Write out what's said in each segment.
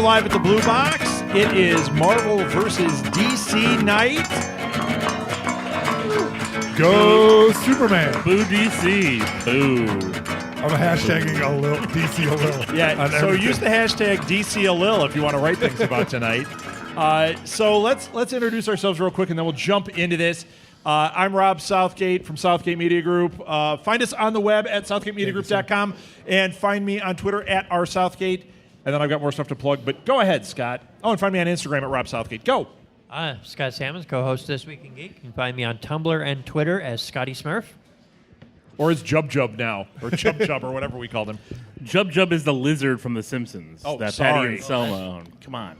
live at the Blue Box. It is Marvel versus DC night. Go Superman. Boo DC. Boo. I'm hashtagging a little DC a little. Yeah, so use the hashtag DCALil if you want to write things about tonight. So let's introduce ourselves real quick, and then we'll jump into this. I'm Rob Southgate from Southgate Media Group. Find us on the web at southgatemediagroup.com and find me on Twitter at rsouthgate. And then I've got more stuff to plug, but go ahead, Scott. Oh, and find me on Instagram at Rob Southgate. Go. Scott Salmons, co-host This Week in Geek. You can find me on Tumblr and Twitter as Scotty Smurf. Or it's Jub now, or Chub, or whatever we called him. Jub is the lizard from The Simpsons. Oh, that sorry. Patty and Selma own. Come on.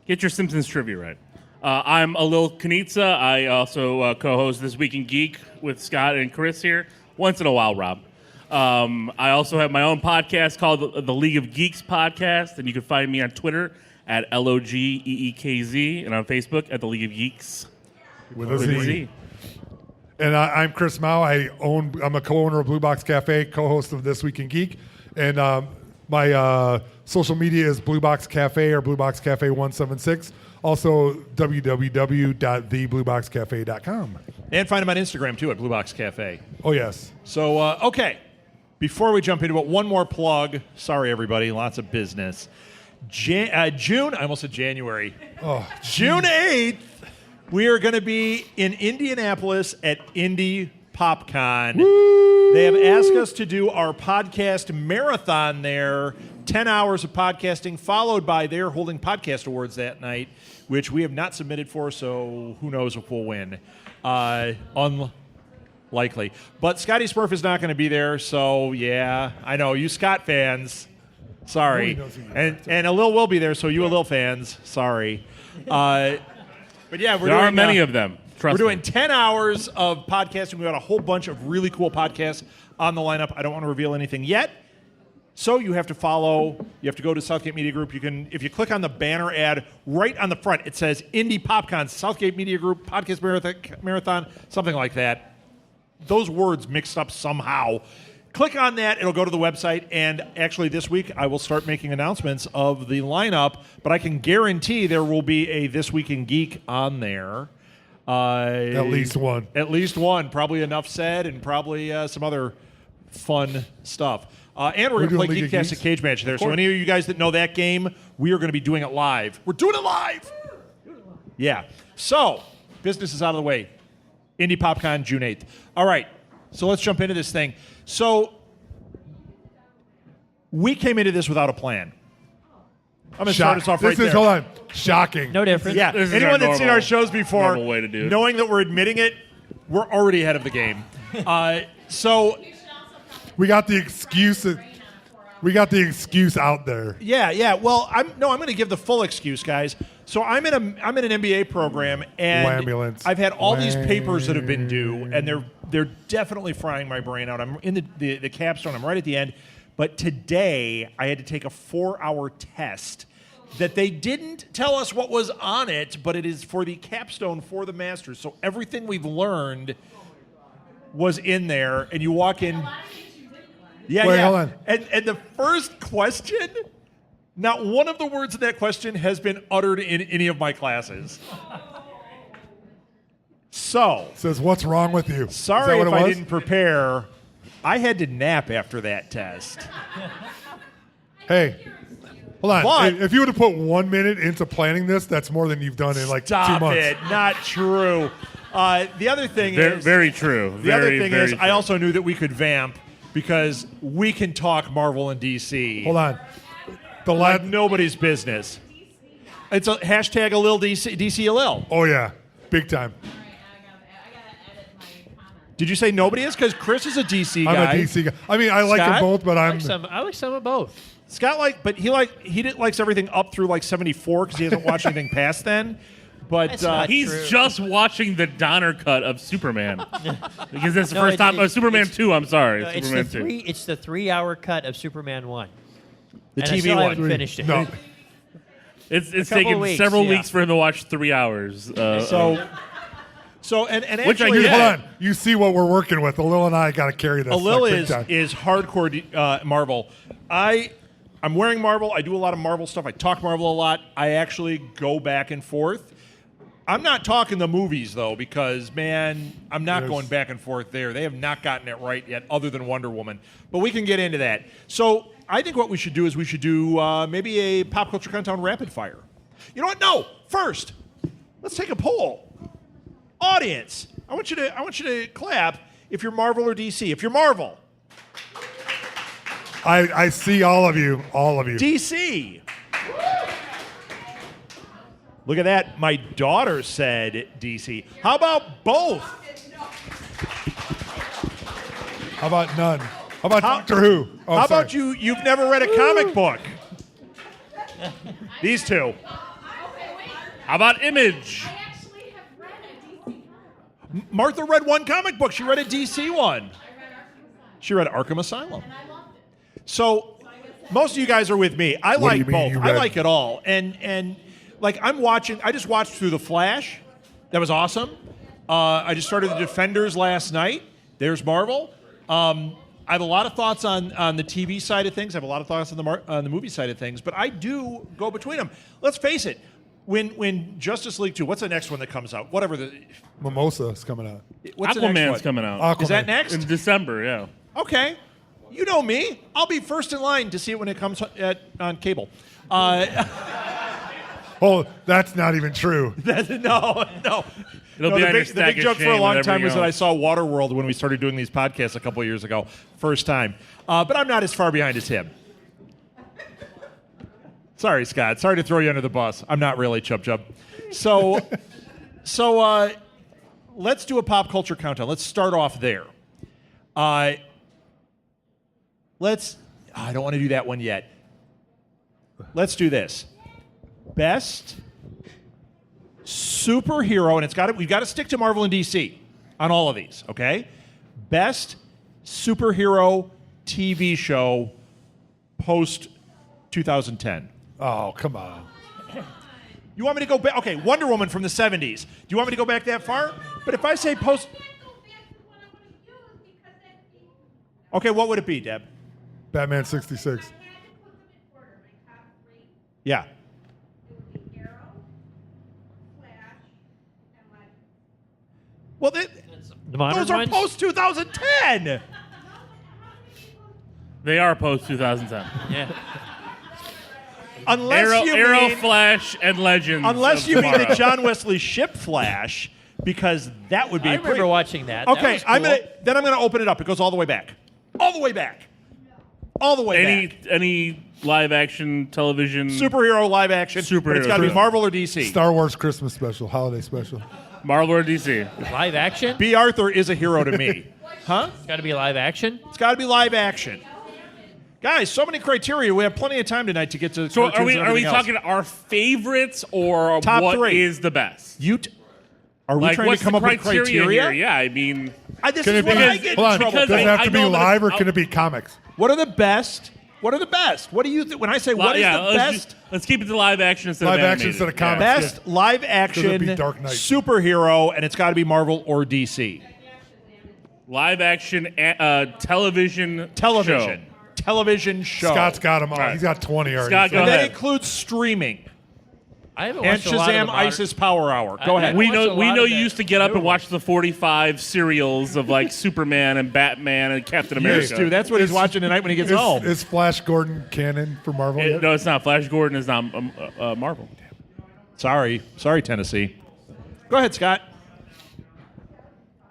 Get your Simpsons trivia right. I'm Alil Kanitsa. I also co-host This Week in Geek with Scott and Chris here. Once in a while, Rob. I also have my own podcast called the League of Geeks Podcast, and you can find me on Twitter at LOGEEKZ and on Facebook at the League of Geeks. With a Z. And I'm Chris Mao. I'm a co-owner of Blue Box Cafe, co-host of This Week in Geek. And my social media is Blue Box Cafe or Blue Box Cafe 176. Also, www.theblueboxcafe.com. And find him on Instagram, too, at Blue Box Cafe. Oh, yes. So, okay. Before we jump into it, one more plug. Sorry, everybody. Lots of business. June, I almost said January. Oh, June 8th, we are going to be in Indianapolis at Indy PopCon. Woo! They have asked us to do our podcast marathon there, 10 hours of podcasting, followed by they're holding podcast awards that night, which we have not submitted for, so who knows if we'll win. Unlikely. But Scotty Smurf is not going to be there, so yeah, I know. You Scott fans, sorry. And Alil will be there, so you Alil fans, sorry. But yeah, There aren't many of them. We're doing 10 hours of podcasting. We've got a whole bunch of really cool podcasts on the lineup. I don't want to reveal anything yet. So you have to follow. You have to go to Southgate Media Group. You can, if you click on the banner ad right on the front, it says Indie PopCon, Southgate Media Group, Podcast Marathon, something like that. Those words mixed up somehow. Click on that. It'll go to the website. And actually this week I will start making announcements of the lineup, but I can guarantee there will be a This Week in Geek on there. At least one. At least one. Probably Enough Said and probably some other fun stuff. And we're going to play Geektastic Cage Match there. So any of you guys that know that game, we are going to be doing it live. We're doing it live! Yeah. So, business is out of the way. Indie PopCon, June 8th. All right. So let's jump into this thing. So, we came into this without a plan. I'm going to start us off right there. Hold on. Shocking. No difference. Yeah. This is Anyone our that's seen our shows before, normal way to do it. knowing that we're admitting it, we're already ahead of the game. So... We got the excuse. We got the excuse out there. Yeah. Well, I'm going to give the full excuse, guys. So I'm in an MBA program, and Wambulance. I've had all these papers that have been due, and they're definitely frying my brain out. I'm in the capstone. I'm right at the end. But today I had to take a 4-hour test that they didn't tell us what was on it, but it is for the capstone for the masters. So everything we've learned was in there, and you walk in. Yeah, Wait, yeah. hold on. And the first question, not one of the words in that question has been uttered in any of my classes. So, It says, what's wrong with you? sorry Is that if what it I was? didn't prepare. I had to nap after that test. Hey, hold on. But- If you would have put 1 minute into planning this, that's more than you've done in like 2 months. Stop it. Not true. The other thing is... Very true. The other Very, thing very is, true. I also knew that we could vamp because we can talk Marvel and DC. Hold on. The Like lad. nobody's business. It's a hashtag Alil DC Alil. Oh yeah, big time. I gotta edit my comments. Did you say nobody is? Because Chris is a DC I'm guy. a DC guy. I mean, I like Scott? them both, but I I'm. like some of both. Scott he likes everything up through like 74 because he hasn't watched anything past then. But That's not He's True. just watching the Donner cut of Superman. Because that's the No, first time. it's- Superman it's- 2, I'm sorry. No, it's Superman the 2. it's the 3-hour cut of Superman 1. the And I TV still one. haven't finished it. No, It's couple taken weeks, several yeah. weeks for him to watch 3 hours. So and Which I actually, get. hold on. You see what we're working with. Alil and I got to carry this. Alil like, big time. is hardcore Marvel. I'm wearing Marvel. I do a lot of Marvel stuff. I talk Marvel a lot. I actually go back and forth. I'm not talking the movies, though, because, man, I'm not going back and forth there. They have not gotten it right yet, other than Wonder Woman. But we can get into that. So I think what we should do is we should do maybe a Pop Culture Countdown Rapid Fire. You know what? No. First, let's take a poll. Audience, I want you to clap if you're Marvel or DC. If you're Marvel. I see all of you. DC. Look at that. My daughter said DC. How about both? How about none? How about Doctor Who? Oh, How sorry. about you? You've never read a comic book. These two. How about Image? I actually have read a DC comic. Martha read one comic book. She read a DC one. I read Arkham Asylum, She read Arkham Asylum. and I loved it. So most of you guys are with me. I What do like you mean both. you I read? like it all. And like I just watched through The Flash. That was awesome. I just started The Defenders last night. There's Marvel. I have a lot of thoughts on the TV side of things. I have a lot of thoughts on the movie side of things. But I do go between them. Let's face it. When Justice League 2, what's the next one that comes out? Whatever the Mimosa is coming out. what's the next Aquaman's one? coming out Aquaman. Is that next? in December. Yeah. Okay. You know me. I'll be first in line to see it when it comes on cable. Oh, that's not even true. no. It'll No, be the on your big stack of joke for a shame long whenever time you was go. that I saw Waterworld when we started doing these podcasts a couple of years ago. First time. But I'm not as far behind as him. Sorry, Scott. Sorry to throw you under the bus. I'm not really, Chub Chub. So let's do a pop culture countdown. Let's start off there. I don't want to do that one yet. Let's do this. Best superhero, and we've got to stick to Marvel and DC on all of these, okay? Best superhero TV show post 2010. Oh, come on. You want me to go back? Okay, Wonder Woman from the 70s. Do you want me to go back that far? But if I say post... I can't go back to what I want to use because that'd be. Okay, what would it be, Deb? Batman 66. I had to put them in order. My top three. Yeah. It would be Arrow, Flash, and Legend. Well, The modern those are ones? post 2010. They are post 2010. Yeah. Unless you Arrow, mean, Flash, and Legends. unless of you mean tomorrow. the John Wesley Ship Flash, because that would be. I remember pretty- watching that. That Okay, was cool. I'm gonna open it up. It goes all the way back, all the way back, all the way back. any live action television Superhero live action. But it's got to be Superhero. Marvel or DC. Star Wars Christmas special, holiday special. Marvel or DC? Live action? B. Arthur is a hero to me. Huh? It's got to be live action? It's got to be live action. Guys, so many criteria. We have plenty of time tonight to get to. So cartoons are we and are we everything else. talking our favorites or Top what three. is the best? Are we Like trying what's to come the up with criteria criteria? here? Yeah, I mean, This Can is it what be? I get Hold in on. trouble because Does for. it have I to be know that live or I'll- can it be comics? What are the best? What are the best? What do you think when I say what is the best? Let's keep it to live action instead Live of action animated. instead of comics. Yeah. Best live action be Dark Knight. superhero, and it's got to be Marvel or DC. Live action television Television show. Scott's got them all. All right. He's got 20 already. Scott, go And that ahead. includes streaming I haven't and watched a lot of Shazam the modern- ISIS Power Hour. Go I- ahead. We watched a know lot you of used to the get up and newer watch the 45 serials of like Superman and Batman and Captain America. Used to. That's what he's watching tonight when he gets home. Is Flash Gordon canon for Marvel yet? No, it's not. Flash Gordon is not Marvel. Sorry, Tennessee. Go ahead, Scott.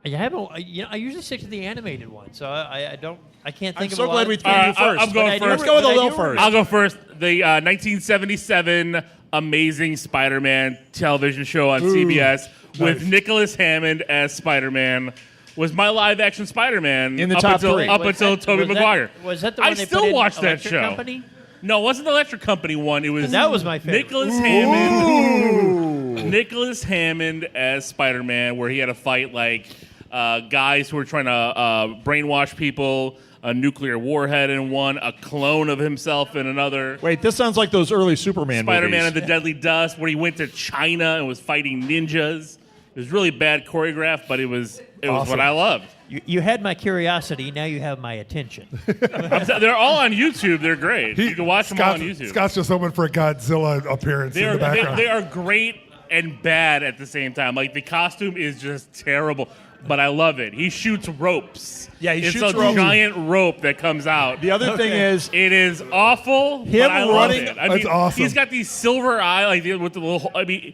I haven't. I usually stick to the animated one, so I don't. I can't I'm think of so a lot. glad we threw you All right, first. I'm going But I do- first. Let's go with but I Lil do- first. I'll go first. The 1977 Amazing Spider-Man television show on CBS with nice. Nicholas Hammond as Spider-Man was my live-action Spider-Man In the up top until, three. Up Was until that- Tobey was that- Maguire. was that the one I they still put in watch that Electric show. Company? No, it wasn't the Electric Company one. It was That was my favorite. Nicholas Hammond. Nicholas Hammond as Spider-Man, where he had to fight like guys who were trying to brainwash people. A nuclear warhead in one, a clone of himself in another. Wait, this sounds like those early Superman Spider-Man movies. and the Deadly Dust, where he went to China and was fighting ninjas. It was really bad choreographed, but it was Awesome. what I loved. You had my curiosity. Now you have my attention. They're all on YouTube. They're great. You can watch them all on YouTube. Scott's just hoping for a Godzilla appearance in the background. They are great and bad at the same time. Like, the costume is just terrible, but I love it. He shoots ropes. Yeah, he it's shoots a ropes. giant rope that comes out. The other thing is, It is awful, Him but I love running- it. I That's mean, awesome. He's got these silver eye, like with the little. I mean,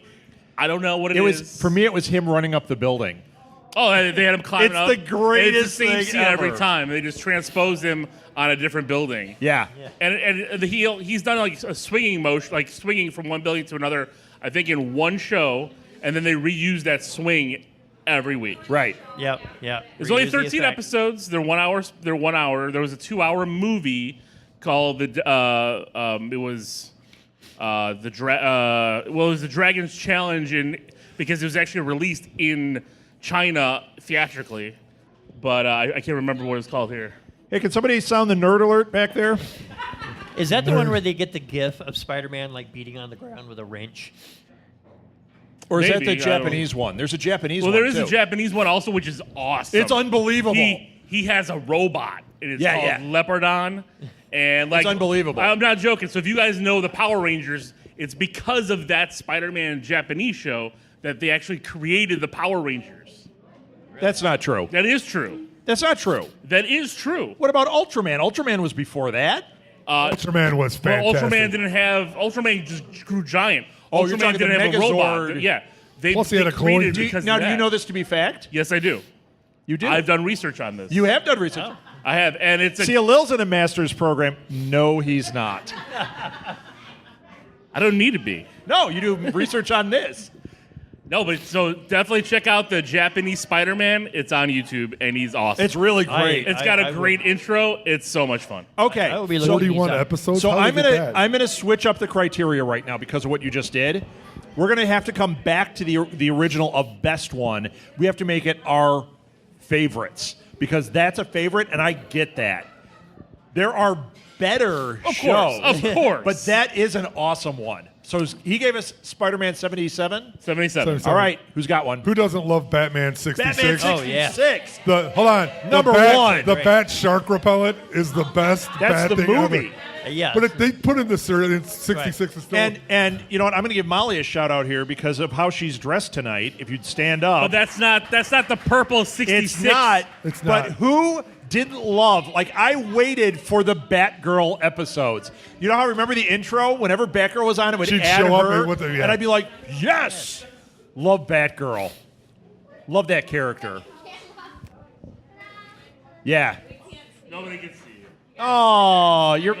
I don't know what it was for me. It was him running up the building. Oh, they had him climbing It's up. the greatest It's the same thing scene every ever. time. They just transpose him on a different building. Yeah. And he's done like a swinging motion, like swinging from one building to another. I think in one show, and then they reuse that swing every week. Right. Yep. There's only 13 episodes. They're 1 hour. They're 1 hour. There was a 2-hour movie called it was the Dragon's Challenge because it was actually released in China theatrically, but I can't remember what it's called here. Hey, can somebody sound the nerd alert back there? Is that the one where they get the GIF of Spider-Man like beating on the ground with a wrench? Or is Maybe, that I the don't- Japanese one? There's a Japanese Well, one. there is too. a Japanese one also, which is awesome. It's unbelievable. He has a robot, and it's Yeah, called Leopardon, and like It's unbelievable. I'm not joking. So if you guys know the Power Rangers, it's because of that Spider-Man Japanese show that they actually created the Power Rangers. That's not true. That is true. That's not true. That is true. What about Ultraman? Ultraman was before that. Ultraman was Well, fantastic. Ultraman just grew giant. Oh, you're Ultraman talking didn't the have a robot. Megazord. Yeah. They Plus he had a created glowing- because Now, of do you that. know this to be fact? Yes, I do. You do. I've done research on this. You have done research. I have, and it's See, Lil's in a master's program. No, he's not. I don't need to be. No, you do research on this. No, but so definitely check out the Japanese Spider-Man. It's on YouTube, and he's awesome. It's really great. It's got I a great intro. It's so much fun. Okay. I will be looking 41 these up. episodes. So How did they get that? I'm gonna switch up the criteria right now because of what you just did. We're gonna have to come back to the original of best one. We have to make it our favorites because that's a favorite, and I get that. There are better shows, Of course. but that is an awesome one. So he gave us Spider-Man 77. 77. All right, who's got one? Who doesn't love Batman 66? Batman 66. Oh, Hold on. Number the bat, one. The bat shark repellent is the best That's bat the thing movie. ever. Yes. But they put in the series in 66 is still. And you know what? I'm going to give Molly a shout out here because of how she's dressed tonight. If you'd stand up, But that's not the purple 66. it's not. It's But not. who didn't love? Like I waited for the Batgirl episodes. You know how I remember the intro? Whenever Batgirl was on, it would She'd add show up her, with the- yeah. and I'd be like, yes, love Batgirl, love that character. Yeah. Nobody can see you. Oh, you're.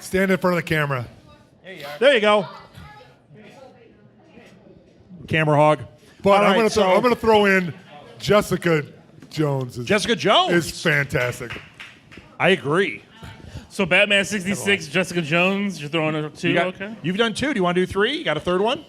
Stand in front of the camera. There you go. Camera hog. But All I'm right, going to throw in Jessica Jones. Jessica Jones. is fantastic. I agree. So Batman 66, Jessica Jones. You're throwing a 2. Okay. You've done 2. Do you want to do 3? You got a third one?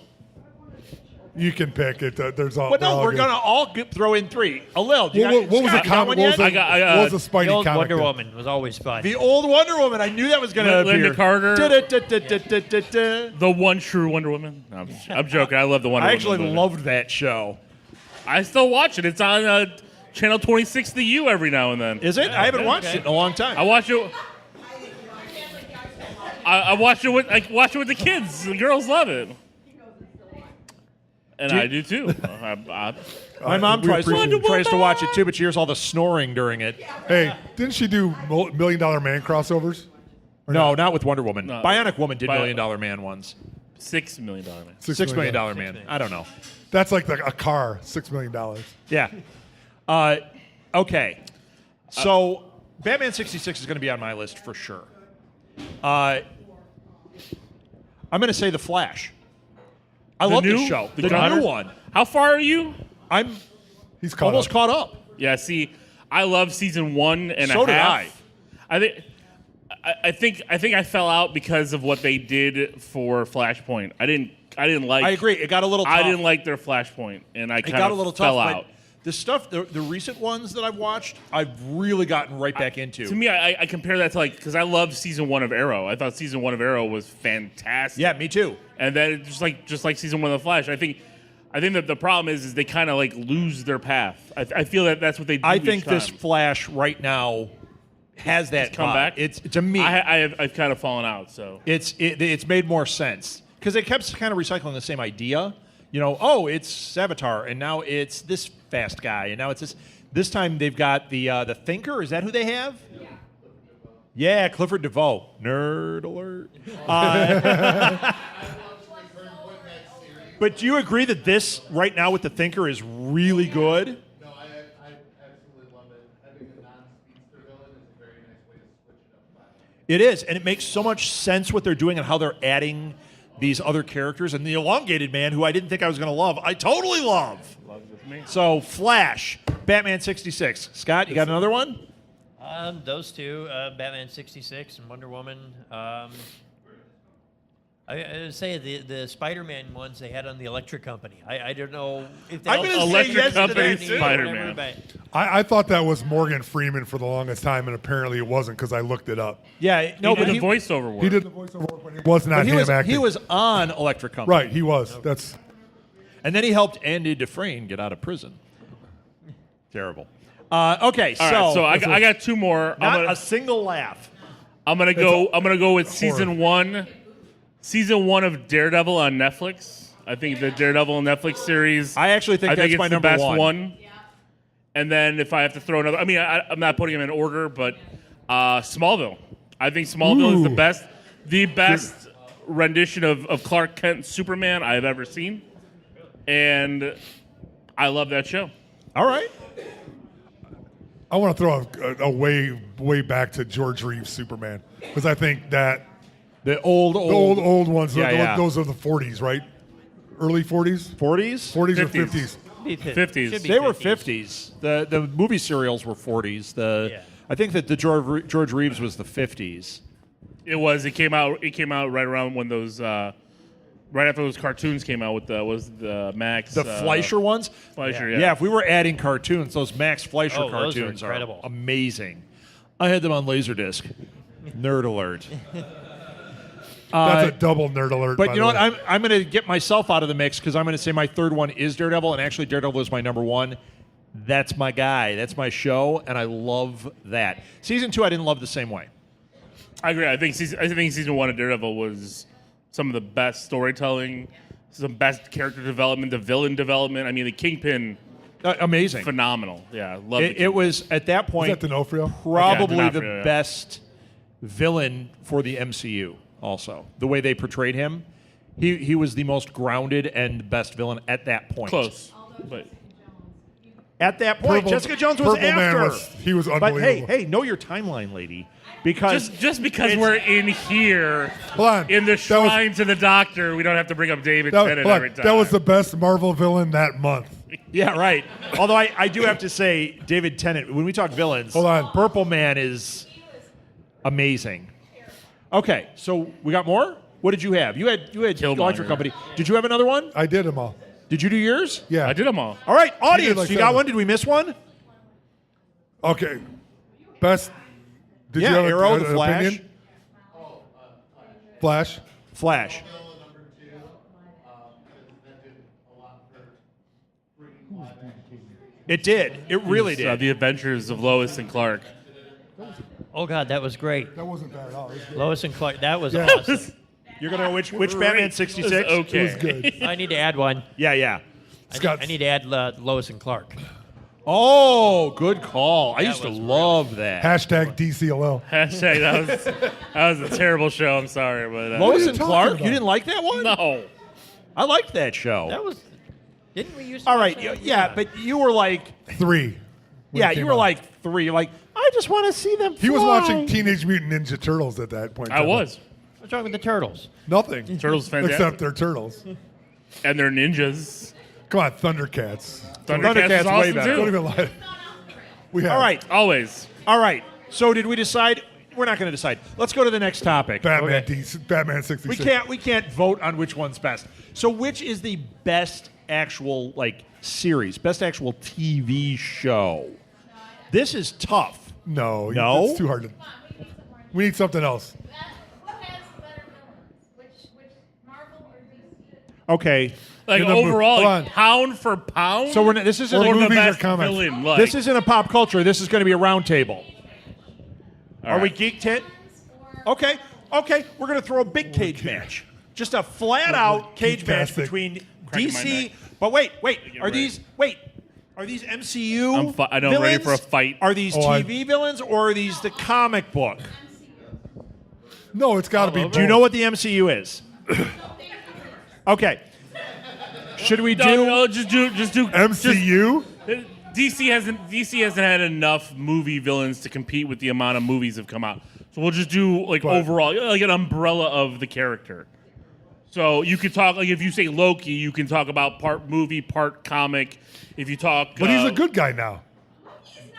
You can pick it. There's all. But they're no, all we're good. gonna all throw in 3. Alil, do you What was got, the Scott, comic? you What got was one the, yet? I got, what was the Spidey the old comic? Wonder then? Woman was always fun. The old Wonder Woman. I knew that was going to appear. Linda Carter. Da-da-da-da-da-da-da. The one true Wonder Woman. No, I'm joking. I love the Wonder I Woman. actually movie. loved that show. I still watch it. It's on Channel 26 The U every now and then. Is it? I haven't watched okay. it in a long time. I watch it. I watch it with the kids. The girls love it, and I do too. My mom we tries appreciate to watch it too, but she hears all the snoring during it. Hey, didn't she do $1 Million Man crossovers? No, not with Wonder Woman. No. Bionic Woman did Bio- $1 Million Man ones. $6 million man. $6 million Man. I don't know. That's like a car, $6 million. Yeah. Okay. So Batman 66 is going to be on my list for sure. I'm going to say The Flash. I love this show. The Connor? new one. How far are you? I'm He's caught almost up. caught up. Yeah. See, I love season 1 and So a did half. I think I fell out because of what they did for Flashpoint. I didn't like. I agree. It got a little tough. I didn't like their Flashpoint, and I It kind got a of little fell tough. out. But the stuff, the recent ones that I've watched, I've really gotten right back into. To me, I compare that to because I loved season 1 of Arrow. I thought season 1 of Arrow was fantastic. Yeah, me too. And then just like season 1 of The Flash, I think I think that the problem is they kind of like lose their path. I feel that that's what they do. I each think this time. Flash right now has that come vibe. back? It's to me. I've kind of fallen out. So It's made more sense because they kept kind of recycling the same idea. You know, oh, it's Savitar, and now it's this fast guy, and now it's this. This time they've got the Thinker. Is that who they have? Yeah, Clifford DeVoe. Nerd alert. But do you agree that this right now with the Thinker is really good? No, I absolutely love it. Having a non-speedster villain is a very nice way to switch it up. It is, and it makes so much sense what they're doing and how they're adding these other characters. And the Elongated Man, who I didn't think I was going to love, I totally love. So, Flash, Batman 66. Scott, you got another one? Those two, Batman 66 and Wonder Woman. I would say the Spider-Man ones they had on the Electric Company. I don't know if they I'm gonna say Electric yes to Company that. Spider-Man. I thought that was Morgan Freeman for the longest time, and apparently it wasn't because I looked it up. Yeah, no, He but did the voiceover work. He did the voiceover work, but it was not but him acting. he was on Electric Company. right. He was. That's And then he helped Andy Dufresne get out of prison. Terrible. Okay, All right, so I got two more. not a single laugh. I'm gonna go with season one. Season 1 of Daredevil on Netflix. I think the Daredevil Netflix series. I actually think that's it's my the number best one. And then if I have to throw another, I'm not putting them in order, but Smallville. I think Smallville is the best rendition of Clark Kent Superman I've ever seen, and I love that show. All right. I want to throw a way back to George Reeves Superman because I think that The old ones. Yeah. Those are the 40s, right? Early 40s, 40s? 40s or 50s. 50s. 50s. They were 50s. The movie serials were 40s. I think that the George Reeves was the 50s. It was. It came out right around when those. Right after those cartoons came out with the Max. The Fleischer ones? Fleischer, Yeah, if we were adding cartoons, those Max Fleischer Oh, those are cartoons are incredible. amazing. I had them on Laserdisc. Nerd alert. That's a double nerd alert. But by you know the what? way. I'm going to get myself out of the mix because I'm going to say my third one is Daredevil, and actually Daredevil is my number one. That's my guy. That's my show, and I love that. Season 2, I didn't love the same way. I agree. I think season 1 of Daredevil was some of the best storytelling, some best character development, the villain development. I mean, the Kingpin, Amazing. phenomenal. Yeah, love It was, at that Is point, that D'Onofrio? probably Yeah, the D'Onofrio, yeah. best villain for the MCU also. The way they portrayed him, he was the most grounded and best villain at that point. close. But At that point, Jessica Jones was Purple Man after. he was But unbelievable. hey, know your timeline, lady. Because just because it's- we're in here Hold on. in the That was- shrine to the Doctor, we don't have to bring up David Tennant hold on. every time. That was the best Marvel villain that month. Yeah, right. Although I do have to say, David Tennant, when we talk villains, Hold on. Purple Man is amazing. Okay, so we got more? What did you have? You had Killmonger. Electric Company. Did you have another one? I did them all. Did you do yours? Yeah. I did them all. All right, audience, like you got seven. one? Did we miss one? Okay. Best. Did Yeah, you have Arrow, an The Flash. opinion? Flash. Flash. Number 2, that did a lot for bringing live action. It did. It really did. The Adventures of Lois and Clark. Oh God, that was great. That wasn't bad at all. It was good. Lois and Clark. That was Yeah. awesome. You're going to know which Batman 66? Okay. It was good. I need to add one. Yeah. Scott. I need to add Lois and Clark. Oh, good call. I used to was love that. Hashtag DCLL. Hashtag that was a terrible show. I'm sorry, but Lois you and talking Clark? about? You didn't like that one? no. I liked that show. That was. Didn't we use? to All watch right, that? yeah, but you were like, 3. when yeah, it you came were out. like 3. You're like, I just want to see them He was fly. watching Teenage Mutant Ninja Turtles at that point. in I time. was. What's wrong with the turtles? Nothing. Turtles fantastic. Except they're turtles. And they're ninjas. Come on, Thundercats. Thundercats is way awesome better. Don't too. even lie. We have All right, Always. all right. So did we decide? We're not going to decide. Let's go to the next topic. Batman, Okay. Batman 66. We can't vote on which one's best. So which is the best actual series, best actual TV show? This is tough. No, No? it's too hard to. We need something else. Who has better villains? Which Marvel or DC? Okay, Like In the mo- overall, hold like, on. pound for pound. So this isn't Or or the movies or best comics? villain. Like, this isn't a pop culture. This is going to be a round table. Are we right. geeked hit? Okay. We're going to throw a big cage match. Just a flat out cage match Geektastic. between Cracking my DC. neck. But wait. Get Are ready. these MCU? I know, I'm villains? ready for a fight. Are these Oh, TV villains or are these the comic book? No, it's got to be. Do you know what the MCU is? Okay. Should we do? No, just do. MCU? DC hasn't had enough movie villains to compete with the amount of movies that have come out. So we'll just do like But- overall, like an umbrella of the character. So you could talk like if you say Loki, you can talk about part movie, part comic. If you talk, But he's a good guy now.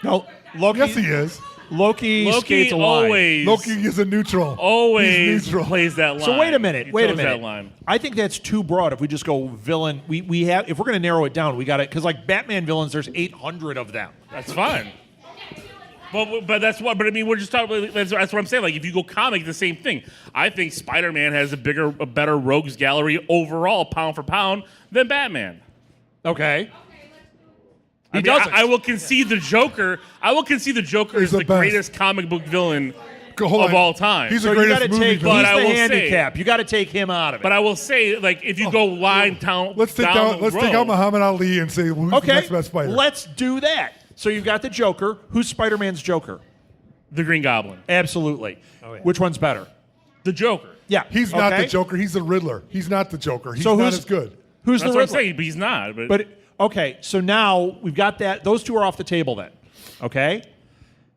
No, Loki. Yes, he is. Loki Loki skates a line. always Loki is a neutral. always He's neutral. plays that line. So wait a minute. He Wait a toes minute. That line. I think that's too broad. If we just go villain, we have. If we're going to narrow it down, we got it because like Batman villains, there's 800 of them. That's fine. But that's what. But I mean, we're just talking. That's what I'm saying. Like, if you go comic, the same thing. I think Spider-Man has a better rogues gallery overall, pound for pound, than Batman. Okay. He doesn't. I will concede the Joker. He's is the the best. greatest comic book villain Hold of on. all time. He's So the you got greatest to movie take. He's villain. But I the will say- handicap. You got to take him out of it. But I will say, like, if you go line down, Let's take down out the road, Muhammad Ali and say who's the okay. next best fighter. Let's do that. So you've got the Joker. Who's Spider-Man's Joker? the Green Goblin, Absolutely. Oh, yeah. Which one's better? the Joker. Yeah. He's not okay. the Joker. He's the Riddler. He's not the Joker. He's So not who's as good. Who's That's the what I'm Riddler? saying. But he's not. But okay, so now we've got that. Those two are off the table then. Okay?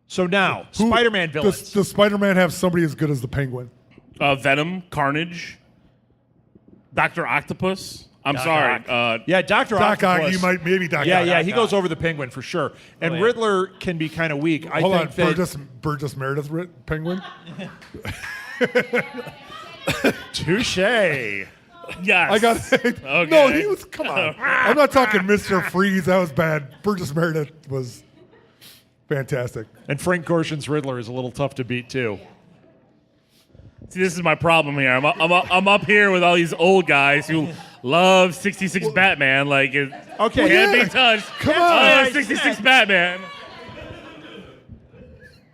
So now, Who- Spider-Man villains. Does Spider-Man have somebody as good as the Penguin? Venom, Carnage, Dr. Octopus. I'm sorry. yeah, Dr. Doc Ock, Octopus. you might maybe Doc Yeah, Ock. yeah, he goes over the Penguin for sure. And Oh, yeah. Riddler can be kind of weak. I Hold on, think that Burgess Meredith Penguin. touche. Yes. I got Okay. No, he was. Come on, I'm not talking Mr. Freeze. That was bad. Burgess Meredith was fantastic. And Frank Gorshin's Riddler is a little tough to beat too. See, this is my problem here. I'm up here with all these old guys who love 66 Batman. Like, it Okay. can't yeah. be touched. Come Oh, on. yeah, 66 Batman.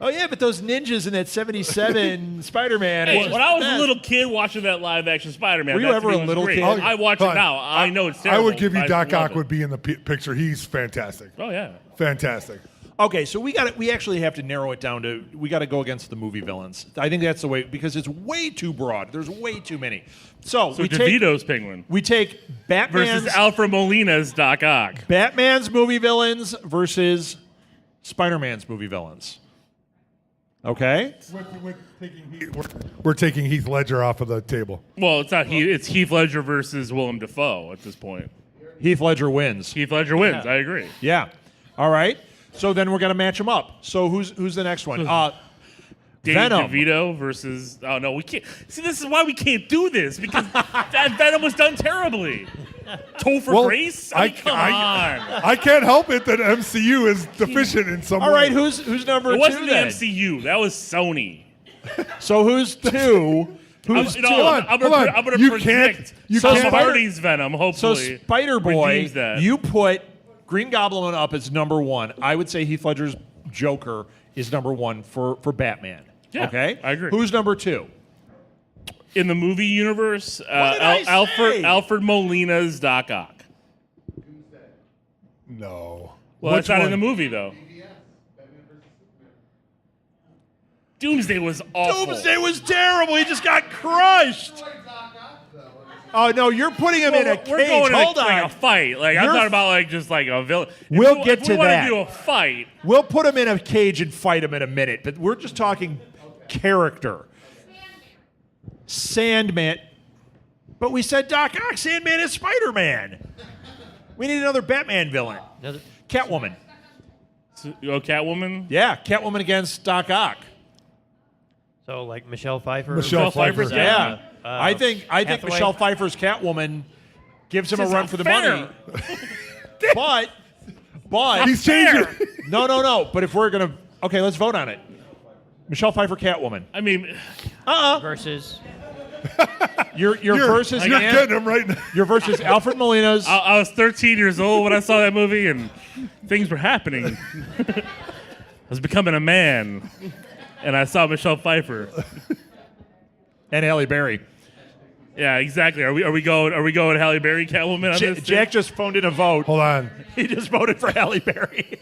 Oh yeah, but those ninjas in that '77 Spider-Man. Hey, was when I was best. a little kid watching that live action Spider-Man, Were you that to ever me a was little great. kid? I watch Hold it on. now. I know it's I terrible. would give you but I Doc love Ock it. would be in the picture. He's fantastic. Oh yeah. Fantastic. Okay, so we actually have to narrow it down to we got to go against the movie villains. I think that's the way because it's way too broad. There's way too many. So we take DeVito's Penguin Batman's versus Alfred Molina's Doc Ock. Batman's movie villains versus Spider-Man's movie villains. Okay? We're taking Heath Ledger off of the table. Well, it's not Heath. It's Heath Ledger versus Willem Dafoe at this point. Heath Ledger wins. Heath Ledger wins. I agree. Yeah. All right. So then we're going to match them up. So who's the next one? Danny Venom. DeVito versus. Oh no, we can't. See, this is why we can't do this because that Venom was done terribly. Topher Grace. I mean, come on. I can't help it that MCU is deficient in some All way. right, who's number It two wasn't the then? MCU. That was Sony. So who's two? Who's You two? know, on, I'm hold gonna on. You predict can't- you Tom can't- Hardy's Venom. So Hopefully, Spider-Boy, redeems that. you put Green Goblin up as number one. I would say Heath Ledger's Joker is number one for Batman. Yeah, okay? I agree. Who's number two? in the movie universe, did I say? Alfred Molina's Doc Ock. No. Well, Which that's not in one? the movie though. Doomsday was awful. Doomsday was terrible. He just got crushed. Oh no, you're putting him in a cage. We're going Hold in on. like a fight. Like I'm You're- talking about like just like a villain. We'll get if to we want that. to do a fight. We'll put him in a cage and fight him in a minute, but we're just talking character. Sandman. But we said Doc Ock. Sandman is Spider-Man. We need another Batman villain. Another- Catwoman. Catwoman. Yeah, Catwoman against Doc Ock. So like Michelle Pfeiffer. Michelle Pfeiffer's Pfeiffer. Yeah. Uh, I think Hathaway. Michelle Pfeiffer's Catwoman gives him a This is run not for the fair. money. But He's changing. no. But if we're gonna let's vote on it. Michelle Pfeiffer Catwoman. I mean, versus Your versus You're getting him right now. your versus Alfred Molina's. I was 13 years old when I saw that movie, and things were happening. I was becoming a man, and I saw Michelle Pfeiffer. And Halle Berry. Yeah, exactly. Are we going Halle Berry Catwoman on this? Jack just phoned in a vote. Hold on. He just voted for Halle Berry.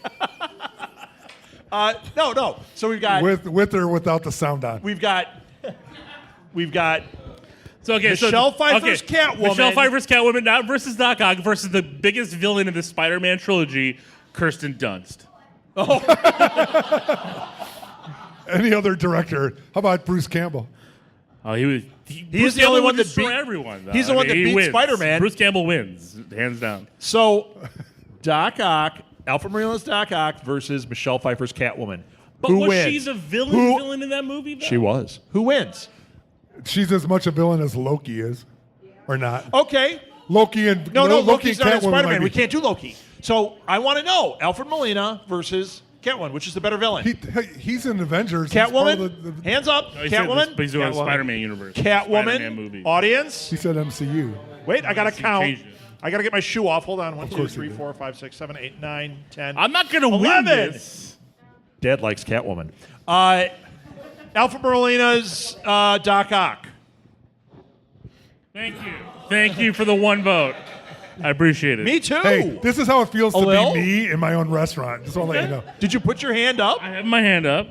No. So we've got With or without the sound on. we've got So okay, Michelle Pfeiffer's Catwoman. Michelle Pfeiffer's Catwoman now versus Doc Ock versus the biggest villain in the Spider-Man trilogy, Kirsten Dunst. Any other director? How about Bruce Campbell? Oh, he was. He's the only one that beat everyone. Though. He's the one that he beat wins. Spider-Man. Bruce Campbell wins, hands down. So Doc Ock, Alfred Molina's Doc Ock versus Michelle Pfeiffer's Catwoman. But Who was wins? she the villain in that movie? Though? She was. Who wins? She's as much a villain as Loki is, or not? Okay. Loki and No, Loki Loki's and not in Catwoman might Spider-Man. be- We can't do Loki. So I want to know Alfred Molina versus Catwoman, which is the better villain? He's in Avengers. He's part Catwoman? of the- Hands up. No, he said this, Catwoman? but he's doing the Catwoman. Spider-Man universe. Spider-Man Catwoman? movie. Audience? He said MCU. Wait, I got to He count. changed it. I got to get my shoe off. Hold on. 1, 2, course he 3, did. 4, 5, 6, 7, 8, 9, 10. I'm not gonna win 11. this. Dad likes Catwoman. Alfred Molina's Doc Ock. Thank you for the one vote. I appreciate it. Me too. Hey, this is how it feels to Lil? be me in my own restaurant. Just want to let you know. Did you put your hand up? I have my hand up.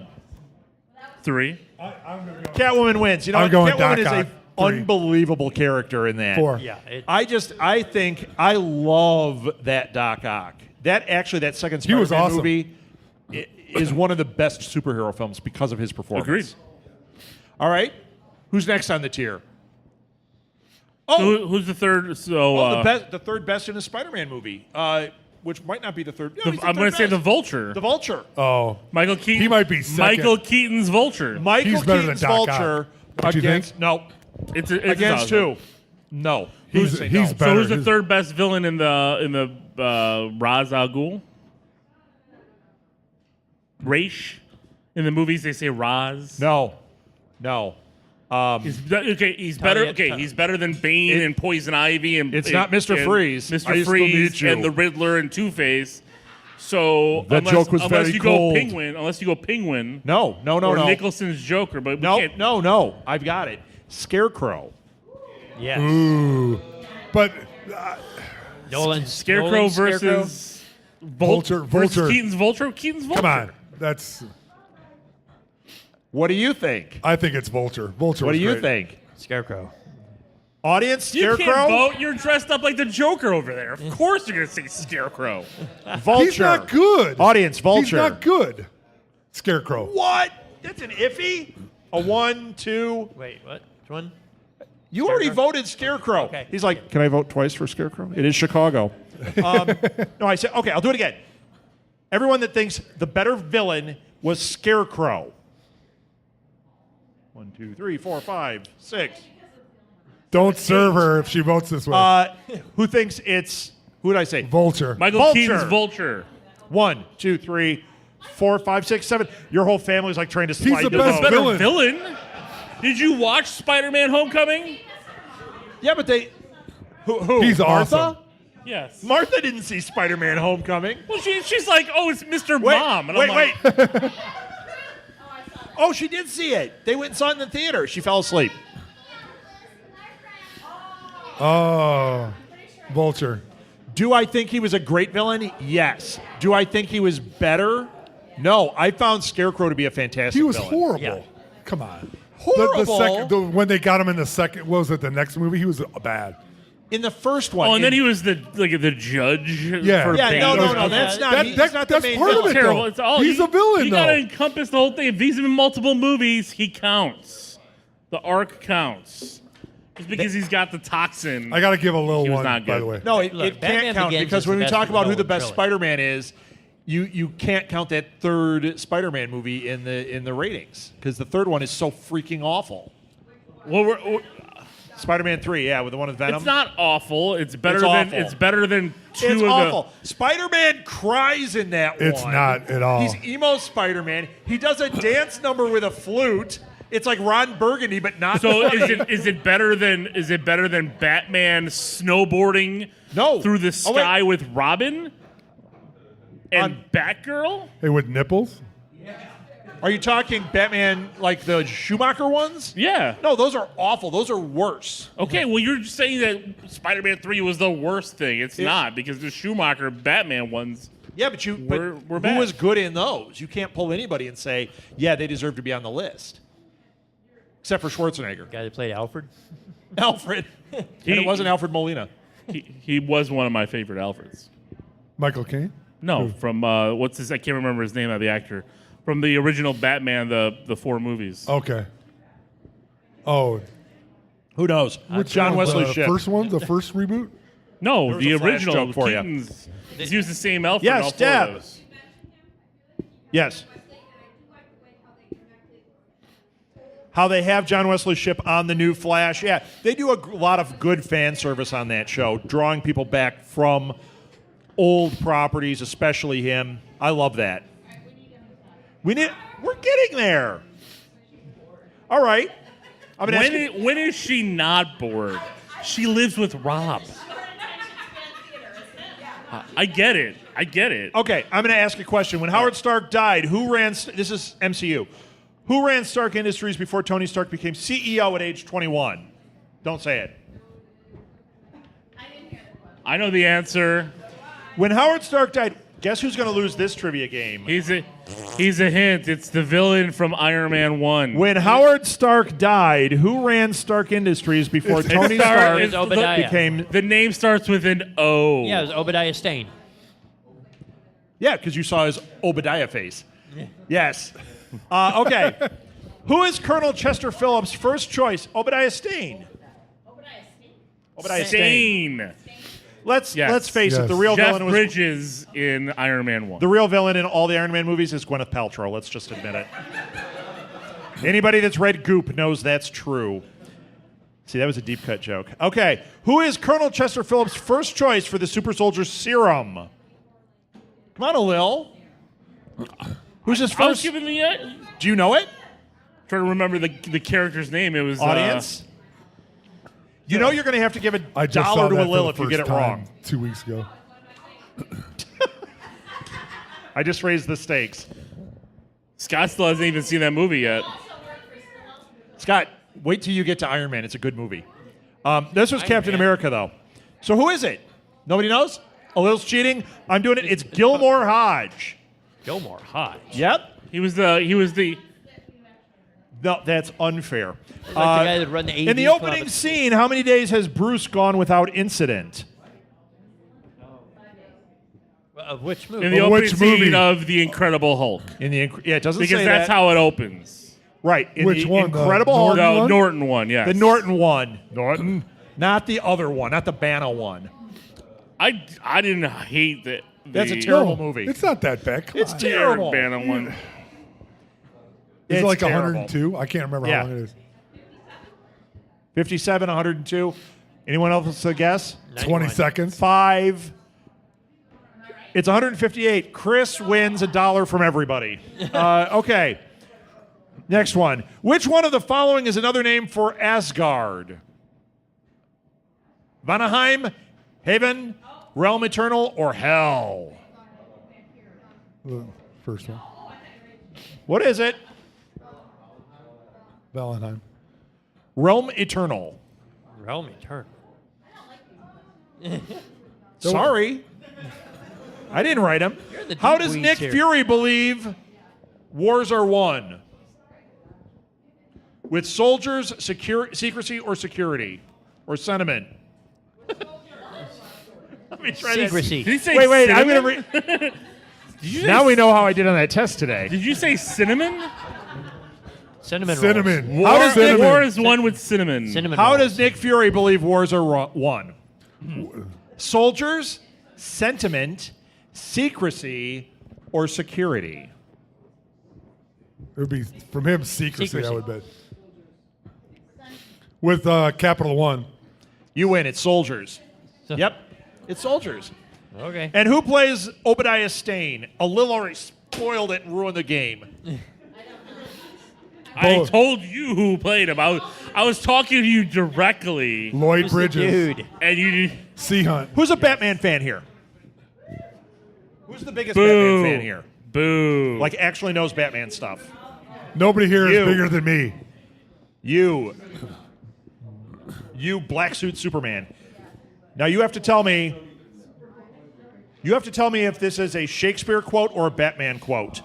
3. Catwoman wins. You know, I'm going Catwoman Doc is Ock. a 3. unbelievable character in that. 4. Yeah. I think I love that Doc Ock. That second He was Spider-Man awesome. movie is one of the best superhero films because of his performance. Agreed. All right. Who's next on the tier? Oh, Who's the third? So the third best in a Spider-Man movie, which might not be the third. No, he's the I'm going third to say the best. Vulture. The Vulture. Oh, Michael Keaton. He might be second. Michael Keaton's Vulture. Michael He's better than Keaton's Doc Ock. Vulture Don't you against think? no It's against awesome. two. No. He's Who's say he's no? better. So who's the His- third best villain in the Ra's al Ghul? Raish. In the movies, they say Raz. No. He's better. Okay, he's better than Bane and Poison Ivy and It's not Mr. and Freeze. I Mr. still Freeze need you. and the Riddler and Two-Face. So That joke was unless very you cold. go Penguin, No. or Nicholson's Joker, but we can't. No. I've got it. Scarecrow. Yes. Ooh, but Nolan's Scarecrow Scarecrow. versus Vulture. versus Keaton's Vulture. come on, that's. What do you think? I think it's Vulture. Vulture. What do was you great. think? Scarecrow. Audience, You Scarecrow? can't vote. You're dressed up like the Joker over there. Of course, you're going to say Scarecrow. Vulture. He's not good. Audience, Vulture. He's not good. Scarecrow. What? That's an iffy. A 1, 2. Wait, what? Which one? You already voted Scarecrow. Okay. He's like, can I vote twice for Scarecrow? It is Chicago. No, I said, okay, I'll do it again. Everyone that thinks the better villain was Scarecrow. 1, 2, 3, 4, 5, 6. Don't serve her if she votes this way. Who thinks it's, who did I say? Vulture. Michael Vulture. Keaton's Vulture. 1, 2, 3, 4, 5, 6, 7. Your whole family's like trying to He's slide the the best vote. Better Villain. villain. Did you watch Spider-Man: Homecoming? Yeah, but they. Who? He's Martha? awesome. Yes. Martha didn't see Spider-Man: Homecoming. Well, she's like, oh, it's Mr. Wait, Mom. And wait, I'm like, wait. Oh, she did see it. They went and saw it in the theater. She fell asleep. Oh, Vulture. Do I think he was a great villain? Yes. Do I think he was better? No. I found Scarecrow to be a fantastic He was villain. horrible. Yeah. Come on. Horrible? When they got him in the second, what was it, the next movie? He was bad. In the first one. oh, and then in- he was the judge. Yeah. For Yeah, Bane. no. That's not. He's not the that's main part of villain. it, Terrible. though. It's all, He's a villain, You though. got to encompass the whole thing. If he's in multiple movies, he counts. The arc counts. Just because he's got the toxin. I got to give a little He was one, not by good. the way. No, it Look, can't Batman count Begins because is when the we best talk about who the Nolan best trilogy. Spider-Man is, you can't count that third Spider-Man movie in the ratings because the third one is so freaking awful. Well, Spider-Man 3, yeah, with the one with Venom. it's not awful. It's better It's than awful. it's better than two It's of awful. Spider-Man cries in that It's one. not at all. He's emo Spider-Man. He does a dance number with a flute. It's like Ron Burgundy, but not. So funny. is it better than Batman snowboarding No. through the Oh, wait. sky with Robin and On- Batgirl? Hey, with nipples? Are you talking Batman like the Schumacher ones? Yeah. No, those are awful. Those are worse. Okay, well, you're just saying that Spider-Man 3 was the worst thing. It's not, because the Schumacher Batman ones. Yeah, but We're who bad. was good in those? You can't pull anybody and say, yeah, they deserve to be on the list. Except for Schwarzenegger. Guy that played Alfred. Alfred. And it wasn't Alfred Molina. He was one of my favorite Alfreds. Michael Caine? No, from what's his? I can't remember his name of the actor. From the original Batman, the 4 movies. Okay. Oh, Who knows? John one? Wesley The Shipp. first one? The first reboot? No, There was the a Flash original. joke for ya. Keaton's. He's used the same Alfred Yes, in all 4 Deb. of those. Yes. How they have John Wesley Shipp on the new Flash. Yeah, they do a lot of good fan service on that show, drawing people back from old properties, especially him. I love that. We're getting there. All right. I'm gonna ask you- When is she not bored? She lives with Rob. I get it. Okay, I'm going to ask a question. When Howard Stark died, who ran? This is MCU. Who ran Stark Industries before Tony Stark became CEO at age 21? Don't say it. I know the answer. When Howard Stark died, guess who's going to lose this trivia game? He's a hint. It's the villain from Iron Man 1. When Howard Stark died, who ran Stark Industries before Tony Stark It's Obadiah. became? The name starts with an O. Yeah, it was Obadiah Stane. Yeah, because you saw his Obadiah face. Yes. Okay. Who is Colonel Chester Phillips' first choice? Obadiah Stane. Obadiah Stane. Stain. Let's Yes. face it. Yes. The real Jeff villain was Bridges in Iron Man 1. the real villain in all the Iron Man movies is Gwyneth Paltrow. Let's just admit it. Anybody that's read Goop knows that's true. See, that was a deep cut joke. Okay, who is Colonel Chester Phillips' first choice for the Super Soldier Serum? Come on, Lil. Who's his I was first? giving the Do you know it? trying to remember the character's name. It was Audience. You know you're going to have to give I just saw $1 to that a Lil for if the you get it first time wrong. 2 weeks ago. I just raised the stakes. Scott still hasn't even seen that movie yet. Scott, wait till you get to Iron Man. It's a good movie. This was Iron Captain Man. America, though. So who is it? Nobody knows? A Little's cheating. I'm doing it. It's Gilmore Hodge. Gilmore Hodge. Yep. He was the No, that's unfair. Like the guy that run the AV in the club opening at- scene, how many days has Bruce gone without incident? Of which movie? in the Well, opening which scene movie? of the Incredible Hulk, Yeah, it doesn't because say that's that. how it opens. Right. In Which the one? The Incredible Hulk. Norton The one? Norton one, yes. The Norton one. Norton. Not the other one. Not the Banner one. I didn't hate that. That's a terrible No, movie. It's not that bad. Come It's on. terrible. Banner one. Is It's it like terrible. 102? I can't remember Yeah. how long it is. 57, 102. Anyone else a guess? 20 seconds. 5. It's 158. Chris wins $1 from everybody. Okay. Next one. Which one of the following is another name for Asgard? Vanaheim, Haven, Realm Eternal, or Hell? The first one. What is it? Valentine. Realm Eternal. Realm Eternal. Sorry. I didn't write him. You're in the How deep does weeds Nick here. Fury believe wars are won? With soldiers, secrecy, or security? Or sentiment? Let me try that. Secrecy. Did he say Wait, I'm cinnamon? going to read. Did you say Now we know how I did on that test today. Did you say cinnamon? Cinnamon rolls. Cinnamon. How does Nick- War is one with cinnamon. Cinnamon How rolls. does Nick Fury believe wars are won? Soldiers, sentiment, secrecy, or security? It would be from him secrecy, Secrecy. I would bet. With Capital One. You win. It's soldiers. Yep. It's soldiers. Okay. And who plays Obadiah Stane? A Lil already spoiled it and ruined the game. I told you who played him. I was talking to you directly, Lloyd Who's the Bridges. dude. and you. Sea Hunt. Who's a Batman fan here? Who's the biggest Boo. Batman fan here? Boo. Like actually knows Batman stuff. Nobody here is You. bigger than me. You black suit Superman. Now you have to tell me. You have to tell me if this is a Shakespeare quote or a Batman quote.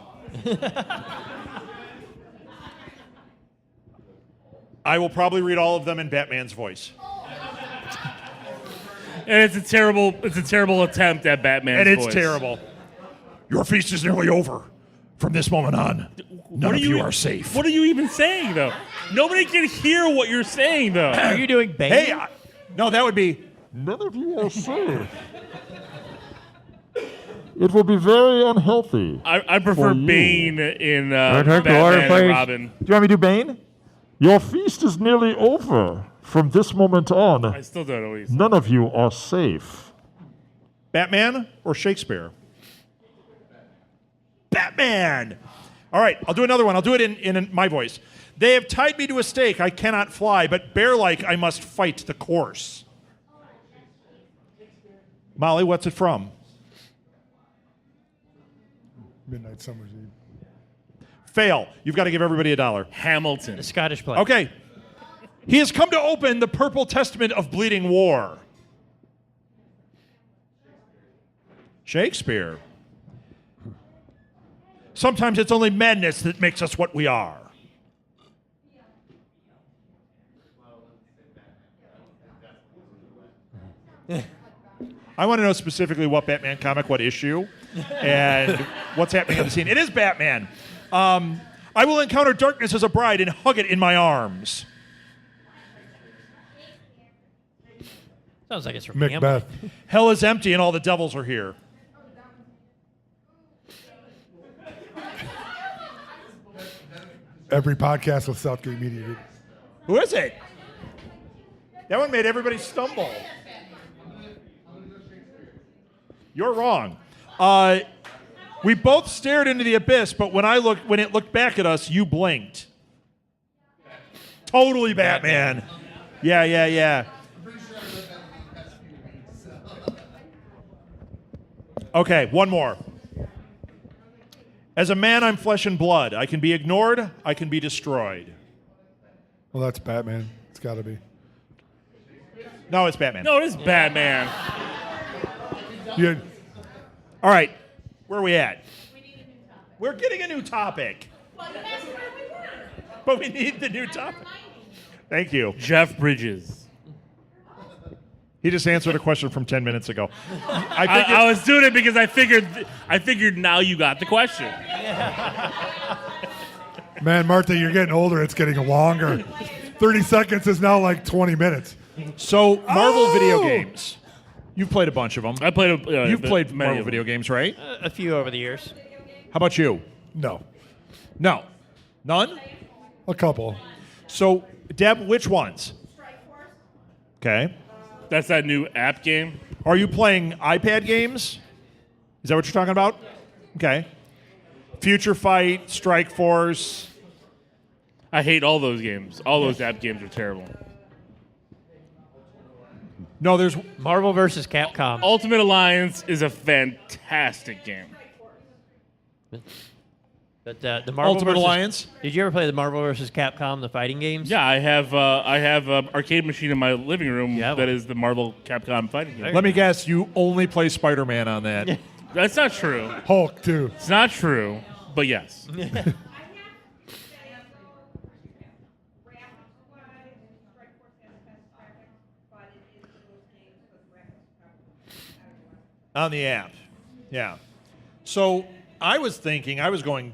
I will probably read all of them in Batman's voice. And it's a terrible attempt at Batman's And it's voice. terrible. Your feast is nearly over. From this moment on, none of you are safe. What are you even saying, though? Nobody can hear what you're saying, though. Are you doing Bane? Hey, no, that would be. None of you are safe. It will be very unhealthy. I prefer For you. Bane in Turn to order, Batman and please. Robin. Do you want me to do Bane? Your feast is nearly over. From this moment I on, still don't know what he's saying. none of you are safe. Batman or Shakespeare? Batman! All right, I'll do another one. I'll do it in my voice. They have tied me to a stake. I cannot fly, but bear-like I must fight the course. Molly, what's it from? Midnight Summer's Eve. Fail. You've got to give everybody $1. Hamilton. The Scottish play. Okay. He has come to open the Purple Testament of Bleeding War. Shakespeare. Sometimes it's only madness that makes us what we are. I want to know specifically what Batman comic, what issue, and what's happening in the scene. It is Batman. I will encounter darkness as a bride and hug it in my arms. Sounds like it's from Macbeth. Hamlet. Hell is empty and all the devils are here. Every podcast with Southgate Media Group. Who is it? That one made everybody stumble. You're wrong. We both stared into the abyss, but when it looked back at us, you blinked. Totally Batman. Yeah. Okay, one more. As a man, I'm flesh and blood. I can be ignored. I can be destroyed. Well, that's Batman. It's got to be. No, it's Batman. No, it is Batman. Yeah. All right, where are we at? We're getting a new topic. But we need the new topic. Thank you. Jeff Bridges. He just answered a question from 10 minutes ago. I was doing it because I figured now you got the question. Man, Martha, you're getting older. It's getting longer. 30 seconds is now like 20 minutes. So, Marvel video games. You've played a bunch of them. I played. You've played many Marvel of them. video games, right? A few over the years. How about you? No. No. None? A couple. So, Deb, which ones? Okay. That's that new app game. Are you playing iPad games? Is that what you're talking about? Okay. Future Fight, Strike Force. I hate all those games. All those app games are terrible. No, there's Marvel versus Capcom. Ultimate Alliance is a fantastic game. But the Marvel Ultimate versus, Alliance. Did you ever play the Marvel versus Capcom, the fighting games? Yeah, I have an arcade machine in my living room Yeah, that is the Marvel Capcom fighting game. Let me guess, you only play Spider-Man on that. That's not true. Hulk, too. It's not true, but yes. On the app. Yeah. So I was thinking, I was going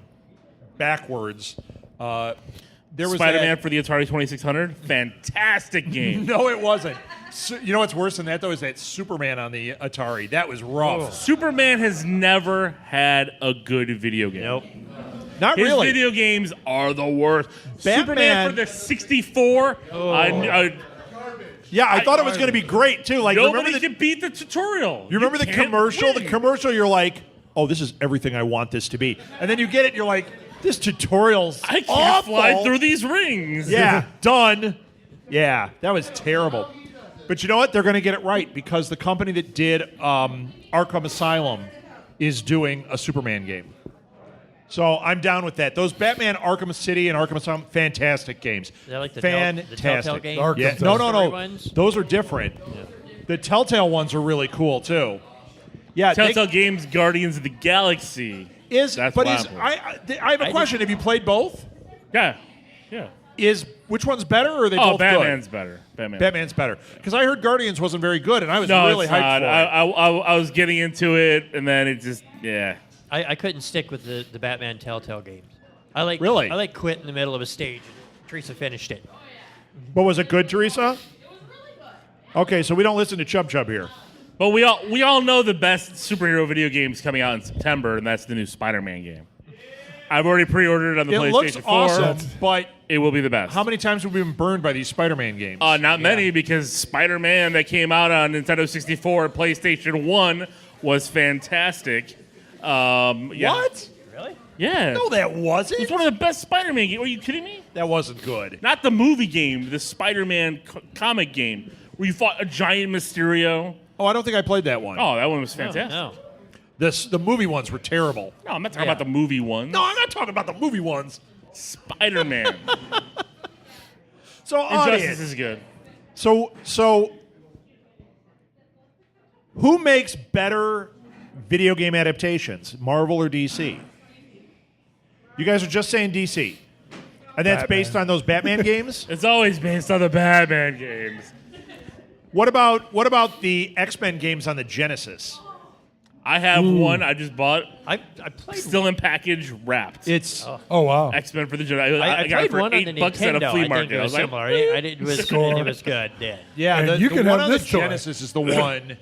backwards. There was Spider-Man for the Atari 2600, fantastic game. No, it wasn't. So, you know what's worse than that, though, is that Superman on the Atari. That was rough. Superman has never had a good video game. Nope. Not His really. video games are the worst. Batman- Superman for the 64. Yeah, I thought it was going to be great, too. Like, remember Nobody the, can beat the tutorial. you remember the can't commercial? win. The commercial, you're like, oh, this is everything I want this to be. And then you get it, and you're like, This tutorial's I can't awful. fly through these rings. Yeah, done. Yeah, that was terrible. But you know what? They're going to get it right because the company that did Arkham Asylum is doing a Superman game. So I'm down with that. Those Batman Arkham City and Arkham Asylum, fantastic games. Is that like the fantastic. Telltale games? Arkham Yeah, Asylum. no. Story ones? Those are different. The Telltale ones are really cool too. Yeah, Telltale Games Guardians of the Galaxy. That's what I have a I question. Have you played both? Yeah. Which one's better, or are they Oh, both Batman's good? better. Batman's better because I heard Guardians wasn't very good, and I was No, really it's hyped not. for it. I was getting into it, and then it just I couldn't stick with the Batman Telltale games. I like quit in the middle of a stage. And Teresa finished it. But was it good, Teresa? Okay, so we don't listen to Chub Chub here. But we all know the best superhero video game's coming out in September, and that's the new Spider-Man game. I've already pre-ordered it on the It PlayStation looks 4. awesome, but It will be the best. how many times have we been burned by these Spider-Man games? Not many, because Spider-Man that came out on Nintendo 64 and PlayStation 1 was fantastic. What? Really? Yeah. No, that wasn't. It's one of the best Spider-Man games. Are you kidding me? That wasn't good. Not the movie game, the Spider-Man comic game, where you fought a giant Mysterio. Oh, I don't think I played that one. Oh, that one was fantastic. No. The movie ones were terrible. No, I'm not talking about the movie one. No, I'm not talking about the movie ones. Spider-Man. So, Injustice audience. is good. So, who makes better video game adaptations, Marvel or DC? You guys are just saying DC, and that's Batman. based on those Batman games. It's always based on the Batman games. What about the X-Men games on the Genesis? I have one I just bought, I played. still in package, wrapped. It's Oh wow. X-Men for the Jedi. I got played it for one on the $8 at a Nintendo. flea I think market. it I was was like, similar. It was good. Yeah. yeah. And The, you the can one have on the this toy. Genesis is the one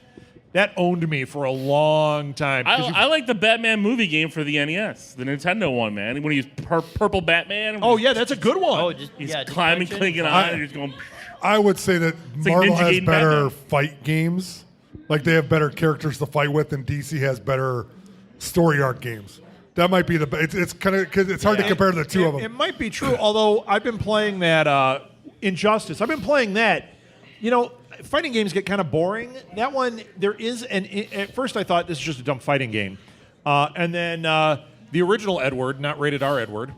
that owned me for a long time. 'Cause you- I like the Batman movie game for the NES, the Nintendo one, man. When he's purple Batman. oh yeah, that's a good one. Oh, just He's yeah, climbing, just clinging on, and he's going. I would say that like Marvel Ninja has Gaiden better Batman. fight games. Like they have better characters to fight with, and DC has better story arc games. That might be it's kind of because it's hard to compare the two of It them. might be true, although I've been playing that Injustice. I've been playing that. You know, fighting games get kind of boring. That one, there is at first I thought this is just a dumb fighting game. And then the original Edward, not rated R Edward,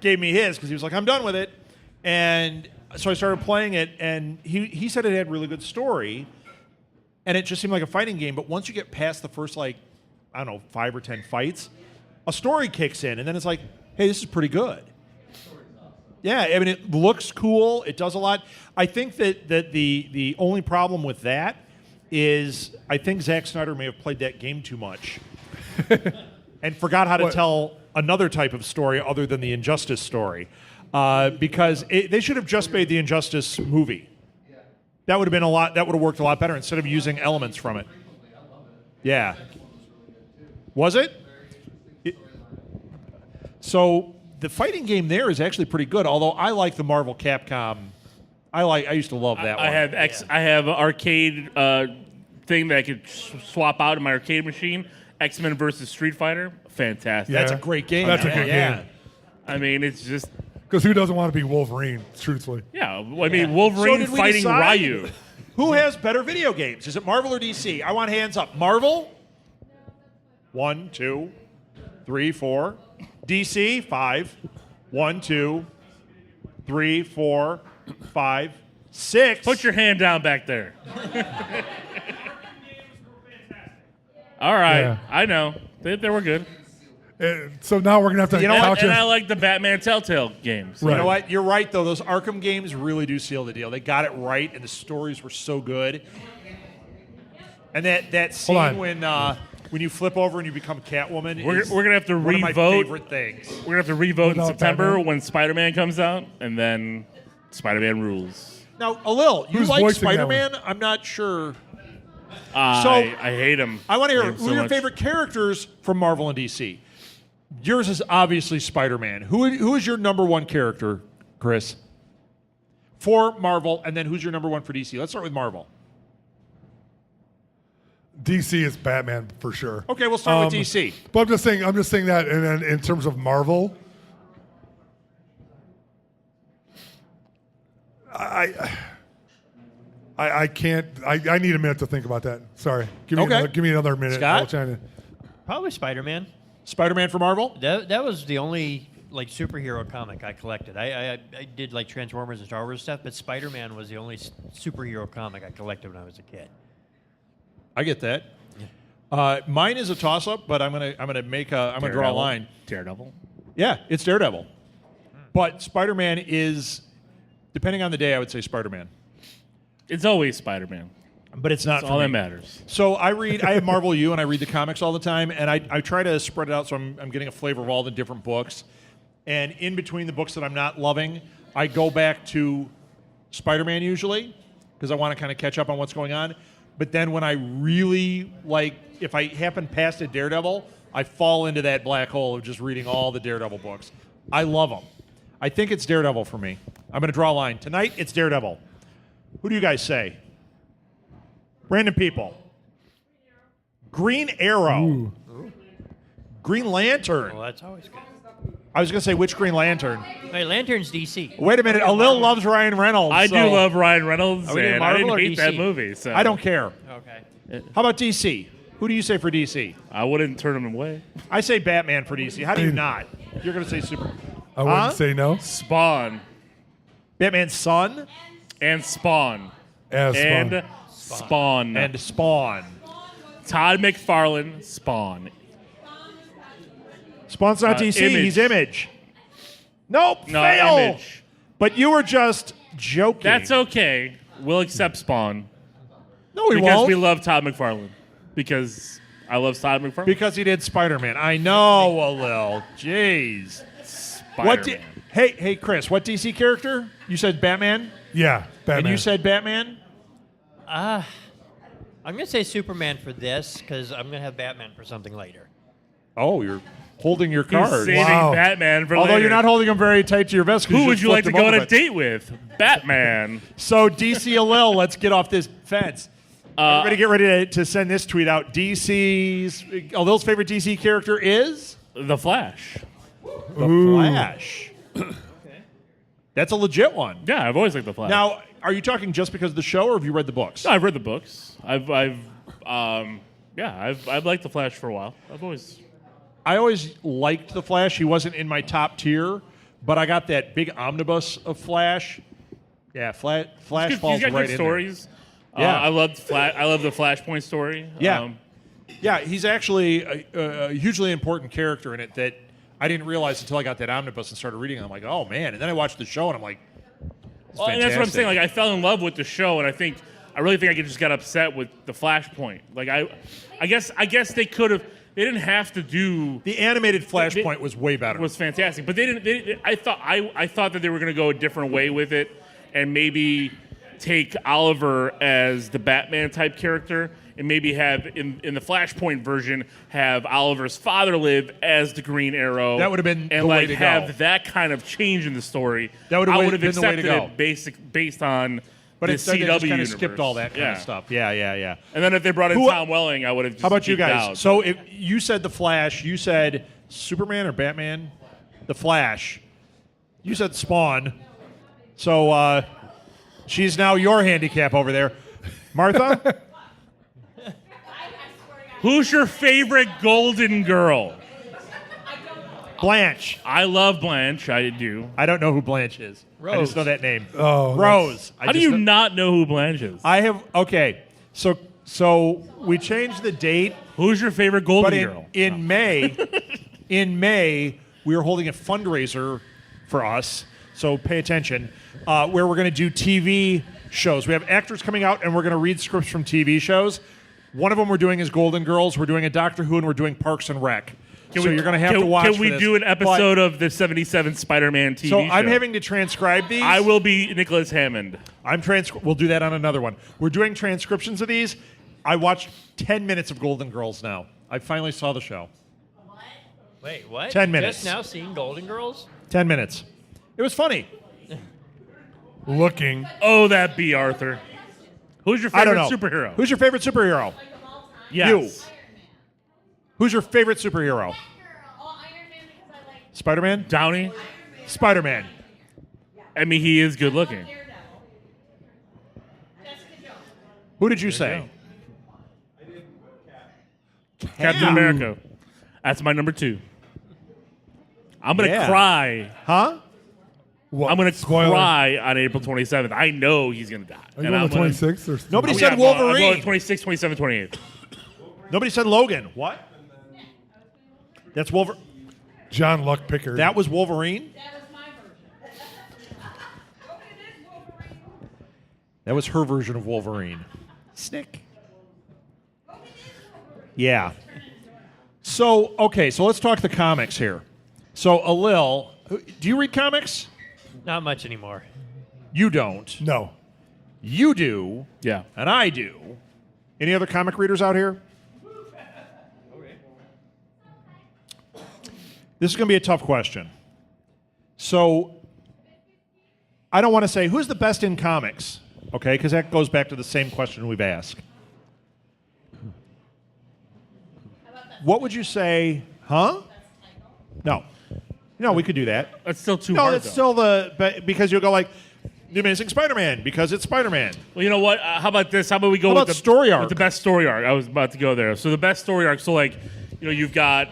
gave me his because he was like, I'm done with it. And so I started playing it, and he said it had really good story. And it just seemed like a fighting game. But once you get past the first, 5 or 10 fights, a story kicks in. And then it's like, hey, this is pretty good. Yeah, I mean, it looks cool. It does a lot. I think that the only problem with that is I think Zack Snyder may have played that game too much and forgot how to tell another type of story other than the Injustice story. Because they should have just made the Injustice movie. That would have been a lot. That would have worked a lot better instead of using elements from it. Yeah. Was it? So the fighting game there is actually pretty good. Although I like the Marvel Capcom. I used to love that one. I have an arcade thing that I could swap out in my arcade machine. X-Men versus Street Fighter, fantastic. That's a great game. That's a man. good Yeah. game. I mean, it's just Because who doesn't want to be Wolverine? Truthfully, yeah. I mean, So Wolverine did we fighting decide? Ryu. Who has better video games? Is it Marvel or DC? I want hands up. Marvel? 1, 2, 3, 4. DC? 5. 1, 2, 3, 4, 5, 6. Put your hand down back there. All right, Yeah. I know they were good. so now we're gonna have to You know what? couch And it. I like the Batman Telltale games. Right. You know what? You're right, though. Those Arkham games really do seal the deal. They got it right, and the stories were so good. And that scene on. when you flip over and you become Catwoman We're is gonna have to one of my re-vote. favorite things. We're gonna have to revote in Without September Batman? when Spider-Man comes out, and then Spider-Man rules. Now, Alil, you Who's like voicing that Spider-Man? I'm not sure. I hate him. I want to hear Hate him who so are your much. favorite characters from Marvel and DC. Yours is obviously Spider-Man. Who is your number one character, Chris? For Marvel, and then who's your number one for DC? Let's start with Marvel. DC is Batman for sure. Okay, we'll start with DC. But I'm just saying that, and then in terms of Marvel, I can't. I need a minute to think about that. Sorry. Give me another minute. Scott? Probably Spider-Man. Spider-Man for Marvel? That was the only like superhero comic I collected. I did like Transformers and Star Wars stuff, but Spider-Man was the only superhero comic I collected when I was a kid. I get that. Mine is a toss-up, but I'm gonna draw a line. Daredevil. Yeah, it's Daredevil. But Spider-Man is, depending on the day, I would say Spider-Man. It's always Spider-Man. But it's not That's for all me. that matters. So I have Marvel U, and I read the comics all the time, and I try to spread it out so I'm getting a flavor of all the different books. And in between the books that I'm not loving, I go back to Spider-Man usually because I want to kind of catch up on what's going on. But then when I really if I happen past a Daredevil, I fall into that black hole of just reading all the Daredevil books. I love them. I think it's Daredevil for me. I'm going to draw a line. Tonight, it's Daredevil. Who do you guys say? Random people. Green Arrow. Ooh. Green Lantern. Well, that's always good. I was going to say which Green Lantern. Hey, Lantern's DC. Wait a minute. Lil loves Ryan Reynolds. I do love Ryan Reynolds, Are we doing and I Marvel didn't or hate that DC? movie. So I don't care. Okay. How about DC? Who do you say for DC? I wouldn't turn him away. I say Batman for DC. How do you not? You're going to say Super. I wouldn't say no. Spawn Batman's son and Spawn As and fun. Spawn and Spawn. Todd McFarlane. Spawn. Spawn's not DC. Image. He's Image. Nope. No, fail. Image. But you were just joking. That's okay. We'll accept Spawn No, we because won't. we love Todd McFarlane. Because I love Todd McFarlane. Because he did Spider-Man. I know, Lil. Jeez. Spider-Man. Hey, Chris, what DC character? You said Batman? Yeah, Batman. And you said Batman? I'm going to say Superman for this because I'm going to have Batman for something later. Oh, you're holding your He's card. saving Wow. Batman for Although later. you're not holding them very tight to your vest. 'Cause Who would just you like to flipped go them on a over. date with? Batman. So DC Lil, let's get off this fence. Everybody get ready to send this tweet out. Lil's favorite DC character is? The Flash. The Flash. That's a legit one. Yeah, I've always liked The Flash. Now, are you talking just because of the show, or have you read the books? No, I've read the books. I've liked The Flash for a while. I always liked the Flash. He wasn't in my top tier, but I got that big omnibus of Flash. Yeah, Flash falls He's got right good in stories. Yeah. I love the Flashpoint story. Yeah. Yeah, he's actually a hugely important character in it that I didn't realize until I got that omnibus and started reading it. I'm like, oh, man. And then I watched the show, and I'm like, Well, and that's what I'm saying. Like, I fell in love with the show, and I really think I just got upset with the Flashpoint. Like, I guess they could have. They didn't have to do. The animated Flashpoint was way better. Was fantastic, but they didn't. I thought that they were going to go a different way with it, and maybe take Oliver as the Batman type character, and maybe have in the Flashpoint version have Oliver's father live as the Green Arrow. That would have been and the way like to have go. that kind of change in the story. That would have I would have been the way to accepted go. it based on. But the instead, CW they just kind universe. of skipped all that kind of stuff. Yeah. And then if they brought in Who- Tom Welling, I would have just How about you geeked guys? out. So if you said the Flash, you said Superman or Batman? The Flash. You said Spawn. So she's now your handicap over there. Martha? Who's your favorite Golden Girl? Blanche. I love Blanche. I do. I don't know who Blanche is. I just know that name. Oh, Rose. How do you not know who Blanche is? I have. Okay. So we changed the date, Who's your favorite Golden but Girl? in May, we are holding a fundraiser for us. So pay attention. Where we're going to do TV shows. We have actors coming out, and we're going to read scripts from TV shows. One of them we're doing is Golden Girls. We're doing a Doctor Who, and we're doing Parks and Rec. You're going to have to watch. Can we for this. do an episode But- of the 77 Spider-Man TV So show? I'm having to transcribe these. I will be Nicholas Hammond. We'll do that on another one. We're doing transcriptions of these. I watched 10 minutes of Golden Girls now. I finally saw the show. Wait, what? 10 minutes. Just now seeing Golden Girls? 10 minutes. It was funny. Looking. Oh, that B. Arthur. Who's your I don't favorite know. superhero? Who's your favorite superhero? Yes. Who's your favorite superhero? Oh, Iron Man because I like Spider-Man? Downey. Spider-Man. I mean, he is good looking. Daredevil. Jessica Jones. Who did you say? Captain America. That's my number 2. I'm gonna Yeah. cry. Huh? What? I'm gonna Spoiler. cry on April 27th. I know he's gonna die. Are you And on I'm the gonna- 26th or Nobody Oh, said yeah, I'm going Wolverine. 26, 27, 28. Nobody said Logan. What? That's Wolverine. John Luck Pickard. That was Wolverine? That was my version. Logan is Wolverine. That was her version of Wolverine. Snick. Logan is Wolverine. Yeah. So, okay, so let's talk the comics here. So, Alil, do you read comics? Not much anymore. You don't. No. You do. Yeah. And I do. Any other comic readers out here? This is going to be a tough question. So, I don't want to say who's the best in comics, okay? Because that goes back to the same question we've asked. What would you say? Huh? No. No, we could do that. That's still too No, hard. that's though. still because you'll go like The Amazing Spider-Man because it's Spider-Man. Well, you know what? How about this? How about we go How with about the story arc? With the best story arc. I was about to go there. So the best story arc. So like, you know, you've got.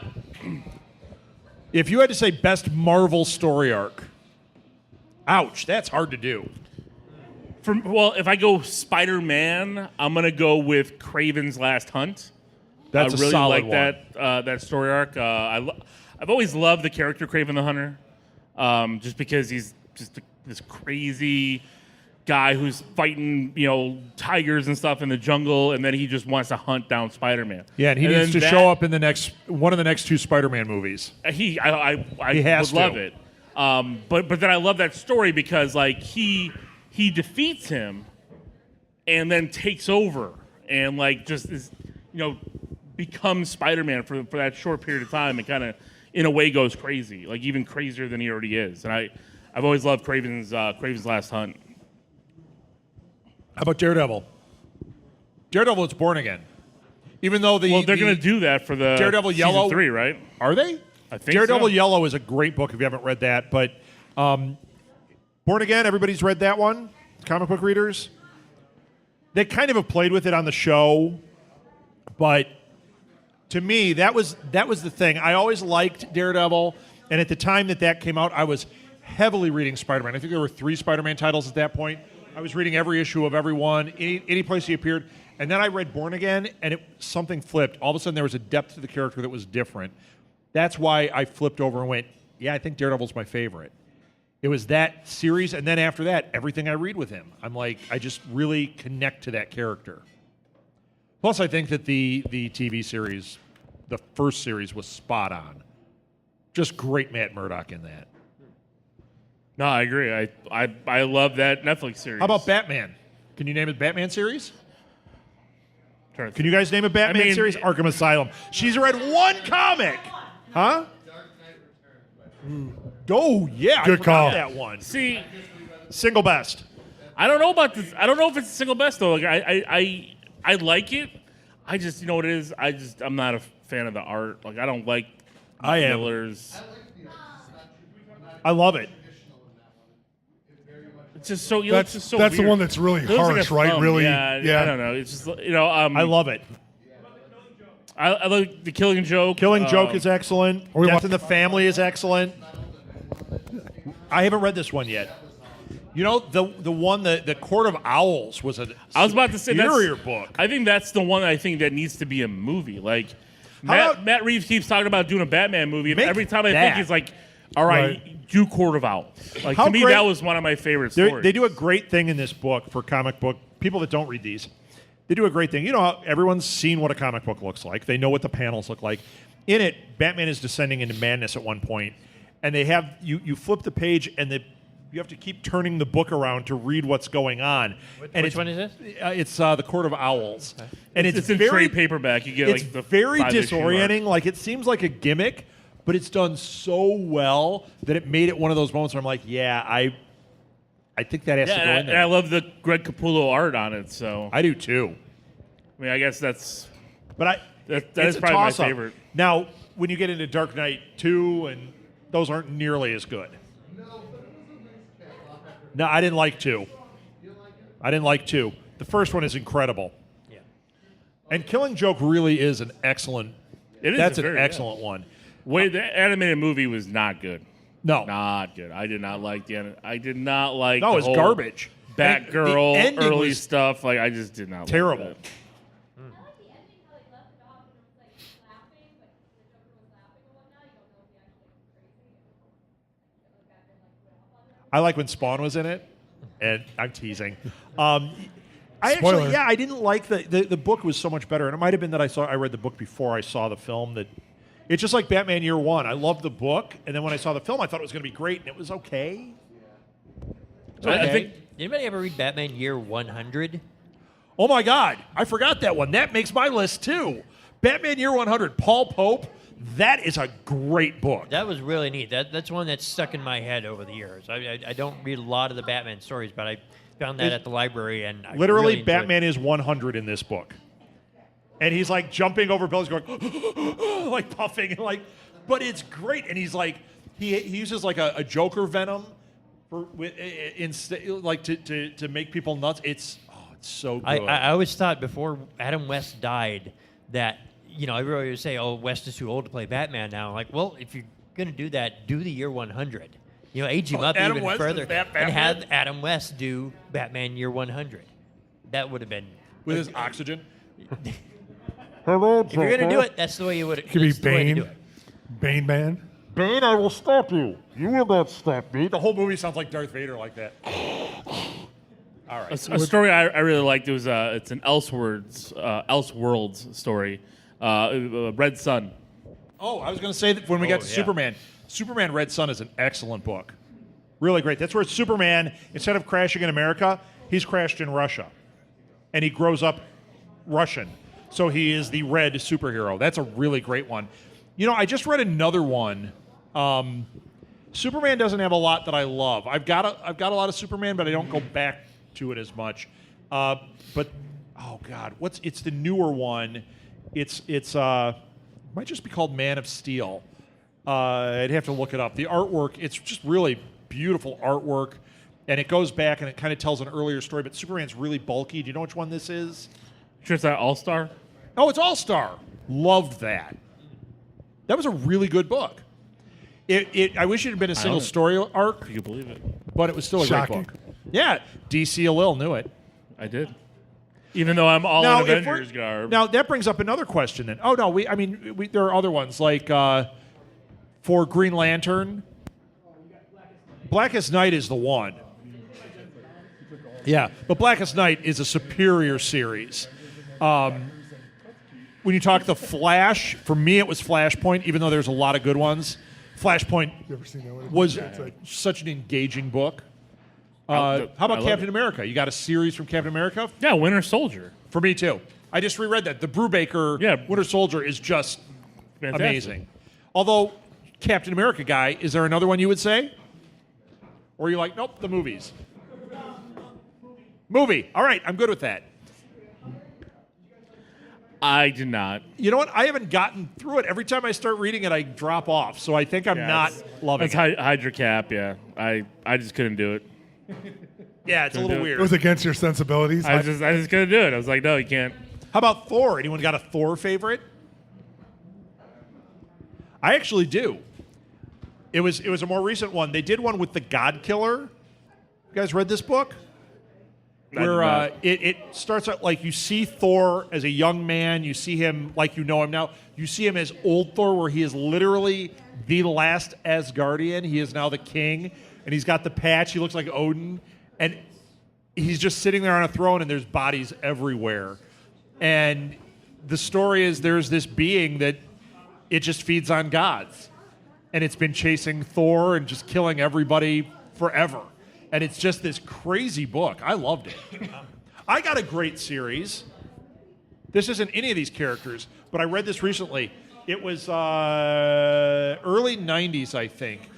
If you had to say best Marvel story arc, ouch, that's hard to do. Well, if I go Spider-Man, I'm gonna go with Kraven's Last Hunt. That's I a really solid like one. that story arc. I've always loved the character Kraven the Hunter, just because he's just this crazy guy who's fighting, you know, tigers and stuff in the jungle, and then he just wants to hunt down Spider-Man. Yeah, and he needs to then show up in one of the next 2 Spider-Man movies. I He would has love to. it. But then I love that story because like he defeats him, and then takes over and like just is, you know, becomes Spider-Man for that short period of time and kind of in a way goes crazy, like even crazier than he already is. And I've always loved Kraven's Last Hunt. How about Daredevil? Daredevil is born again. Even though Well, they're going to do that for the Daredevil season Yellow 3, right? Are they? I think Daredevil so. Yellow is a great book if you haven't read that. But Born Again, everybody's read that one? Comic book readers? They kind of have played with it on the show, but to me, that was the thing. I always liked Daredevil, and at the time that came out, I was heavily reading Spider-Man. I think there were 3 Spider-Man titles at that point. I was reading every issue of every one, any place he appeared. And then I read Born Again, and something flipped. All of a sudden, there was a depth to the character that was different. That's why I flipped over and went, yeah, I think Daredevil's my favorite. It was that series, and then after that, everything I read with him. I'm like, I just really connect to that character. Plus, I think that the TV series, the first series, was spot on. Just great Matt Murdock in that. No, I agree. I love that Netflix series. How about Batman? Can you name a Batman series? Trying to Can you guys name a Batman I mean- series? Arkham Asylum. She's read one comic. Huh? Oh, yeah. Good I forgot call. that one. see? Single best. I don't know about this. I don't know if it's the single best though. Like I like it. I just, you know what it is. I'm not a fan of the art. Like I don't like I am. fillers. I love it. It's just so. That's it's just so the weird. one that's really It looks like a harsh, right? thumb. Really, Yeah, I don't know. It's just you know. I love it. I like the Killing Joke. Killing Joke is excellent. we Death want- in the Family is excellent. I haven't read this one yet. You know, the one, the Court of Owls was a I was about to say that's superior book. I think that's the one I think that needs to be a movie. Like How about- Matt Reeves keeps talking about doing a Batman movie, and Make every time I that. think he's like, "All right, Right. do Court of Owls." Like How to me, great- that was one of my favorite stories. They do a great thing in this book for comic book people that don't read these. They do a great thing. You know how everyone's seen what a comic book looks like. They know what the panels look like. In it, Batman is descending into madness at one point, and they have you flip the page and you have to keep turning the book around to read what's going on. And Which one is this? It's the Court of Owls, and it's in very trade paperback. You get it's like the very 5-issue arc. disorienting. Like it seems like a gimmick, but it's done so well that it made it one of those moments where I'm like, yeah, I think that has Yeah, to go in and there. I love the Greg Capullo art on it. So I do too. I mean, I guess that's But That it's is a probably my toss-up. favorite. Now, when you get into Dark Knight 2, and those aren't nearly as good. No, I didn't like 2. I didn't like 2. The first one is incredible. Yeah. And Killing Joke really is an excellent. It is That's a an very, excellent one. Wait, the animated movie was not good. No, Not good. I did not like I did not like. no, the it's whole garbage. And the Batgirl ending early was stuff. Like I just did not. terrible. Like that. I like the ending how they left it off and it was like laughing, but the Joker was laughing and whatnot. You don't know if he actually was crazy. Like Batman like went off on him. I like when Spawn was in it, and I'm teasing. I Spoiler. actually, I didn't like the book was so much better, and it might have been that I read the book before I saw the film. That it's just like Batman Year One. I loved the book, and then when I saw the film, I thought it was going to be great, and it was okay. It's I okay. think Anybody ever read Batman Year 100? Oh my God, I forgot that one. That makes my list too. Batman Year 100, Paul Pope. That is a great book. That was really neat. That's one that's stuck in my head over the years. I don't read a lot of the Batman stories, but I found that at the library, and I Literally, really enjoyed Batman it. is 100 in this book. And he's like jumping over buildings, going, like puffing, and like, but it's great. And he's like, he uses like a Joker venom for like to make people nuts. It's so good. I always thought before Adam West died that, everybody would say, oh, West is too old to play Batman now. I'm like, well, if you're going to do that, do the year 100. Age him up Adam even West further is that and Batman? have Adam West do Batman Year 100. That would have been... With his oxygen. Hello, If you're going to do it, that's the way you would Could be that's the way to do Bane. it. Bane Man. Bane, I will stop you. You will not stop me. The whole movie sounds like Darth Vader like that. All right. a story I really liked. It was it's an Elseworlds story. Red Sun. Oh, I was going to say that when we got to yeah. Superman Red Sun is an excellent book. Really great. That's where Superman, instead of crashing in America, he's crashed in Russia. And he grows up Russian. So he is the red superhero. That's a really great one. I just read another one. Superman doesn't have a lot that I love. I've got a lot of Superman, but I don't go back to it as much. But oh God, it's the newer one. It's might just be called Man of Steel. I'd have to look it up. The artwork, it's just really beautiful artwork, and it goes back and it kind of tells an earlier story. But Superman's really bulky. Do you know which one this is? Sure, it's that All Star. Oh, it's All Star. Loved that. That was a really good book. I wish it had been a single don't- story arc, If you can believe it, but it was still a Shocking. great book. Yeah, DC a Lil knew it. I did. Even though I'm all in if we're- Avengers garb. now that brings up another question. Then, oh no, there are other ones like for Green Lantern. Blackest Night is the one. Yeah, but Blackest Night is a superior series. When you talk The Flash, for me it was Flashpoint, even though there's a lot of good ones. Flashpoint You ever seen that one? was It's like- such an engaging book. I How about love Captain it. America? You got a series from Captain America? Yeah, Winter Soldier. For me too. I just reread that. The Brubaker Yeah. Winter Soldier is just Fantastic. amazing. Although Captain America guy, is there another one you would say? Or are you like, nope, the movies? Movie. All right, I'm good with that. I did not. You know what? I haven't gotten through it. Every time I start reading it, I drop off. So I think I'm not loving That's it. Hydra Cap. Yeah, I just couldn't do it. Yeah, it's a little do it. It weird. was against your sensibilities. I just couldn't do it. I was like, no, you can't. How about Thor? Anyone got a Thor favorite? I actually do. It was a more recent one. They did one with the God Killer. You guys read this book? I did Where not. it starts out like you see Thor as a young man. You see him like you know him now. You see him as old Thor, where he is literally the last Asgardian. He is now the king, and he's got the patch. He looks like Odin, and he's just sitting there on a throne, and there's bodies everywhere. And the story is there's this being that it just feeds on gods, and it's been chasing Thor and just killing everybody forever. And it's just this crazy book. I loved it. I got a great series. This isn't any of these characters, but I read this recently. It was early 90s, I think.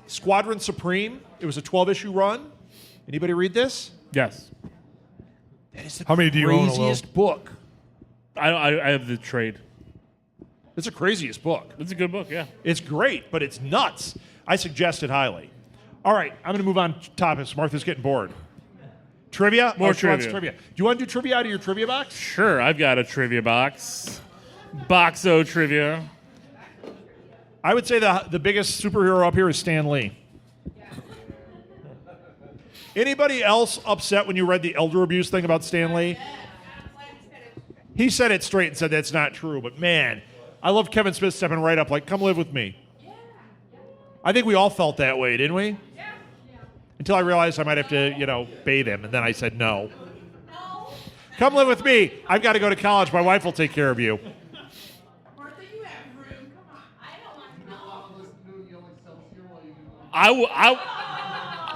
Squadron Supreme. It was a 12-issue run. Anybody read this? Yes. That is the How many do you own, Alil? craziest book. I have the trade. It's the craziest book. It's a good book, yeah. It's great, but it's nuts. I suggest it highly. All right, I'm going to move on to topics. Martha's getting bored. Trivia? More she wants trivia. Do you want to do trivia out of your trivia box? Sure, I've got a trivia box. Boxo trivia. I would say the biggest superhero up here is Stan Lee. Anybody else upset when you read the elder abuse thing about Stan Lee? He said it straight and said that's not true, but man, I love Kevin Smith stepping right up like, come live with me. I think we all felt that way, didn't we? Until I realized I might have to, bathe him, and then I said no. Come live with me. I've got to go to college. My wife will take care of you. Martha, you have room. Come on. I don't want to know. Listen to you only sells here while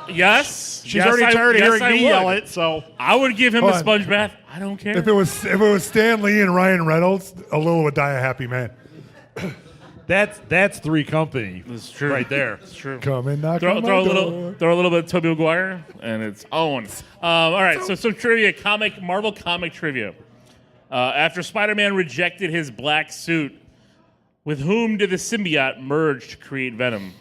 you Yes. She's already tired of hearing me yell it, so. I would give him Hold a on. sponge bath. I don't care. If it was Stan Lee and Ryan Reynolds, a little would die a happy man. That's Three Company. That's true. Right there. It's true. Come and knock Throw on my a door. little bit of Tobey Maguire, and it's on. All right, so some trivia, Marvel comic trivia. After Spider-Man rejected his black suit, with whom did the symbiote merge to create Venom?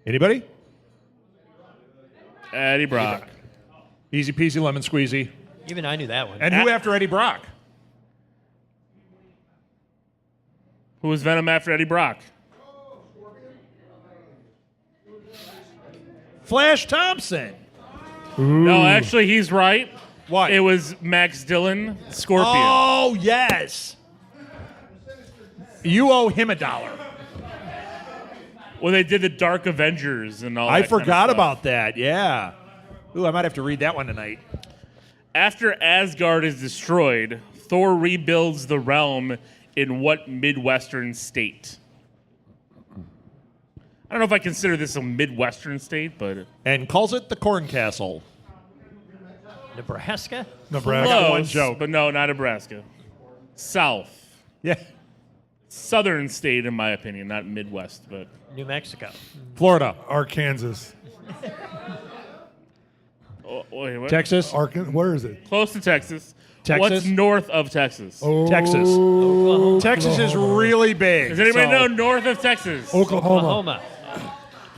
Anybody? Eddie Brock. Easy peasy lemon squeezy. Even I knew that one. And who after Eddie Brock? Who was Venom after Eddie Brock? Flash Thompson. No, actually, he's right. What? It was Max Dillon, Scorpion. Oh, yes. You owe him $1. Well, they did the Dark Avengers and all that I kind of forgot stuff. about that, yeah. Ooh, I might have to read that one tonight. After Asgard is destroyed, Thor rebuilds the realm in what Midwestern state? I don't know if I consider this a Midwestern state, but And calls it the Corn Castle. Nebraska? Nebraska. close, one joke. But no, not Nebraska. South. Yeah. Southern state, in my opinion, not Midwest, but New Mexico. Florida. Arkansas. wait, what? Texas. Where is it? Close to Texas. Texas? What's north of Texas? Texas. Oklahoma. Texas is really big. Does anybody so- know north of Texas? Oklahoma. Oklahoma.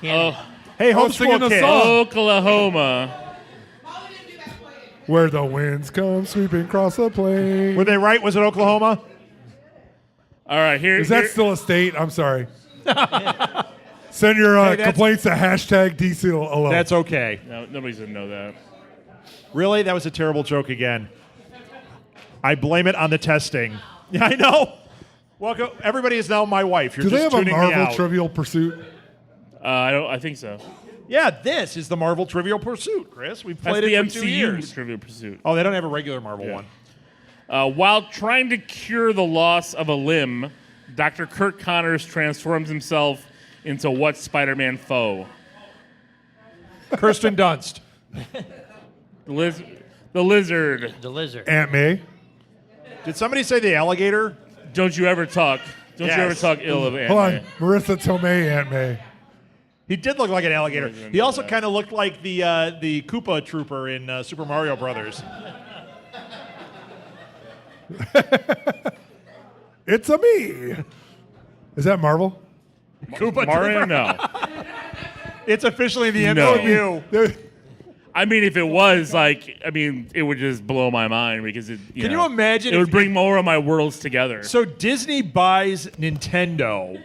Canada. Hey, I was singing homeschool the kid. song. Oklahoma. Where the winds come sweeping across the plain. Were they right? Was it Oklahoma? All right, here. Is that here- still a state? I'm sorry. Send your Hey, that's- complaints to hashtag DC alone. That's okay. No, nobody's gonna know that. Really? That was a terrible joke again. I blame it on the testing. Yeah, I know. Welcome. Everybody is now my wife. You're Do they just have a tuning me Marvel out. Trivial Pursuit? I think so. Yeah, this is the Marvel Trivial Pursuit, Chris. We've That's played the it for 2 MCU years. Trivial Pursuit. Oh, they don't have a regular Marvel Yeah. one. While trying to cure the loss of a limb, Dr. Kirk Connors transforms himself into what Spider-Man foe? Kirsten Dunst. The lizard. The lizard. Aunt May? Did somebody say the alligator? Don't you ever talk Yes. ill of Aunt Hold on. May. Marissa Tomei, Aunt May. He did look like an alligator. didn't He know also that. kind of looked like the Koopa Trooper in Super Mario Brothers. It's a me. Is that Marvel? Koopa Mario, Trooper. no. It's officially the No. MCU. I mean, if it was, it would just blow my mind because it. Can you imagine It if- would bring more of my worlds together. So Disney buys Nintendo,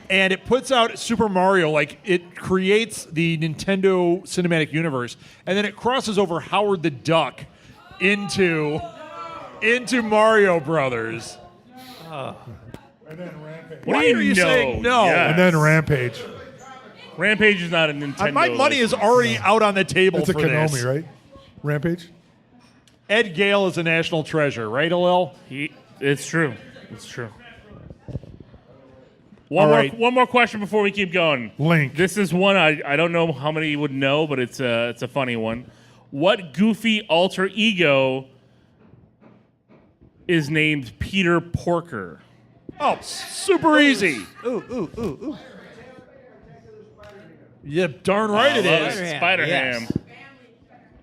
and it puts out Super Mario. Like it creates the Nintendo Cinematic Universe, and then it crosses over Howard the Duck into Mario Brothers. And then Rampage. What Why do you are you know? saying no? Yes. And then Rampage. Rampage is not a Nintendo. My money is already out on the table It's a for Konami, this. right? Rampage? Ed Gale is a national treasure, right, Alil? It's true. It's true. All right. One more question before we keep going. Link. This is one I don't know how many would know, but it's a funny one. What goofy alter ego is named Peter Porker? Oh, super easy. Ooh. Yeah, darn right it is. Spider-Ham, Spider-Ham. yes.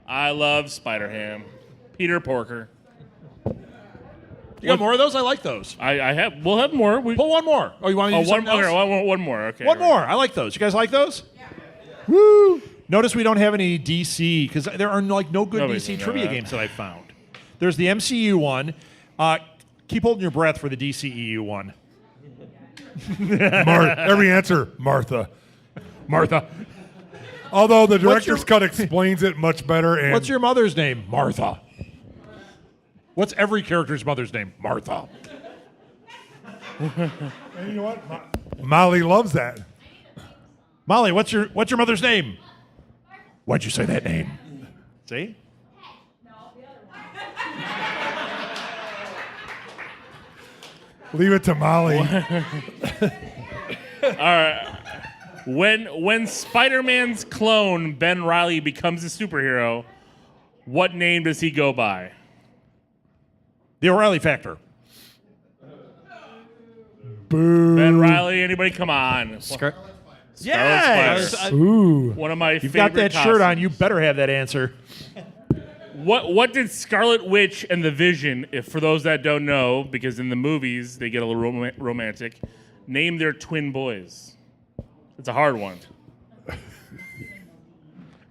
I love Spider-Ham. Peter Porker. You got more of those? I like those. I have. We'll have more. Pull one more. Oh, you want to do one. something else? Okay, one more. Okay. One more. I like those. You guys like those? Yeah. Woo! Notice we don't have any DC because there are no good Nobody's DC gonna trivia know that. games that I found. There's the MCU one. Keep holding your breath for the DCEU one. Every answer, Martha. Although the director's cut explains it much better. And What's your mother's name? Martha. What's every character's mother's name? Martha. And you know what? Molly loves that. Molly, what's your mother's name? Why'd you say that name? See? Leave it to Molly. All right. When Spider-Man's clone Ben Reilly becomes a superhero, what name does he go by? The O'Reilly Factor. Boo. Ben Reilly, anybody? Come on. Yes. Spider. Ooh. One of my You've favorite got that shirt on. costumes. You better have that answer. What did Scarlet Witch and the Vision, if for those that don't know, because in the movies they get a little romantic, name their twin boys? It's a hard one.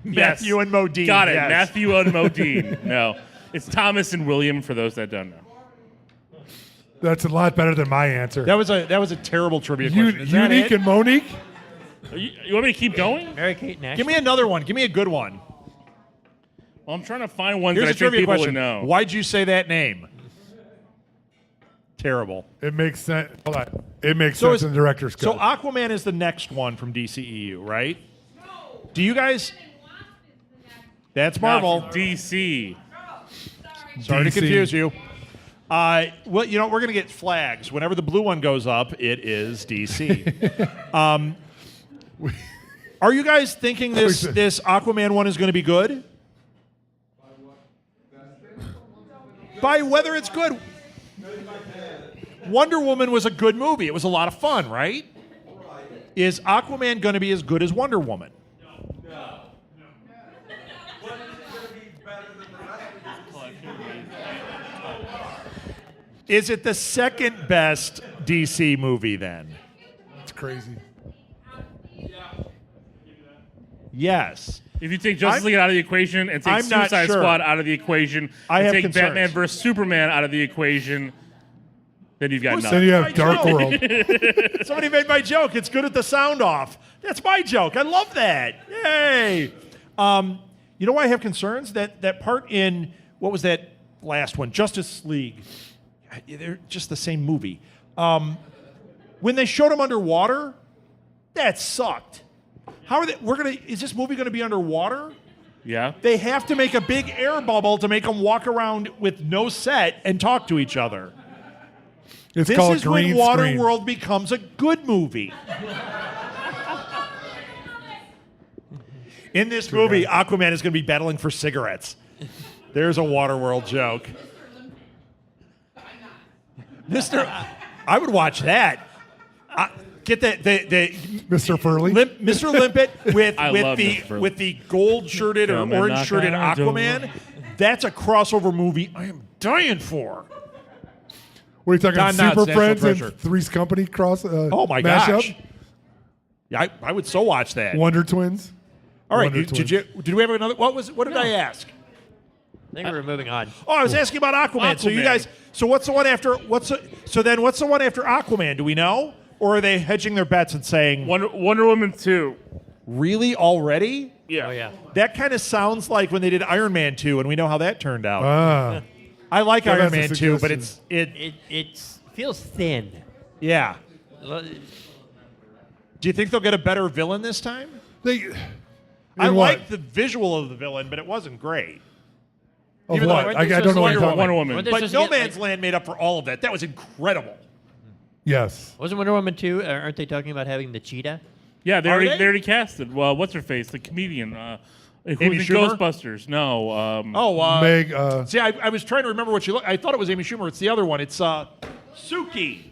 Matthew and Modine. Got it. Yes. Matthew and Modine. No. It's Thomas and William for those that don't know. That's a lot better than my answer. That was a terrible trivia question. Is that Unique it? and Monique? You want me to keep going? Mary Kate and Ashley. Give me another one. Give me a good one. Well, I'm trying to find ones Here's that I a think trivia people question. would know. Why'd you say that name? Terrible. It makes sense. Hold on. It makes So sense is- in the director's So cut. Aquaman is the next one from DCEU, right? Do you guys? That's Marvel. DC. Sorry to DC. confuse you. Well, we're going to get flags. Whenever the blue one goes up, it is DC. Are you guys thinking this Aquaman one is going to be good? By whether it's good. Wonder Woman was a good movie. It was a lot of fun, right? Is Aquaman going to be as good as Wonder Woman? Is it the second best DC movie then? It's crazy. Yes. If you take Justice League out of the equation and take I'm not Suicide sure. Squad out of the equation, I and have take concerns. Batman versus Superman out of the equation, then you've got Who Then nothing. you My have Dark joke. World. Somebody made my joke. It's good at the sound off. That's my joke. I love that. Yay. You know why I have concerns? That part in, what was that last one? Justice League. They're just the same movie. When they showed him underwater, that sucked. How are they? Is this movie going to be underwater? Yeah. They have to make a big air bubble to make them walk around with no set and talk to each other. It's This called is Green when Screen. Waterworld becomes a good movie. In this movie, Aquaman is going to be battling for cigarettes. There's a Waterworld joke. I would watch that. Get the Mr. Furley. Mr. Limpet I love Mr. Furley. with the gold shirted or Come and orange knock shirted on our door. Aquaman. That's a crossover movie I am dying for. What are you talking? Don Knotts, Super National Friends Treasure. and Three's Company cross? Oh my mashup? gosh! Yeah, I would so watch that. Wonder Twins. All right, Wonder did we have another? What did I ask? I think we're moving on. Oh, I was asking about Aquaman. So you Aquaman. guys, so what's the one after? What's the one after Aquaman? Do we know, or are they hedging their bets and saying Wonder Woman 2. really already? Yeah. Oh, yeah. That kind of sounds like when they did Iron Man 2, and we know how that turned out. Ah. I like Yeah, Iron that's a Man 2, but suggestion. It feels thin. yeah. Well, Do you think they'll get a better villain this time? I In what? like the visual of the villain, but it wasn't great. Of even though what? I- I don't know what you're talking Wonder about. Woman. Weren't they But supposed to No get, Man's like- Land made up for all of that. That was incredible. Yes. Wasn't Wonder Woman 2? Aren't they talking about having the cheetah? Yeah, Are they they? already casted. Well, what's her face? The comedian. Who Amy was in Schumer? Ghostbusters. No. Meg. See, I was trying to remember what she looked. I thought it was Amy Schumer. It's the other one. It's Suki.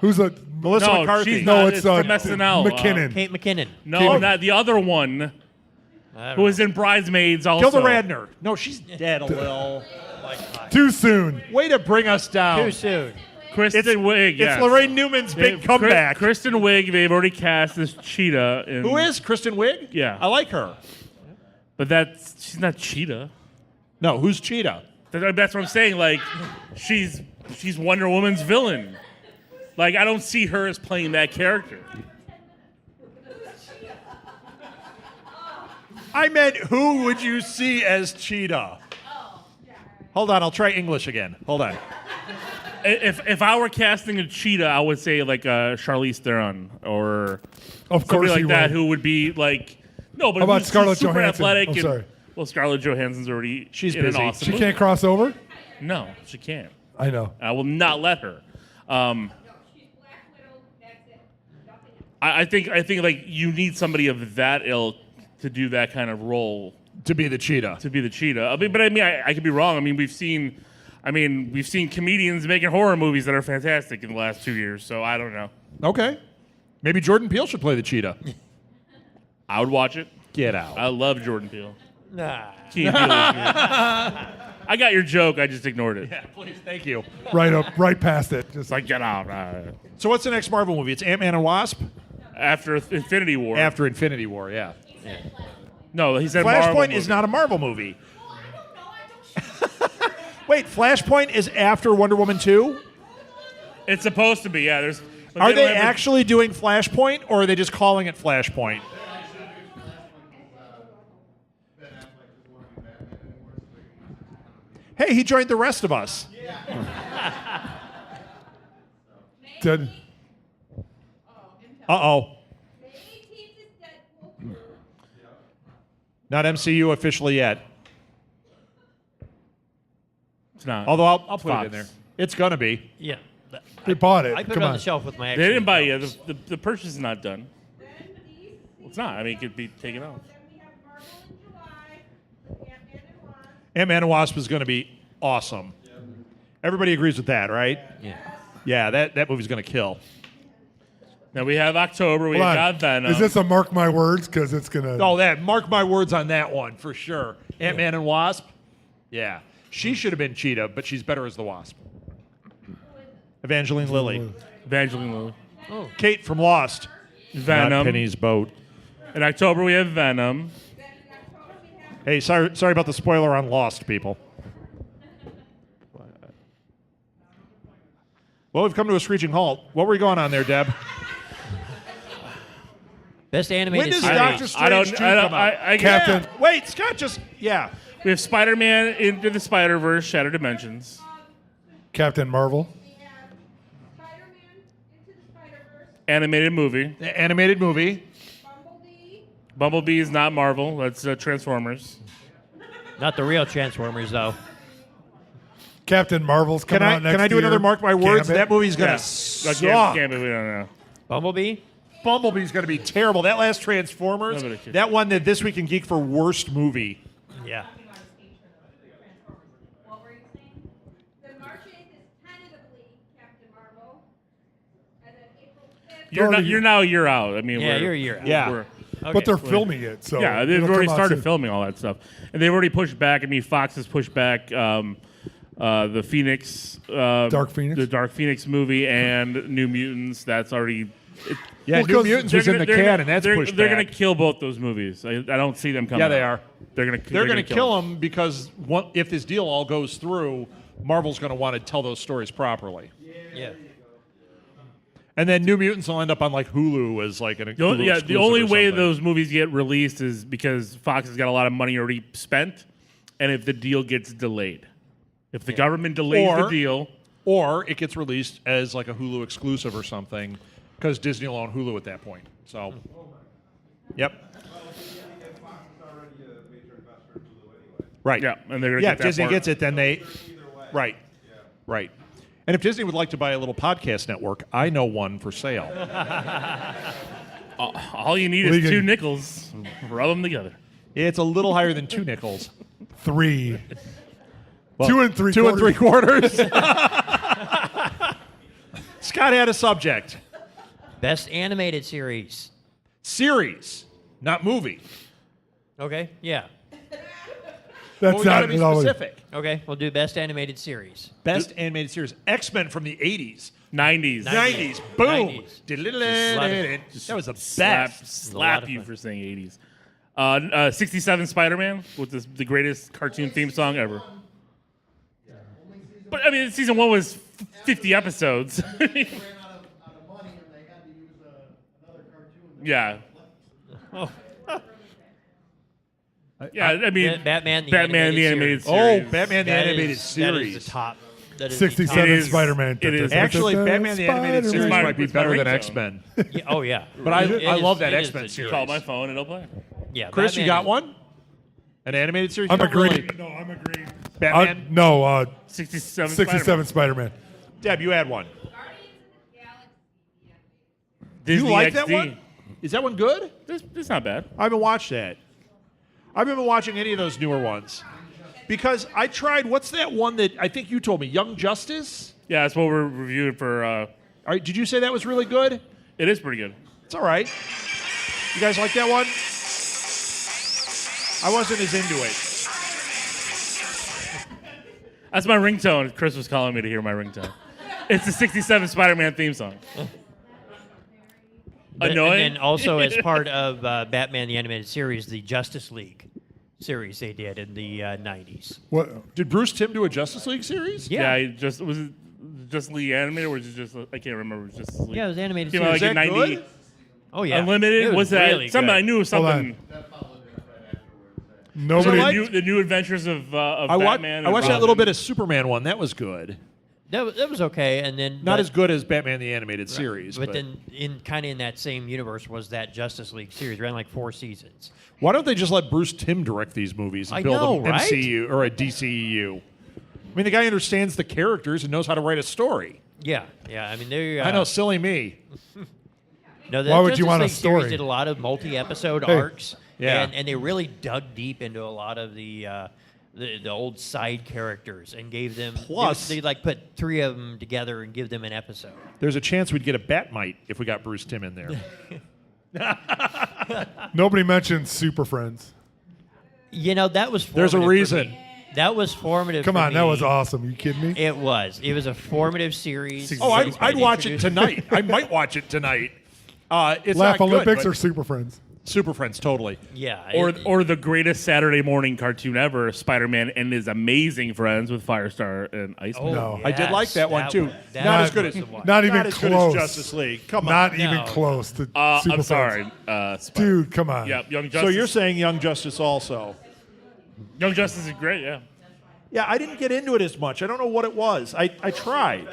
Who's a? Melissa no, McCarthy. she's No, not. it's from SNL. McKinnon. Kate McKinnon. No, not the other one I don't who know. was in Bridesmaids also. Gilda Radner. No, she's dead a little. Too soon. Way to bring us down. Too soon. Kristen Wiig. It's Yes. Lorraine Newman's big comeback. Kristen Wiig. They've already cast as Cheetah. Who is Kristen Wiig? Yeah. I like her. But she's not Cheetah. No, who's Cheetah? That's what I'm saying. Like, she's Wonder Woman's villain. Like, I don't see her as playing that character. I meant who would you see as Cheetah? Hold on, I'll try English again. Hold on. If I were casting a Cheetah, I would say like Charlize Theron or Of course somebody you like that would. who would be like no, but How about who's Scarlett super Johansson? athletic. Oh, and, sorry. well, Scarlett Johansson's already She's in busy. an awesome She movie. can't cross over? No, she can't. I know. I will not let her. I think like you need somebody of that ilk to do that kind of role. To be the Cheetah. To be the Cheetah. I mean, I could be wrong. I mean, we've seen comedians making horror movies that are fantastic in the last 2 years. So I don't know. Okay. Maybe Jordan Peele should play the Cheetah. I would watch it. Get out. I love Jordan Peele. Nah. Key and Peele is great. I got your joke. I just ignored it. Yeah, please, thank you. Right past it. Just It's like get out So what's the next Marvel movie? It's Ant-Man and Wasp? after Infinity War. After Infinity War, yeah. No, he said Marvel Flashpoint movie. is not a Marvel movie. Wait, Flashpoint is after Wonder Woman 2? It's supposed to be. Yeah. Are they actually doing Flashpoint, or are they just calling it Flashpoint? Hey, he joined the rest of us. Dead. Uh-oh. Not MCU officially yet. It's not. Although I'll put it Fox. in there. It's going to be. Yeah. They bought it. I put Come it on on. the shelf with my. They didn't buy it. it yet. The purchase is not done. Well, it's not. I mean, it could be taken off. Ant-Man and Wasp is going to be awesome. Everybody agrees with that, right? Yeah. Yeah, that movie's going to kill. Now we have October. We Hold on. got Venom. Is this a mark my words? Because it's going to. Oh, mark my words on that one for sure. Ant-Man and Wasp? Yeah. She should have been Cheetah, but she's better as the Wasp. Evangeline Lilly. Evangeline Lilly. Kate from Lost. Not Venom. Penny's boat. In October we have Venom. Hey, sorry about the spoiler on Lost, people. Well, we've come to a screeching halt. What were you going on there, Deb? Best When animated does series. Doctor Strange 2 come out? Captain. Yeah. Wait, Scott just... Yeah. We have Spider-Man Into the Spider-Verse, Shattered Dimensions. Captain Marvel. Animated movie. The animated movie. Bumblebee is not Marvel. That's Transformers. Not the real Transformers, though. Captain Marvel's coming out next Can I do year. another mark my words? Gambit. That movie's going Yeah. to No, suck. Gambit, we don't know. Bumblebee? Bumblebee's going to be terrible. That last Transformers, Nobody cares. that one that This Week in Geek for worst movie. Yeah. What were you saying? The March 8th is tentatively Captain Marvel. And then April 5th. You're now a year out. I mean, Yeah, we're, you're a year out. Yeah. we're- Okay. But they're filming it, so yeah, they've it'll already come out started soon. filming all that stuff, and they've already pushed back. I mean, Fox has pushed back the Phoenix, Dark Phoenix? the Dark Phoenix movie, and New Mutants. That's already. Yeah, Well, New 'cause Mutants they're was in gonna- the they're can, gonna- and that's they're, pushed They're back. going to kill both those movies. I don't see them coming. Yeah, they out. are. They're going They're to kill them because if this deal all goes through, Marvel's going to want to tell those stories properly. Yeah. And then New Mutants will end up on like Hulu as like an The only, Hulu the exclusive only or way something. those movies get released is because Fox has got a lot of money already spent, and if the deal gets delayed, if the government delays the deal, or it gets released as like a Hulu exclusive or something, because Disney will own Hulu at that point. So, yep, right. yeah, and they're going to Yeah, get if that Disney part. gets it, then they, right, right. And if Disney would like to buy a little podcast network, I know one for sale. All you need is Legal. 2 nickels. Rub them together. It's a little higher than 2 nickels. 3. Well, 2 and 3 2 and 3 quarters. quarters. Scott had a subject. Best animated series. Series, not movie. Okay. Yeah. Well, we gotta be not specific. Okay, we'll do best animated series. Best animated series. X-Men from the 80s. 90s. 90s. Boom. 90s. That was the Slap, best. slap you for saying 80s. 67 Spider-Man with the greatest cartoon theme song ever. But I mean, season 1 was 50 episodes. Ran out of money and they had to use another cartoon. Yeah. Yeah, I mean, Batman the animated animated series. Oh, Batman the That animated is- That is series. the top. That is the top. 67 It is- Spider-Man. it is. Actually, Batman the animated series Spider-Man. might be It's my better than ringtone. X-Men. Yeah, oh yeah, But I It love is- that it is X-Men the- series. Call my phone, it'll play. Yeah, Chris, you got Batman- one? An animated series? I'm You don't agreeing. really- No, I'm agreeing. Batman? No, 67 67 Spider-Man. Deb, you had one. Disney You like XD. that one? Is that one good? It's not bad. I haven't watched that. I haven't been watching any of those newer ones. Because I tried, what's that one that I think you told me, Young Justice? Yeah, that's what we're reviewing for. All right, did you say that was really good? It is pretty good. It's all right. You guys like that one? I wasn't as into it. That's my ringtone. Chris was calling me to hear my ringtone. It's the 67 Spider-Man theme song. Annoying. And then also as part of Batman the animated series, the Justice League series they did in the 90s. What? Did Bruce Timm do a Justice League series? Yeah, I just was it just League animated or was it just I can't remember. It was just League. Yeah, it was animated Came out series. like Is in that 90 good? Oh yeah, Unlimited. It Was that really something good. I knew? Something. Nobody. I The new adventures of Batman. I watched and that little Robin. bit of Superman one. That was good. That was okay, and then Not but- as good as Batman the animated series. But then, in that same universe was that Justice League series. Ran like 4 seasons. Why don't they just let Bruce Timm direct these movies and I build know, an right? MCU or a DCEU? I mean, the guy understands the characters and knows how to write a story. Yeah. I mean, they. I know, silly me. No, the Why would you Justice want a League series story? Did a lot of multi-episode Hey. arcs. Yeah. And they really dug deep into a lot of the old side characters and gave them. Plus- they like put 3 of them together and give them an episode. There's a chance we'd get a Batmite if we got Bruce Timm in there. Nobody mentioned Super Friends. You know, that was. There's a formative for reason. me. That was formative. Come for on, that me. was awesome. You kidding me? It was. It was a formative series. Oh, I'd watch it tonight. I might watch it tonight. It's Laugh not good, Olympics but or Super Friends? Super Friends, totally. Yeah. Or the greatest Saturday morning cartoon ever, Spider-Man and his amazing friends with Firestar and Iceman. No. I did like that one too. that Not was as good as the one. Not even as good close. as Justice League. Come on. Not even No. close to Super I'm Friends. sorry, Dude, come on. Yeah, Young Justice. So you're saying Young Justice also? Young Justice is great. Yeah. Yeah, I didn't get into it as much. I don't know what it was. I tried.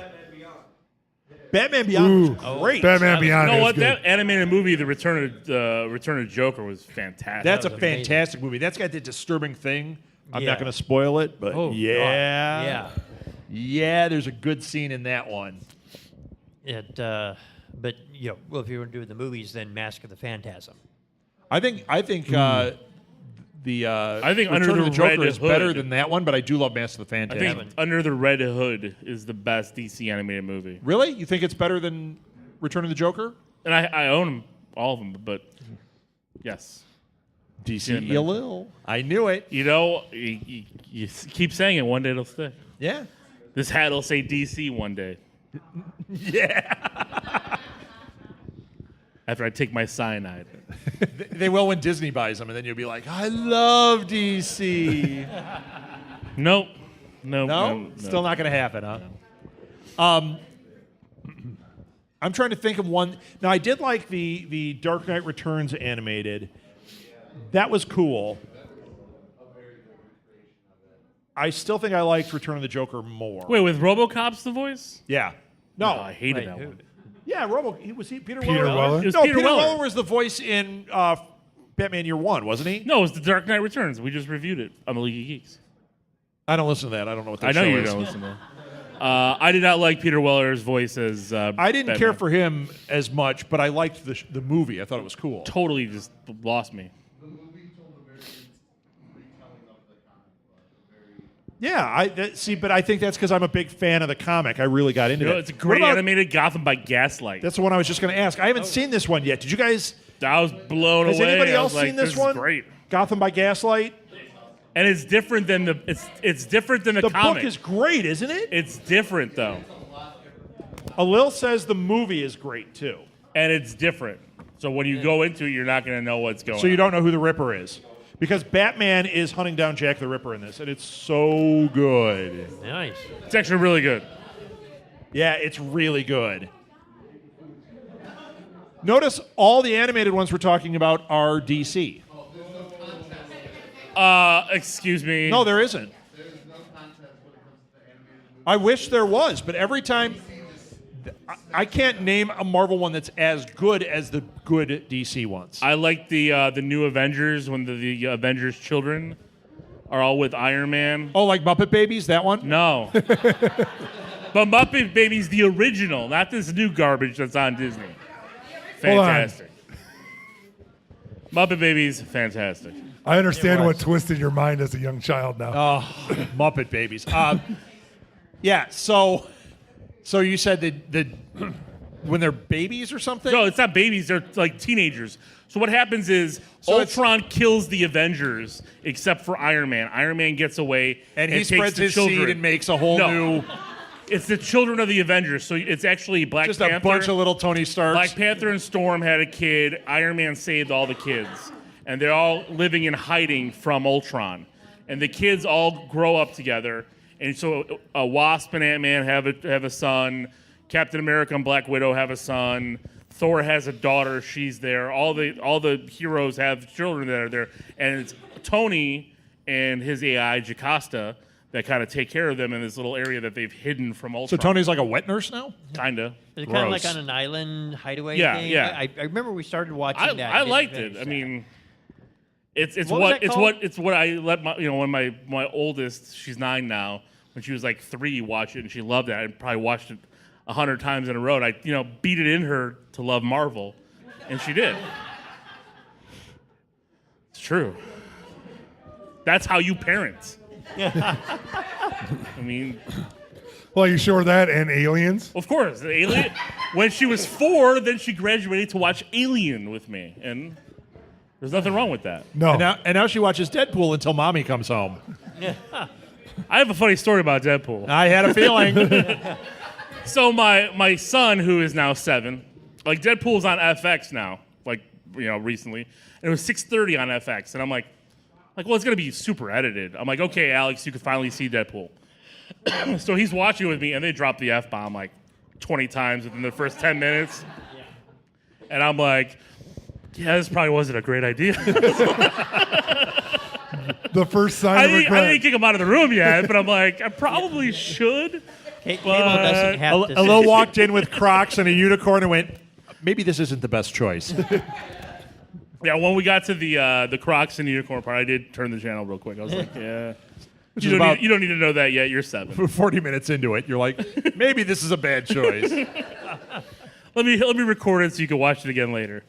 Batman Beyond was great. Batman Beyond You know is what? good. That animated movie, The Return of Joker, was fantastic. That's a was amazing. fantastic movie. That's got the disturbing thing. I'm Yeah. not going to spoil it, but Oh, God. yeah. Yeah, there's a good scene in that one. But well, if you were to do the movies, then Mask of the Phantasm. I think I think Under Return of the Joker Red is better Hood. than that one, but I do love Mask of the I Phantasm. think Under the Red Hood is the best DC animated movie. Really? You think it's better than Return of the Joker? And I own them, all of them, but yes. DC Yeah, man. Lil. I knew it. You know, you keep saying it, one day it'll stick. Yeah. This hat will say DC one day. Yeah. After I take my cyanide. They will when Disney buys them, and then you'll be like, I love DC. Nope. No? Still not going to happen, huh? I'm trying to think of one. Now, I did like the Dark Knight Returns animated. That was cool. I still think I liked Return of the Joker more. Wait, with RoboCop's the voice? Yeah. No. Oh, I hated Wait, that who? one. Yeah, was he Peter Peter Weller? Weller? It was No, Peter Weller. was the voice in Batman Year One, wasn't he? No, it was The Dark Knight Returns. We just reviewed it on the League of Geeks. I don't listen to that. I don't know what that I know show you is. don't listen to that. I did not like Peter Weller's voice as I didn't Batman. care for him as much, but I liked the movie. I thought it was cool. Totally just lost me. The movie told a very good retelling of the comic book. Yeah, but I think that's because I'm a big fan of the comic. I really got into You know, it. it's a What great about- animated Gotham by Gaslight. That's the one I was just going to ask. I haven't seen this one yet. Did you guys? I was blown Has away. anybody I else was like, seen this is one? great. Gotham by Gaslight. And it's different than the it's different than the comic. book is great, isn't it? It's different though, Alil says the movie is great too. and it's different. So when you go into it, you're not going to know what's going on. So you don't know who the Ripper is. Because Batman is hunting down Jack the Ripper in this, and it's so good. Nice. It's actually really good. Yeah, it's really good. Notice all the animated ones we're talking about are DC. Excuse me. No, there isn't. I wish there was, but every time I can't name a Marvel one that's as good as the good DC ones. I like the new Avengers when the Avengers children are all with Iron Man. Oh, like Muppet Babies, that one? No. But Muppet Babies, the original, not this new garbage that's on Disney. Fantastic. Muppet Babies, fantastic. I understand what twisted your mind as a young child now. Oh, Muppet Babies. Yeah, so you said that when they're babies or something? No, it's not babies. They're like teenagers. So what happens is So Ultron kills the Avengers except for Iron Man. Iron Man gets away and he takes spreads the his children. seed and makes a whole new... It's the children of the Avengers. So it's actually Black Just Panther. a bunch of little Tony Starks. Black Panther and Storm had a kid. Iron Man saved all the kids. And they're all living in hiding from Ultron. And the kids all grow up together. And so Wasp and Ant-Man have a son. Captain America and Black Widow have a son. Thor has a daughter. She's there. All the heroes have children that are there. And it's Tony and his AI, Jocasta, that kind of take care of them in this little area that they've hidden from Ultron. So Tony's like a wet nurse now? Kind of. Is it kind of like on an island hideaway Yeah, thing? yeah. I remember we started watching that. I didn't liked finish it. I that. mean, it's What was that it's called? what I let when my oldest, she's 9 now, when she was like 3, watch it and she loved it. I probably watched it 100 times in a row. And I beat it in her to love Marvel, and she did. It's true. That's how you parent. I mean, Well, you sure that and Aliens? of course, Alien. When she was 4, then she graduated to watch Alien with me, and there's nothing wrong with that. No. And now she watches Deadpool until mommy comes home. I have a funny story about Deadpool. I had a feeling. So my son, who is now 7, like Deadpool's on FX now, like recently, and it was 6:30 on FX, and I'm like, well, it's gonna be super edited. I'm like, okay, Alex, you can finally see Deadpool. So he's watching with me, and they drop the F-bomb like 20 times within the first 10 minutes, and I'm like, yeah, this probably wasn't a great idea. The first sign I of regret. didn't kick him out of the room yet, but I'm like, I probably should. Cable doesn't have to. Alil walked in with Crocs and a unicorn and went, maybe this isn't the best choice. Yeah, when we got to the Crocs and the unicorn part, I did turn the channel real quick. I was like, yeah. You don't need to know that yet. You're 7. 40 minutes into it, you're like, maybe this is a bad choice. Let me record it so you can watch it again later.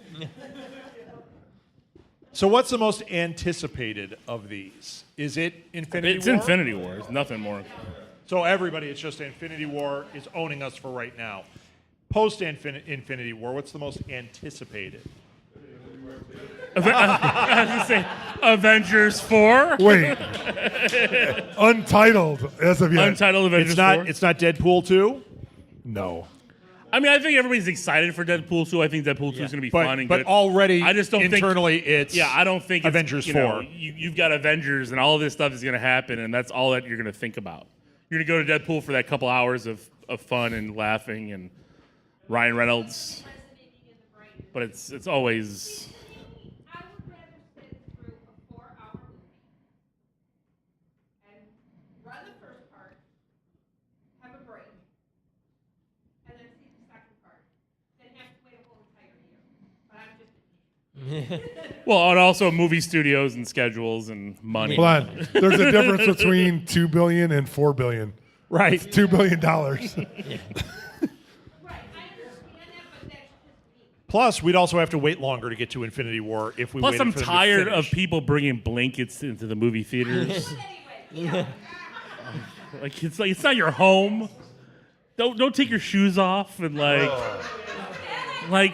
So what's the most anticipated of these? Is it Infinity It's War? Infinity War. It's nothing more. So everybody, it's just Infinity War is owning us for right now. Post Infinity War, what's the most anticipated? I was going to say Avengers 4. Wait. Untitled as of yet. Untitled Avengers 4. It's not Deadpool 2? No. I mean, I think everybody's excited for Deadpool 2. I think Deadpool 2 is going to be fun and But good. already I just don't internally it's I don't think it's, Avengers 4. You've got Avengers and all of this stuff is going to happen, and that's all that you're going to think about. You're going to go to Deadpool for that couple hours of fun and laughing and Ryan Reynolds. But it's always... I would rather sit through a 4-hour movie and run the first part, have a break, and then see the second part, than have to wait a whole entire year. But I'm just Well, and also movie studios and schedules and money. Hold on. There's a difference between $2 billion and $4 billion. Right. $2 billion. right. I understand that, but that's just me. Plus, we'd also have to wait longer to get to Infinity War if we Plus, waited I'm for them to tired of finish. people bringing blankets into the movie theaters. Anyway, Like it's not your home. Don't take your shoes off and like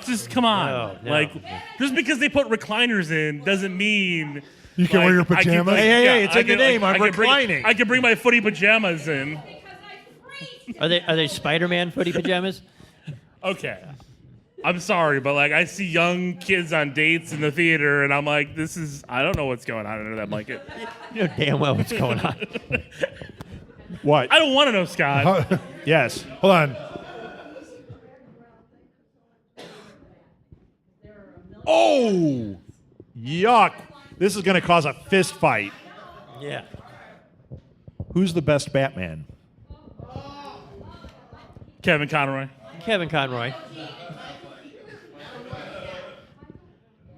just come on. No. Like just because they put recliners in doesn't mean You can wear your I can, pajamas? Hey, it's I in the can- name. I'm I can bring- reclining. I can bring my footy pajamas in. Are they Spider-Man footy pajamas? Okay. I'm sorry, but like I see young kids on dates in the theater, and I'm like, I don't know what's going on under that blanket. You know damn well what's going on. What? I don't want to know, Scott. Yes. Hold on. Oh, yuck! This is going to cause a fist fight. Yeah. Who's the best Batman? Kevin Conroy. Kevin Conroy.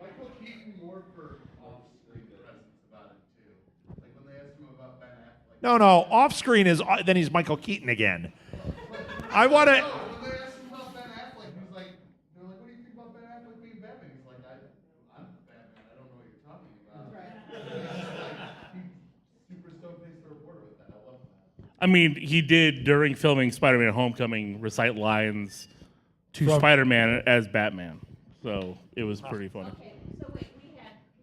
Michael Keaton more for off-screen presence about it too. Like when they asked him about Ben Affleck. No. Off screen is then he's Michael Keaton again. I want to. When they asked him about Ben Affleck, he was like, they're like, what do you think about Ben Affleck being Batman? He's like, I'm Batman. I don't know what you're talking about. He's super stoked-faced reporter with that. I love that. I mean, he did during filming Spider-Man: Homecoming recite lines to From- Spider-Man as Batman, so it was pretty funny. Okay, so wait, we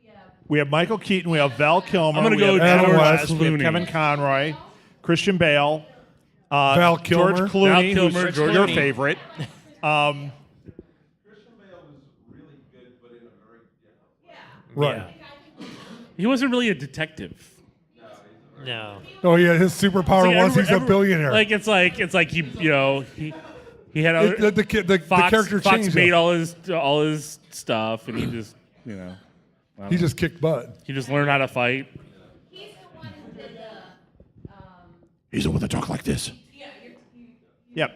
have We have Michael Keaton. We have Val Kilmer. I'm gonna we go have Adam Adam West, We have Clooney. Kevin Conroy, Christian Bale, Val Kilmer. George Clooney, Val Kilmer, who's George your Clooney. favorite. Christian Bale was really good, but in a very Right. He wasn't really a detective. No. Oh, yeah, his superpower It's like was he's a billionaire. Like it's like he he had other, the Fox, character Fox changed. made him. all his stuff, and he just He just kicked butt. he just learned how to fight. He's the one who did the, He's the one that talk like this. Yep.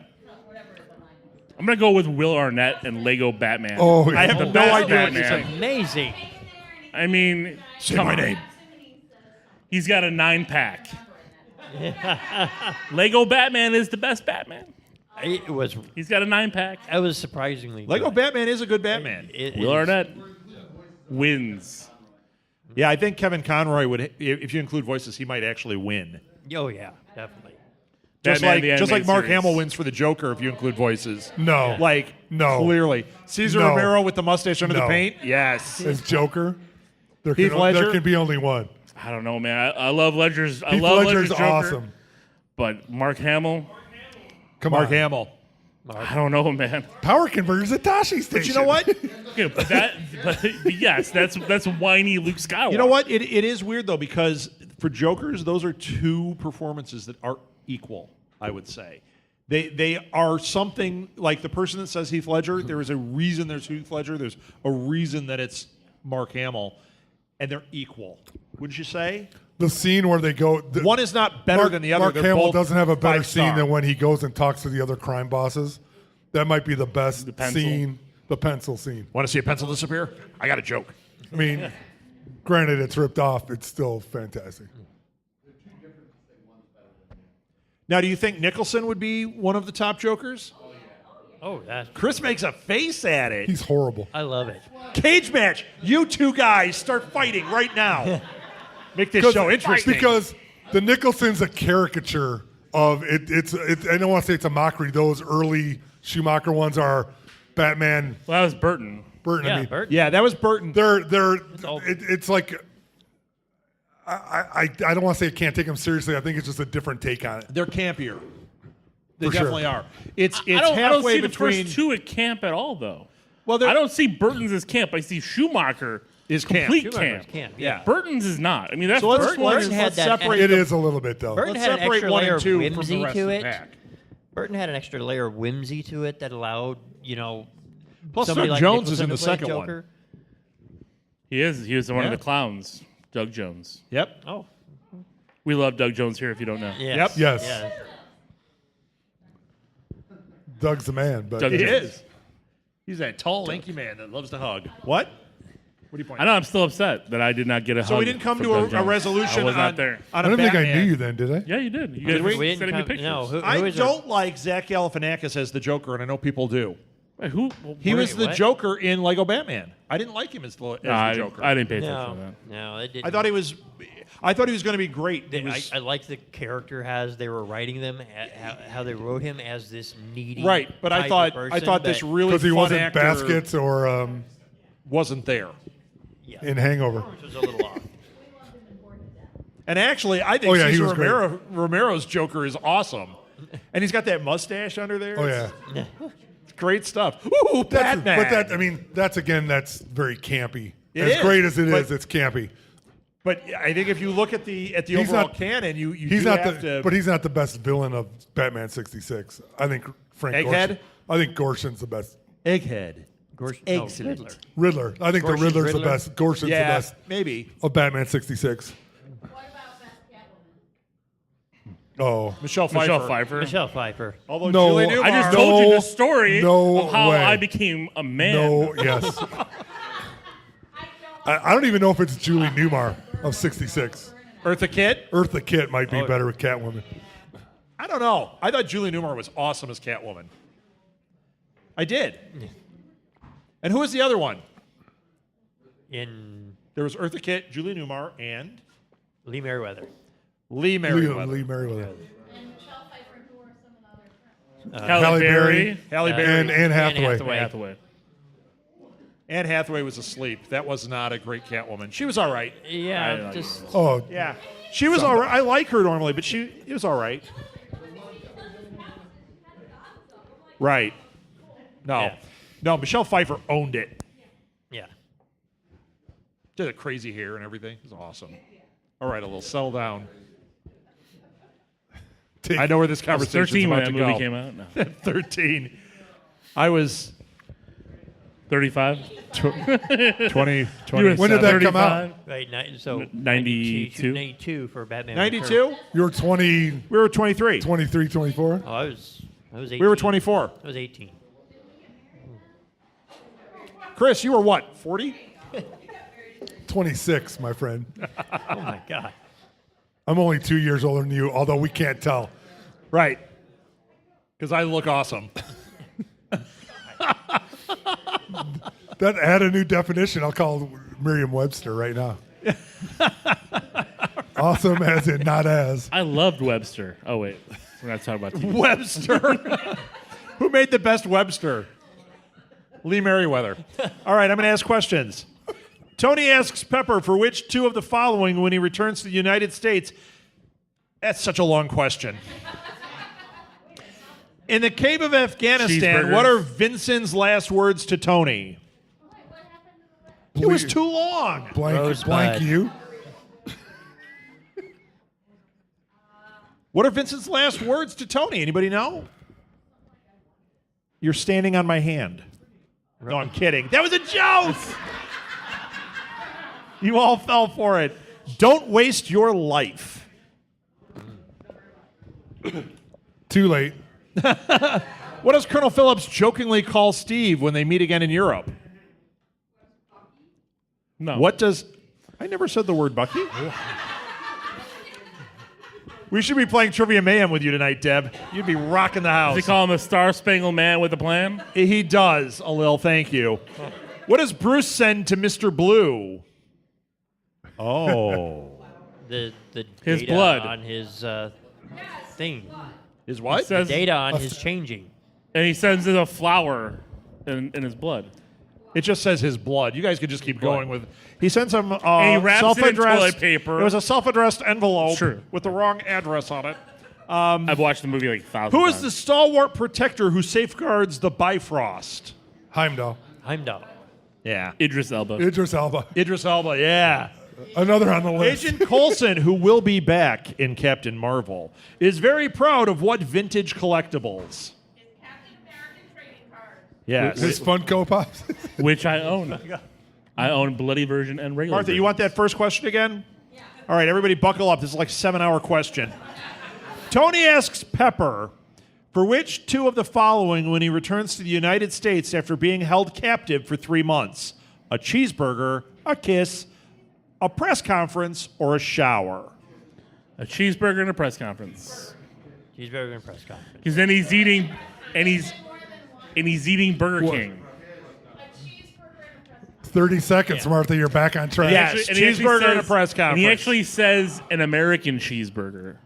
whatever the line was. I'm gonna go with Will Arnett and Lego Batman. Oh, I yeah. have no best idea what you're Batman. saying. Amazing. I mean, Say come my on. name. He's got a 9-pack. Lego Batman is the best Batman. It was. He's got a 9-pack. That was surprisingly. Lego good. Batman is a good Batman. Will Arnett wins. Yeah, I think Kevin Conroy would, if you include voices, he might actually win. Oh yeah, definitely. Just Batman, the like animated Mark series. Hamill wins for the Joker if you include voices. No. Like, No. clearly. Caesar No. Romero with the mustache under the No. paint? Yes. As Joker, there Heath can, Ledger? there can be only one. I don't know, man. I love Ledger's. I Heath love Ledger's Ledger's Joker, awesome. but Mark Hamill, Come Mark on. Hamill. I don't know, man. Power converters at Tashi Station. But you know what? Okay, but yes, that's whiny Luke Skywalker. You know what? It is weird, though, because for Jokers, those are two performances that are equal, I would say. They are something like the person that says Heath Ledger, there is a reason there's Heath Ledger. There's a reason that it's Mark Hamill, and they're equal. Wouldn't you say? The scene where they go. One is not better than the other. Mark They're Hamill both doesn't have a better five-star. scene than when he goes and talks to the other crime bosses. That might be the best pencil. scene. The pencil scene. Want to see a pencil disappear? I got a joke. I mean, granted, it's ripped off. It's still fantastic. Now, do you think Nicholson would be one of the top Jokers? Oh, that. Chris makes a face at it. He's horrible. I love it. Cage match. You two guys start fighting right now. Make this show interesting. Because the Nicholson's a caricature of it. It's I don't want to say it's a mockery. Those early Schumacher ones are Batman. Well, that was Burton. Burton. Yeah, I mean, Bert. Yeah, that was Burton. all- it's like I don't want to say I can't take them seriously. I think it's just a different take on it. They're campier. They For sure. definitely are. It's I don't halfway see the between. first two at camp at all, though. Well, they're- I don't see Burton's as camp. I see Schumacher Is camp. complete Schumacher's camp. camp, yeah. Burton's is not. I mean, that's So let's, first one. let's, is- had let's that- separate. It the- is a little bit though. Burton Let's had an separate extra one layer and of two from the whimsy rest to of the it. pack. Burton had an extra layer of whimsy to it that allowed, Plus, somebody Doug like Jones is Nicholson in the to play second Joker. one. He is. He was one Yeah. of the clowns, Doug Jones. Yep. Oh, We love Doug Jones here, if you don't know. yes. Yes. Yeah. Doug's the man, but Doug He Jones. is. He's that tall, lanky man that loves to hug. What? What are you pointing? I know. I'm still upset that I did not get a hug. So we didn't come from to Doug a Jones. resolution I was on, not there. on I a don't think I Batman. knew you then, did I? Yeah, you did. You Did we? guys We sent didn't me come, pictures. no, who I is don't like Zach Galifianakis as the Joker, and I know people do. Wait, who? He was the what? Joker in Lego Batman. I didn't like him as the Joker. I didn't pay attention No, to that. no, it didn't. I thought he was going to be great. He was- I like the character as they were writing them, how they wrote him as this needy, right, but I type thought of person this that- really Because he fun wasn't actor Baskets or wasn't there. yeah, in Hangover. which was a little off. And actually, I think Oh, yeah, he Cesar was great. Romero's Joker is awesome. And he's got that mustache under there. Oh yeah. It's great stuff. Ooh, Batman. That's very campy. It as is, great as it but- is, it's campy. But I think if you look at the He's overall not- canon, you He's do not have to. but he's not the best villain of Batman 66. I think Frank Egghead? Gorshin. I think Gorshin's the best. Egghead. Excellent. Riddler. I think Gorshin's the Riddler's Riddler? the best. Gorshin's the Yeah, best maybe. of Batman 66. What about Best Catwoman? Oh. Michelle Pfeiffer. Michelle Pfeiffer. Michelle Pfeiffer. Although No, Julie Newmar. I just No, told you the story no of how way. I became a man. No, yes. I don't even know if it's Julie Newmar of 66. Eartha Kitt? Eartha Kitt might be better with Catwoman. I don't know. I thought Julie Newmar was awesome as Catwoman. I did. And who was the other one? In There was Eartha Kitt, Julie Newmar, and Lee Merriweather. Lee Merriweather. Lee Merriweather. And Michelle Pfeiffer, who are some of the other friends? Halle Halle Berry. Berry. Halle Berry. And Anne Hathaway. Hathaway. Hathaway. Anne Hathaway was asleep. That was not a great Catwoman. She was all right. Yeah, just Oh, Yeah. She was all right. I like her normally, but it was all right. Right. No. Yeah. No, Michelle Pfeiffer owned it. yeah. Did the crazy hair and everything. It was awesome. All right, a little settle down. I know where this I was conversation is 13 when about that to movie go. came out. No. 13. I was 35. 20. When did that come out? Right, so 92? 92 for Batman. 92? You were 20, We were 23. 23, 24? Oh, I was 18. We were 24. I was 18. Chris, you were what, 40? 26, my friend. Oh my God. I'm only 2 years older than you, although we can't tell. Right. Because I look awesome. That had a new definition. I'll call Merriam-Webster right now. Awesome as in not as. I loved Webster. Oh, wait. We're not talking about TV. Webster. Who made the best Webster? Lee Merriweather. All right, I'm going to ask questions. Tony asks Pepper for which two of the following when he returns to the United States. That's such a long question. In the cave of Afghanistan, Cheeseburgers. what are Vincent's last words to Tony? It was too long. Blank Rosebud. you. What are Vincent's last words to Tony? Anybody know? You're standing on my hand. No, I'm kidding. That was a joke. You all fell for it. Don't waste your life. Too late. What does Colonel Phillips jokingly call Steve when they meet again in Europe? No. What does... I never said the word Bucky. We should be playing Trivia Mayhem with you tonight, Deb. You'd be rocking the house. Does he call him a Star-Spangled Man with a plan? He does, Alil. Thank you. What does Bruce send to Mr. Blue? Oh. The His data blood. on his thing. Is what? Says, Data on his changing. and he sends it a flower in his blood. It just says his blood. You guys could just keep going with. He sends him And he wraps it in self-addressed toilet paper. It was a self-addressed envelope Sure. with the wrong address on it. I've watched the movie like 1,000 Who times. is the stalwart protector who safeguards the Bifrost? Heimdall. Heimdall. Yeah, Idris Elba. Idris Elba. Idris Elba. Yeah. Another on the list. Agent Coulson, who will be back in Captain Marvel, is very proud of what vintage collectibles? Captain American trading card. Yes. His Funko Pops. Which I own. I own bloody version and regular Martha, version. you want that first question again? Yeah. All right, everybody buckle up. This is like a 7-hour question. Tony asks Pepper for which two of the following when he returns to the United States after being held captive for 3 months? A cheeseburger, a kiss, a press conference, or a shower? A cheeseburger and a press conference. Cheeseburger and press conference. Because then he's eating, and he's eating Burger What? King. 30 seconds, Martha. You're back on track. Yeah. Yes, And he actually cheeseburger and a says- press And conference. he actually says an American cheeseburger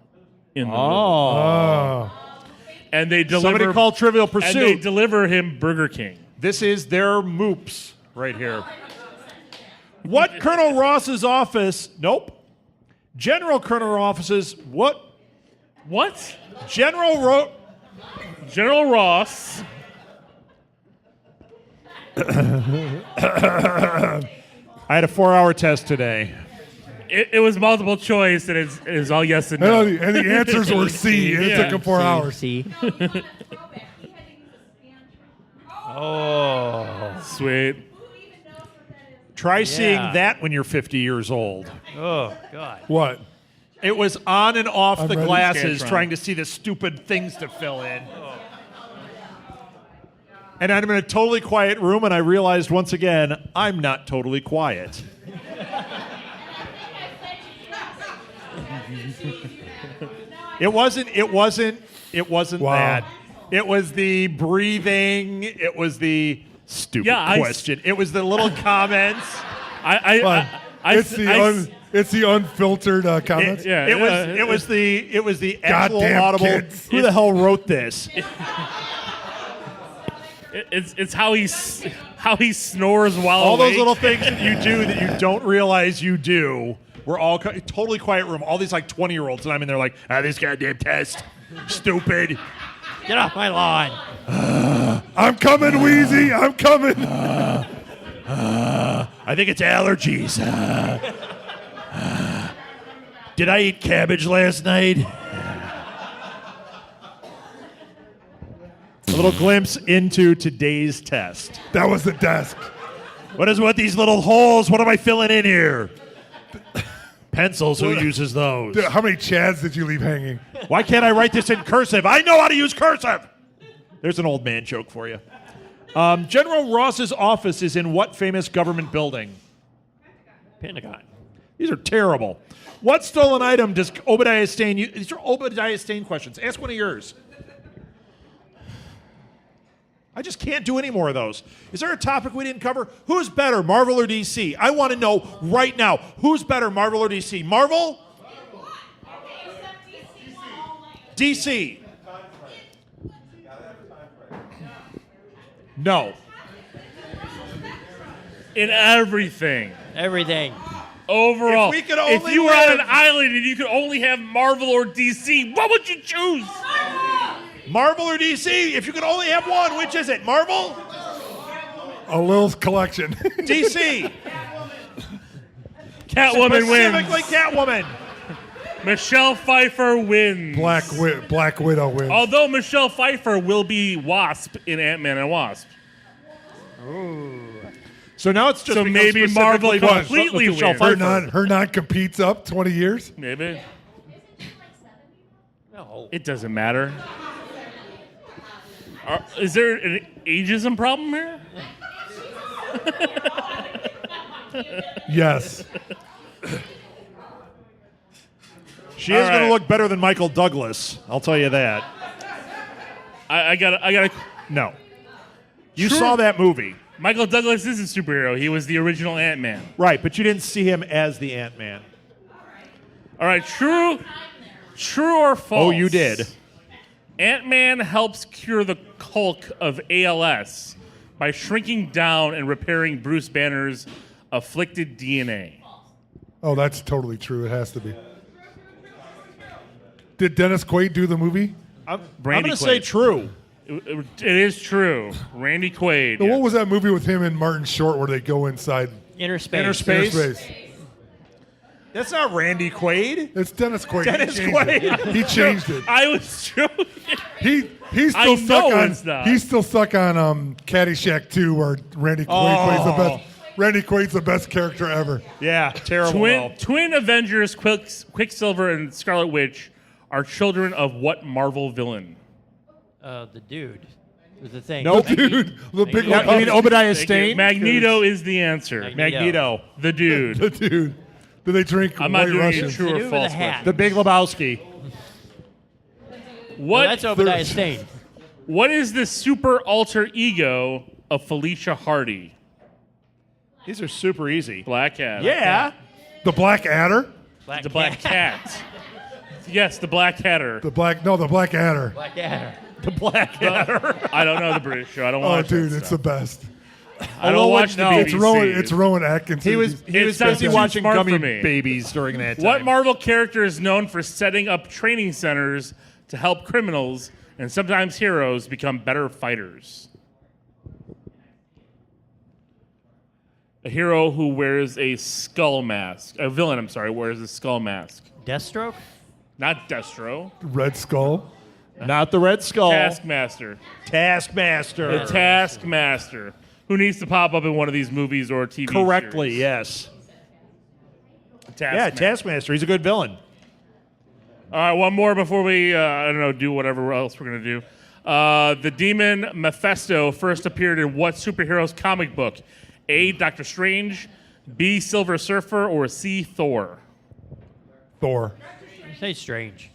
in the movie. Oh. And they deliver. Somebody called Trivial And they Pursuit. deliver him Burger King. This is their moops right here. What Colonel Ross's office, nope, General Colonel Offices. What? What? General Ross. I had a 4-hour test today. It was multiple choice, and it is all yes and no. And the answers were C, and it took him 4 hours. See? Throwback. He had to use a Scantron. Oh. Sweet. Who even knows what that is? Try seeing Yeah. that when you're 50 years old. Oh, God. What? It was on and off the ready. glasses Scantron. trying to see the stupid things to fill in. And I'm in a totally quiet room, and I realized once again, I'm not totally quiet. It wasn't Wow. that. It was the breathing. It was the stupid Yeah, question. It was the little comments. It's the unfiltered comments. It was the actual Goddamn audible. kids. Who the hell wrote this? It's how he snores while All those awake. little things that you do that you don't realize you do. We're all totally quiet room. All these like 20-year-olds, and I'm in there like, this goddamn test, stupid. Get off my lawn. I'm coming, Wheezy. I'm coming. I think it's allergies. Did I eat cabbage last night? A little glimpse into today's test. That was the desk. What is with these little holes? What am I filling in here? Pencils, who uses those? Dude, how many Chads did you leave hanging? Why can't I write this in cursive? I know how to use cursive. There's an old man joke for you. General Ross's office is in what famous government building? Pentagon. These are terrible. What stolen item does Obadiah Stane use? These are Obadiah Stane questions. Ask one of yours. I just can't do any more of those. Is there a topic we didn't cover? Who's better, Marvel or DC? I want to know right now. Who's better, Marvel or DC? Marvel? DC. No. in everything. Everything. Overall, If we could if only you were on an live- island and you could only have Marvel or DC, what would you choose? Marvel or DC? If you could only have one, which is it? Marvel? A Lil's collection. DC? Catwoman Specifically wins. Catwoman. Michelle Pfeiffer wins. Black Widow wins. Although Michelle Pfeiffer will be Wasp in Ant-Man and Wasp. So now it's just So become maybe Marvel specifically what? completely Michelle wins. Pfeiffer. her non-competes up 20 years. Maybe. No. It doesn't matter. Is there an ageism problem here? Yes. She is All going to right. look better than Michael Douglas. I'll tell you that. I got. No. You Sure. saw that movie. Michael Douglas is a superhero. He was the original Ant-Man. Right, but you didn't see him as the Ant-Man. All right, true or false? Oh, you did. Ant-Man helps cure the hulk of ALS by shrinking down and repairing Bruce Banner's afflicted DNA. Oh, that's totally true. It has to be. Did Dennis Quaid do the movie? I'm Randy going to say Quaid. true. It is true. Randy Quaid. Now, yes. what was that movie with him and Martin Short where they go inside Inner space. Inner space. inner space? That's not Randy Quaid. It's Dennis Quaid. Dennis He changed it. Quaid. He changed it. I was joking. He's I still stuck know on. it's not. He's still stuck on Caddyshack 2, where Randy Quaid plays the best. Randy Quaid's the best character ever. Yeah, terrible. though. Twin Avengers, Quicksilver and Scarlet Witch are children of what Marvel villain? The dude. Was the thing. Nope. Dude, the big Yeah, you mean Obadiah Thank you. Stane? Magneto is the answer. Magneto. The dude. the dude. Do they drink I'm not White doing Russian? a true The or dude with false a hat. question. The Big Lebowski. Well, What? that's Obadiah Stane. What is the super alter ego of Felicia Hardy? These are super easy. Black Cat. Yeah. The Black Adder? The Black Cat. Yes, the Black Hatter. The Black Adder. Black Adder. The Black Adder. I don't know the British show. I don't Oh, watch dude, that it's the stuff. best. I don't watch the BBC. It's Rowan Atkinson. He was It sounds busy too watching smart Gummy for me. Babies during that time. What Marvel character is known for setting up training centers to help criminals and sometimes heroes become better fighters? A hero who wears a skull mask. A villain, I'm sorry, wears a skull mask. Deathstroke? Not Destro. Red Skull. Not the Red Skull. Taskmaster. Taskmaster. The Taskmaster. Who needs to pop up in one of these movies or TV Correctly, series? yes. Taskmaster. Yeah, Taskmaster. He's a good villain. All right, one more before we, do whatever else we're going to do. The demon Mephisto first appeared in what superhero's comic book? A, Doctor Strange, B, Silver Surfer, or C, Thor? Thor. I say Strange.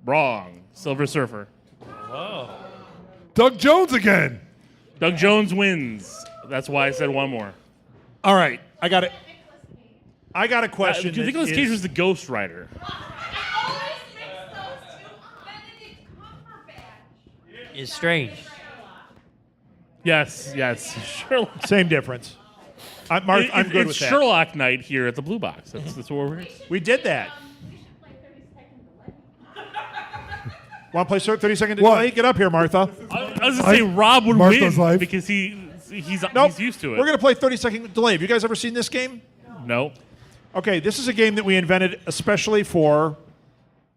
Wrong. Silver Surfer. Doug Jones again. Doug Jones wins. That's why I said one more. All right, I got it. I got a question. that Nicolas is- Cage was the Ghost Rider. I always mix those two. Benedict Cumberbatch. Is Strange. Yes. Sherlock. Same difference. I'm good It's with that. Sherlock Night here at the Blue Box. That's where we're at. We did that. We should play 30 Seconds to Live. Want to play 30 second What? delay? Get up here, Martha. I was going to say Rob would Martha's win Life. because he's Nope. used to it. We're going to play 30 second delay. Have you guys ever seen this game? No. Okay, this is a game that we invented especially for.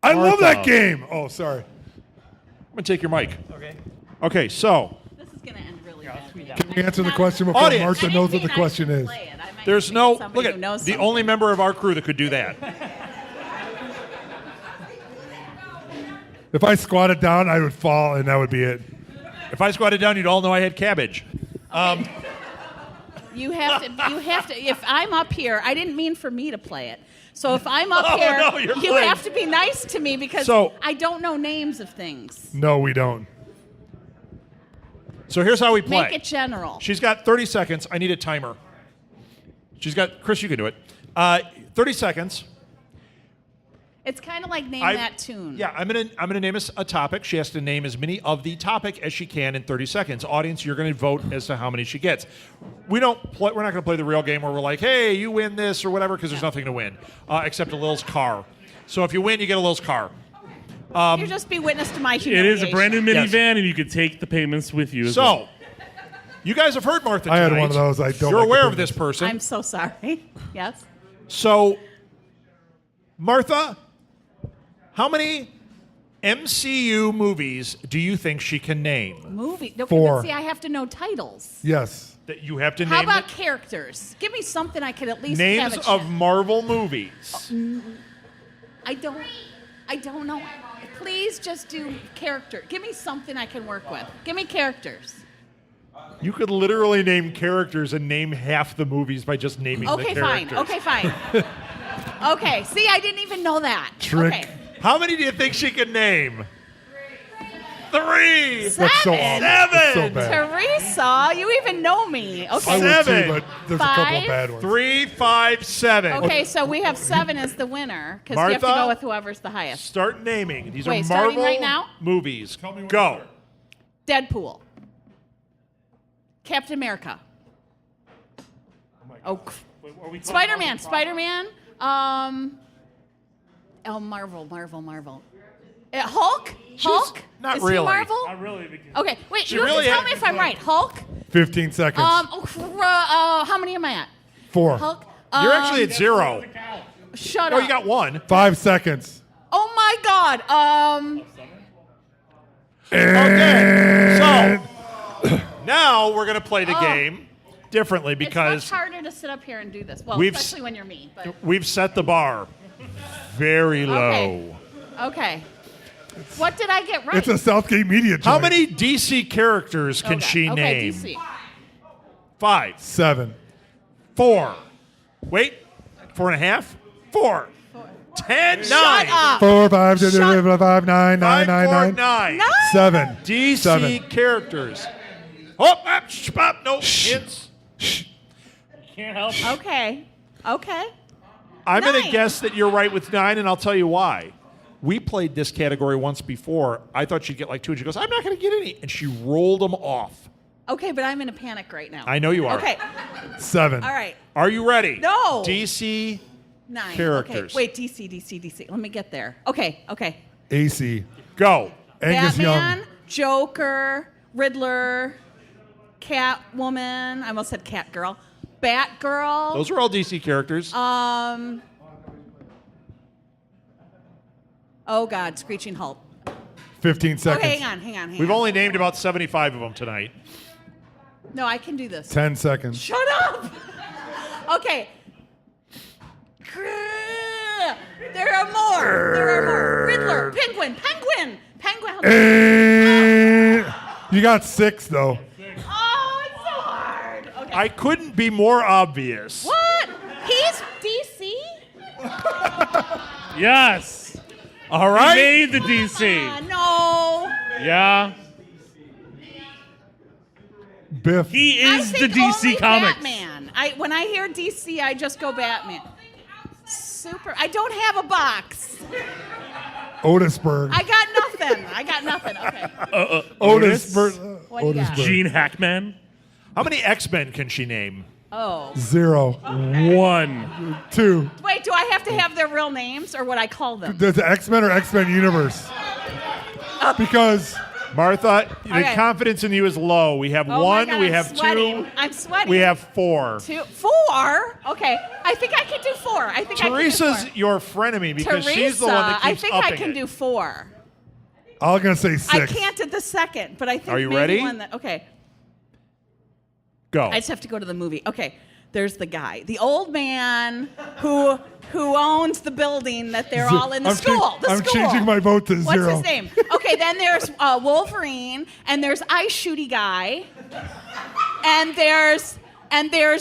I love Martha. that game. Oh, sorry. I'm going to take your mic. Okay. Okay, so This is going to end really badly. Can we answer the question before Audience. Martha knows what the question is? there's no. Look at the only member of our crew that could do that. If I squatted down, I would fall, and that would be it. If I squatted down, you'd all know I had cabbage. You have to. If I'm up here, I didn't mean for me to play it. So if I'm up Oh, here, no, you're you playing. have to be nice to me because So- I don't know names of things. No, we don't. So here's how we play. Make it general. She's got 30 seconds. I need a timer. She's got Chris. You can do it. 30 seconds. It's kind of like name I- that tune. Yeah, I'm gonna name us a topic. She has to name as many of the topic as she can in 30 seconds. Audience, you're gonna vote as to how many she gets. We're not gonna play the real game where we're like, hey, you win this or whatever, because there's nothing to win except a Lil's car. So if you win, you get a Lil's car. You just be witness to my It humiliation. is a brand new Yes. minivan, and you can take the payments with you. As well. So you guys have heard Martha I had tonight. one of those. I don't You're like aware the of this person. I'm so sorry. Yes. So, Martha, how many MCU movies do you think she can name? Movie. Okay, 4. but see, I have to know titles. Yes. That you have to How name about the characters? Give me something I could at least names have a of chance. Marvel movies. I don't know. Please just do character. Give me something I can work with. Give me characters. You could literally name characters and name half the movies by just naming Okay, the fine. characters. Okay, fine. Okay. See, I didn't even know that. Trick. Okay. How many do you think she can name? 3. Seven. That's so awful. That's so bad. Teresa, you even know me. I Okay. would Seven. too, but there's a couple of Five. bad ones. 3, 5, 7. Okay, so we have 7 as the winner because you have to Martha? go with whoever's the highest. Start naming. These Wait, are starting Marvel right now? movies. Go. Deadpool. Captain America. Oh, Spider-Man. Spider-Man. Marvel. Hulk. Hulk. not Is really. He Marvel? Not really, because Okay, wait. She You have really to tell had- me if I'm right. Hulk. 15 seconds. How many am I at? 4. Hulk. You're actually at 0. Shut Oh, up. you got 1. 5 seconds. Oh my God. Okay. So now we're going to play the game differently It's because much harder to sit up here and do this. Well, We've especially when you're me. But we've set the bar very low. okay. What did I get right? It's a Southgate Media joint. How many DC characters can Okay, she okay, name? DC. 5, 7. 4. Wait, 4.5. 4. 10, 9. Shut up. 4, 5, Shut- 5, 9, 9, 5, 9, 4, 9. 9. 7. DC 7. characters. Oh, no hints. can't help. Okay. I'm going to 9. guess that you're right with 9, and I'll tell you why. We played this category once before. I thought she'd get like 2, and she goes, I'm not going to get any. And she rolled them off. Okay, but I'm in a panic right now. I know you are. Okay. 7. All right. Are you ready? No. DC 9. characters. Okay. Wait, DC. Let me get there. Okay. AC. Go. Angus Batman, Young. Joker, Riddler, Catwoman. I almost said Catgirl. Batgirl. Those are all DC characters. Oh God, Screeching Hulk. 15 seconds. Okay, hang on. We've only named about 75 of them tonight. No, I can do this. 10 seconds. Shut up. Okay. There are more. Riddler, Penguin. You got 6 though. Oh, it's so hard. Okay. I couldn't be more obvious. What? He's DC? Yes. All He right. made the DC. No. Yeah. Biff. He I is the think DC only Comics. Batman. When I hear DC, I just go Batman. Super. I don't have a box. Otisburg. I got nothing. Okay. Otisburg. What do you got? Otisburg. Gene Hackman. How many X-Men can she name? Oh. 0. 1. 2. Wait, do I have to have their real names or what I call them? Does the X-Men or X-Men universe? Because Martha, the Okay. confidence in you is low. We have Oh one, my God, we I'm have sweating. 2, I'm sweating. we have 4. 2, 4. Okay, I think I can do 4. I think Teresa's I can do 4. your frenemy because Teresa, she's the one that I keeps think upping I can it. do 4. I'm going to say 6. I can't at the second, but I think Are you maybe ready? one that. Okay, Go. I just have to go to the movie. Okay, there's the guy, the old man who owns the building that they're all in the school. The I'm school. changing my vote to 0. What's his name? Okay, then there's Wolverine, and there's Ice Shooty Guy, and there's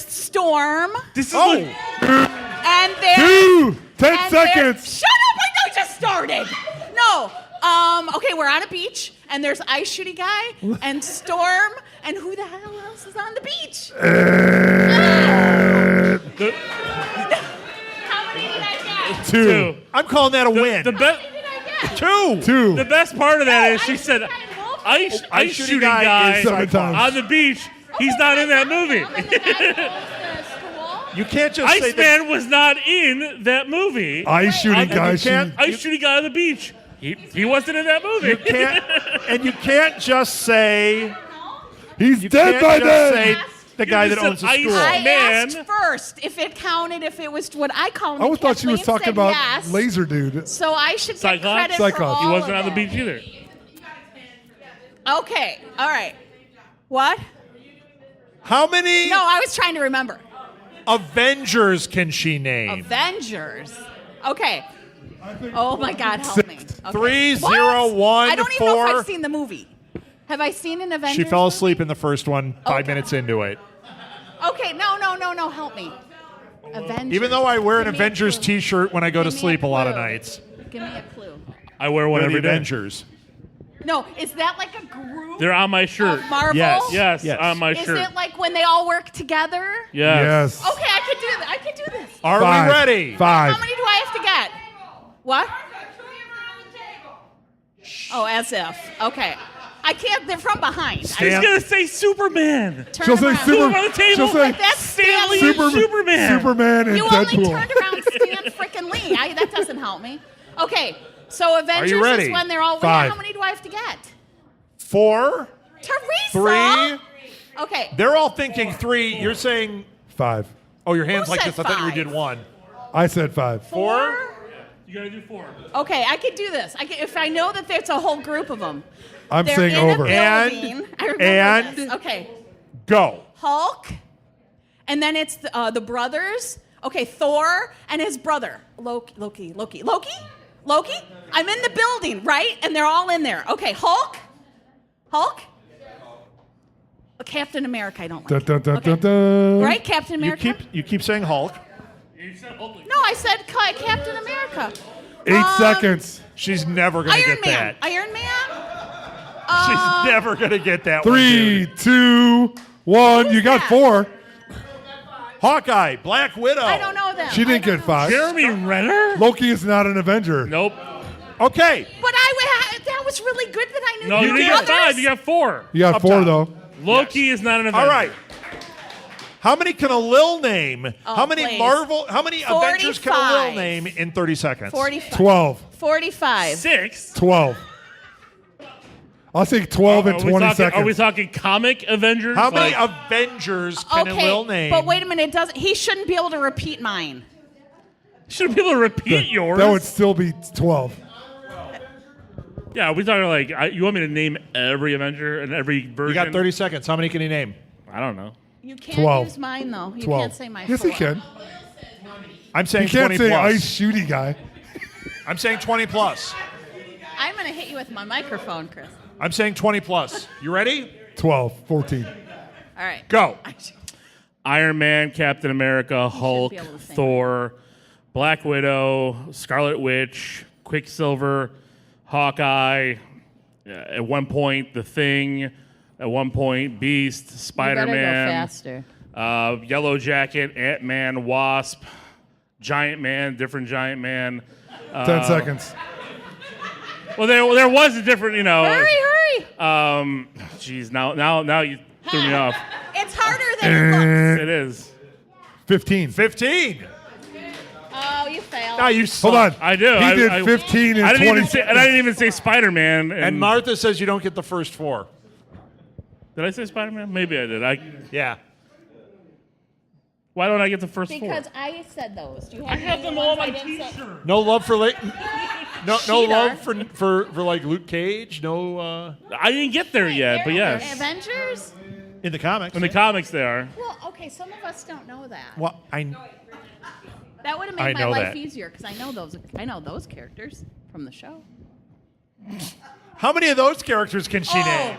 Storm, This is Oh, and there's 2. 10 and seconds. Shut up! I know, just started. No. Okay, we're on a beach, and there's Ice Shooty Guy and Storm, and who the hell else is on the beach? How many did I get? 2. I'm calling that a win. The, How be- many did I get? 2. 2. the best part of that is she said, Ice ice shooting guy is 7 times. on the beach. He's not in that movie. And the guy who owns the school? You can't just say that. Iceman was not in that movie. Ice shooting And guy. you can't- Ice shooting guy on the beach. He wasn't in that movie. You can't just say. He's You dead can't by just then. say the guy that just owns the said school. I Man. asked first if it counted, if it was what I call him. I always thought she was Kathleen talking said about yes, Laser Dude. So I should get Cyclops? credit Cyclops. for all He wasn't of on the it. beach either. Okay, all right. What? How many No, I was trying to remember. Avengers can she name? Avengers. Okay. Oh my God, help me. Okay. 3, What? 0, 1, I don't even know if 4. I've seen the movie. Have I seen an Avengers? She fell movie? asleep in the first one 5 Okay. minutes into it. Okay, no, help me. Avengers. Even though I wear an Give me a Avengers clue. T-shirt when I go to Give me sleep a lot of clue. nights. Give me a clue. I wear one They're the every day. Avengers. No, is that like a group They're on my shirt. of Marvel? Yes. Yes, Yes. on my Is shirt. it like when they all work together? Yes. Okay, I could do that. I could do this. Are 5. we ready? 5. How many do I have to get? What? Oh, as if. Okay. I can't. They're from behind. He's Stan- gonna say Superman. Turn She'll say around. Super- Move on the table. she'll say That's Stan Lee Stan and Lee. Superman. Superman and You only Deadpool. turned around Stan frickin' Lee. That doesn't help me. Okay, so Avengers ready? is when they're all. 5. How many do I have to get? 4, Teresa. 3. Okay. They're all thinking 3. You're saying, 5. oh, your hands Who like said this. I thought you 5? did 1. I said 5. 4. You gotta do 4. Okay, I could do this. If I know that there's a whole group of them. I'm They're saying in over. A And- building. I remember and- this. Okay. Go. Hulk, and then it's the brothers. Okay, Thor and his brother Loki. I'm in the building, right? And they're all in there. Okay, Hulk. Captain America. I don't like. Dun, dun, dun, Okay. dun, dun. Right, Captain America. You keep saying Hulk. No, I said Captain America. 8 seconds. She's never gonna Iron get Man. that. Iron Man. She's never gonna get that. one, 3, dude. 2, 1. Who's You got that? 4. Hawkeye, Black Widow. I don't know them. She didn't I don't get know. 5. Jeremy Renner? Loki is not an Avenger. Nope. Okay. But that was really good that I knew. No, the you didn't get brothers. 5. You got 4. You got Up 4 top. though. Loki is not an Avenger. All right. How many can a Lil name? Oh, how many please. How many Avengers can a Lil 45. name in 30 seconds? 45. 12. 45. 6. 12. I'll say 12 and 20 seconds. Are we talking comic Avengers? How many Like, Avengers can a Okay, Lil name? but wait a minute. It doesn't. He shouldn't be able to repeat mine. should be able to repeat yours? That would still be 12. Yeah, are we talking like you want me to name every Avenger and every version? You got 30 seconds. How many can he name? I don't know. You can't 12. use mine though. You 12. can't say my. Yes, 4. he can. I'm saying You can't 20 say plus. ice shooty guy. I'm saying 20 plus. I'm gonna hit you with my microphone, Chris. I'm saying 20 plus. You ready? 12, 14. All right. Go. Iron Man, Captain America, Hulk, be able to say Thor, Black Widow, Scarlet Witch, Quicksilver, Hawkeye. At one point, The Thing. At one point, Beast, Spider-Man. faster. Yellow Jacket, Ant-Man, Wasp, Giant Man, different Giant Man. 10 seconds. Well, there was a different, Hurry! Jeez, now you threw me off. It's harder than it looks. It is. 15. 15. Oh, you failed. Now you suck. Hold on. I do. He I- did I- 15 and I didn't 20 even say, and I didn't even say Spider-Man. And Martha says you don't get the first 4. Did I say Spider-Man? Maybe I did. Yeah. Why don't I get the first 4? Because I said those. Do you have I have any them all on ones my I didn't say? T-shirt. No love for no Cheater. love for like Luke Cage. No I didn't get there yet, but They're yes. Avengers? in the comics. In the comics, they are. Well, okay, some of us don't know that. Well, That would have I made my know life that. easier because I know those characters from the show. how many of those characters can she name?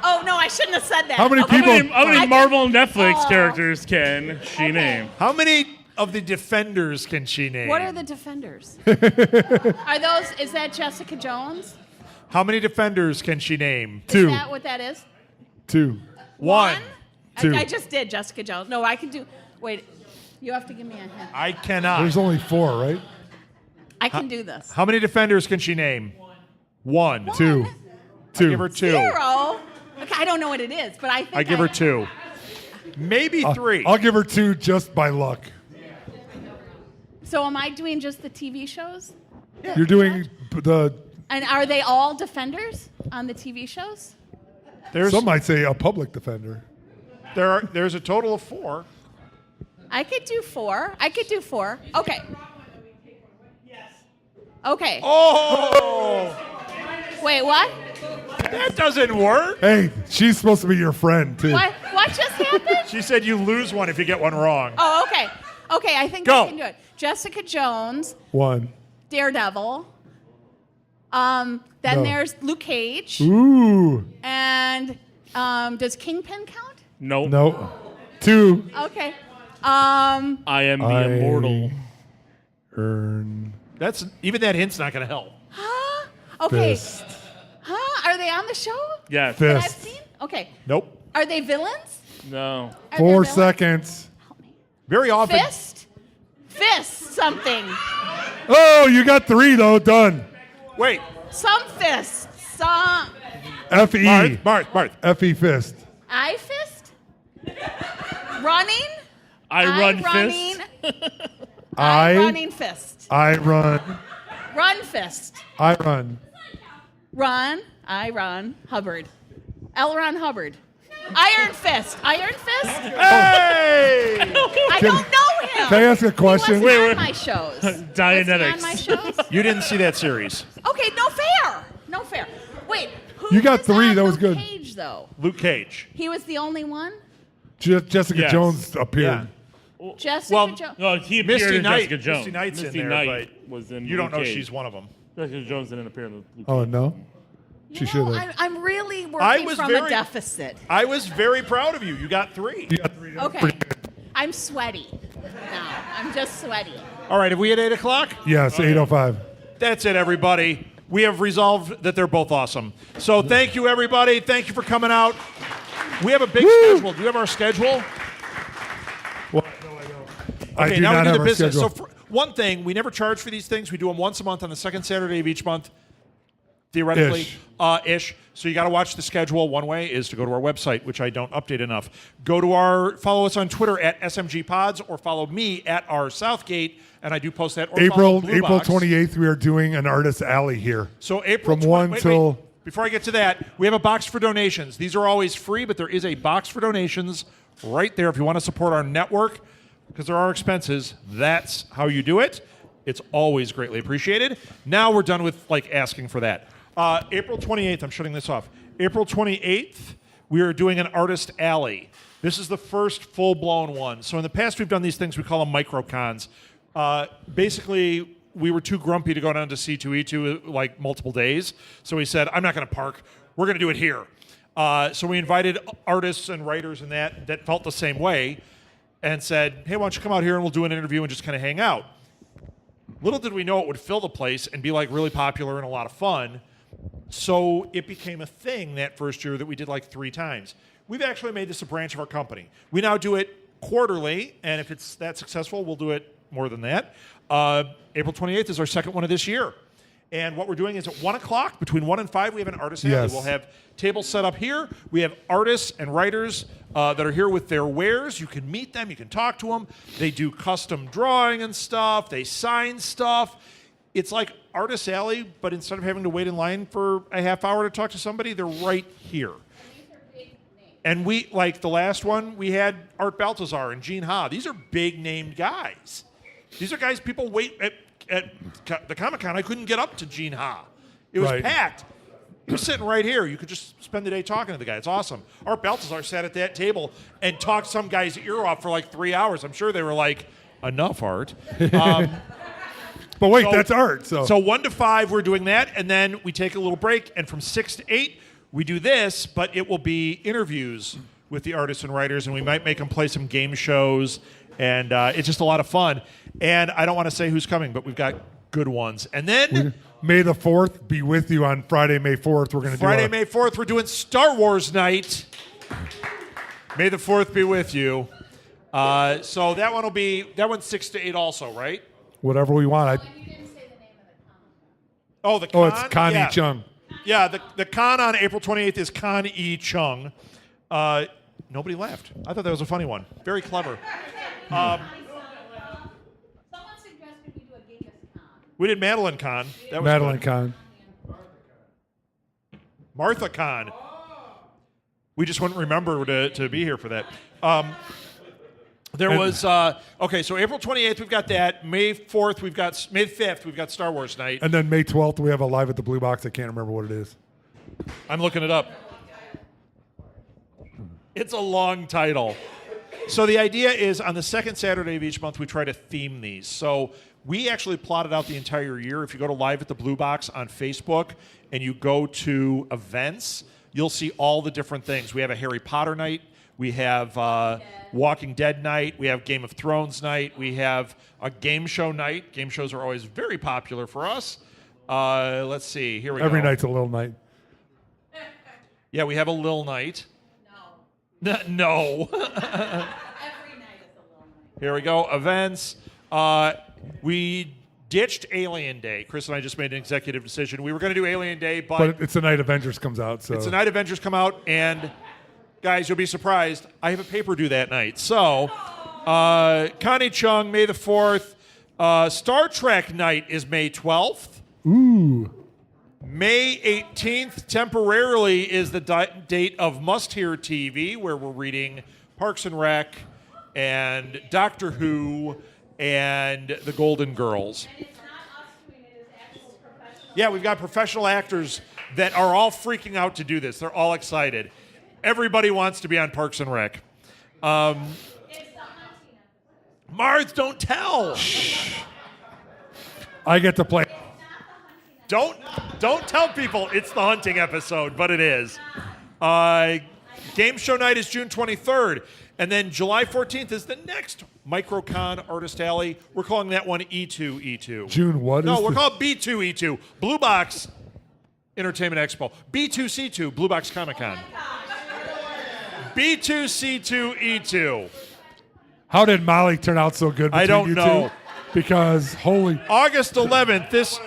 Oh no, I shouldn't have said that. How many Okay. people- How many I Marvel and Netflix Oh. characters can she Okay. name? How many of the Defenders can she name? What are the Defenders? Are those? Is that Jessica Jones? How many Defenders can she name? Is 2. that what that is? 2. One. Two. I just did Jessica Jones. No, I can do. Wait, you have to give me a hint. I cannot. There's only 4, right? I can do this. How many Defenders can she name? One. 2. I give her 2. 0. Okay, I don't know what it is, but I think I give her 2. Maybe 3. I'll give her 2 just by luck. So am I doing just the TV shows? You're doing the. And are they all Defenders on the TV shows? Some might say a public defender. There's a total of 4. I could do 4. Okay. Okay. Oh, Wait, what? that doesn't work. Hey, she's supposed to be your friend, too. What just happened? She said you lose one if you get one wrong. Oh, okay. Okay, I think Go. I can do it. Jessica Jones, 1. Daredevil. Then No. there's Luke Cage. Ooh. And does Kingpin count? Nope. No. 2. Okay. I am the immortal. Earn. That's even that hint's not going to help. Huh? Okay. Fist. Huh? Are they on the show Yes. that I've Fist. seen? Okay. Nope. Are they villains? No. Are 4 they villains? seconds. Help me. Very often. Fist something. Oh, you got 3, though. Done. Wait. Some fist. Some. F-E. Marth. F-E fist. I fist? Running? I run running. fist. I running fist. I run. Run fist. I run. Run. I run. Hubbard. L. Ron Hubbard. Iron Fist. Iron Fist? Hey! I don't know him. Can I ask a question? He wasn't on my shows. Dianetics. Was he on my shows? You didn't see that series. Okay, no fair. No fair. Wait, who You got was 3, on that was Luke good. Cage, though? Luke Cage. He was the only one? Jessica Yes. Jones appeared. Yeah. Jessica Well, Jones? No, he appeared Misty in Knight. Jessica Jones. Misty Knight's Misty in there, Knight but was in you don't Luke know Cage. she's one of them. Jessica Jones didn't appear in the Luke Oh, Cage. no? She should have. I'm really I working was from very- a deficit. I was very proud of you. You got 3. Okay. I'm sweaty now. I'm just sweaty. All right, have we hit 8 o'clock? Yes, 8:05. That's it, everybody. We have resolved that they're both awesome. So thank you, everybody. Thank you for coming out. We have a big schedule. Do you have our schedule? Well, I Okay, do now not we do have the a business. schedule. So for one thing, we never charge for these things. We do them once a month on the second Saturday of each month. theoretically. Ish. So you got to watch the schedule. One way is to go to our website, which I don't update enough. Follow us on Twitter at SMG Pods, or follow me at R Southgate, and I do post that. Or April follow Blue Box. 28th, we are doing an artist alley here. So April from 1 till. Before I get to that, we have a box for donations. These are always free, but there is a box for donations right there if you want to support our network, because there are expenses. That's how you do it. It's always greatly appreciated. Now we're done with asking for that. April 28th, I'm shutting this off. April 28th, we are doing an artist alley. This is the first full-blown one. So in the past, we've done these things, we call them microcons. Basically, we were too grumpy to go down to C2E2 multiple days. So we said, I'm not going to park. We're going to do it here. So we invited artists and writers and that felt the same way and said, hey, why don't you come out here and we'll do an interview and just kind of hang out. Little did we know it would fill the place and be really popular and a lot of fun. So it became a thing that first year that we did 3 times. We've actually made this a branch of our company. We now do it quarterly, and if it's that successful, we'll do it more than that. April 28th is our second one of this year. And what we're doing is at 1 o'clock, between 1 and 5, we have an artist alley. Yes. We'll have tables set up here. We have artists and writers that are here with their wares. You can meet them. You can talk to them. They do custom drawing and stuff. They sign stuff. It's like Artist Alley, but instead of having to wait in line for a half hour to talk to somebody, they're right here. And we, the last one, we had Art Baltazar and Gene Ha. These are big-named guys. These are guys people wait at the Comic-Con. I couldn't get up to Gene Ha. It was packed. He was sitting right here. You could just spend the day talking to the guy. It's awesome. Art Baltazar sat at that table and talked some guy's ear off for 3 hours. I'm sure they were like, enough, Art. But wait, that's art. So 1 to 5, we're doing that, and then we take a little break, and from 6 to 8, we do this, but it will be interviews with the artists and writers, and we might make them play some game shows, and it's just a lot of fun. And I don't want to say who's coming, but we've got good ones. And then May the 4th be with you on Friday, May 4th. We're going to do May 4th, we're doing Star Wars night. May the 4th be with you. So that one's 6 to 8 also, right? whatever we want. You didn't say the name of the con. Oh, the con? Oh, it's Connie yeah. Chung. Yeah, the con on April 28th is Con E. Chung. Nobody laughed. I thought that was a funny one. Very clever. Someone suggested we do a Genghis Khan. We did Madeline Con. That was Madeline good. Con. Martha Con. We just wouldn't remember to be here for that. There was okay. So April 28th, we've got that. May 4th, May 5th, we've got Star Wars night. And then May 12th, we have a live at the Blue Box. I can't remember what it is. I'm looking it up. It's a long title. So the idea is on the second Saturday of each month, we try to theme these. So we actually plotted out the entire year. If you go to Live at the Blue Box on Facebook and you go to events, you'll see all the different things. We have a Harry Potter night. We have Walking Dead night. We have Game of Thrones night. We have a game show night. Game shows are always very popular for us. Let's see. Here we go. Every night's a little night. Yeah, we have a Lil night. No. Every night is a little night. Here we go. Events. We ditched Alien Day. Chris and I just made an executive decision. We were going to do Alien Day, But it's the night Avengers comes out. So it's the night Avengers come out, and guys, you'll be surprised. I have a paper due that night. So, Connie Chung, May the 4th. Star Trek night is May 12th. Ooh. May 18th, temporarily, is the date of Must Hear TV, where we're reading Parks and Rec and Doctor Who and The Golden Girls. And it's not us doing it, it's actual professionals. Yeah, we've got professional actors that are all freaking out to do this. They're all excited. Everybody wants to be on Parks and Rec. It's the hunting episode. Marth, don't tell. I get to play. Don't tell people it's the hunting episode, but it is. Game show night is June 23rd. And then July 14th is the next Microcon Artist Alley. We're calling that one E2E2. June what? No, is we're the- called B2E2. Blue Box Entertainment Expo. B2C2, Blue Box Comic Con. B2C2E2. How did Molly turn out so good? I between don't you know. two? Because holy. August 11th,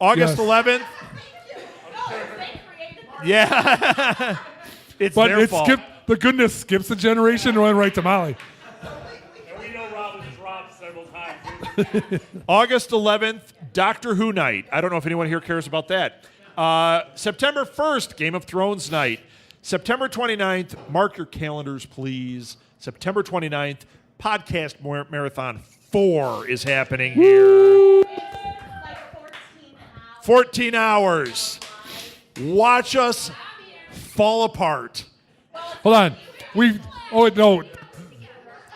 August Yes. 11th, Yeah. It's But their it fault. the goodness skips a generation and went right to Molly. And we know Rob has robbed several times. August 11th, Doctor Who night. I don't know if anyone here cares about that. September 1st, Game of Thrones night. September 29th, mark your calendars, please. September 29th, Podcast Marathon 4 is happening here. Like 14 hours. Watch us fall apart. Hold on. No.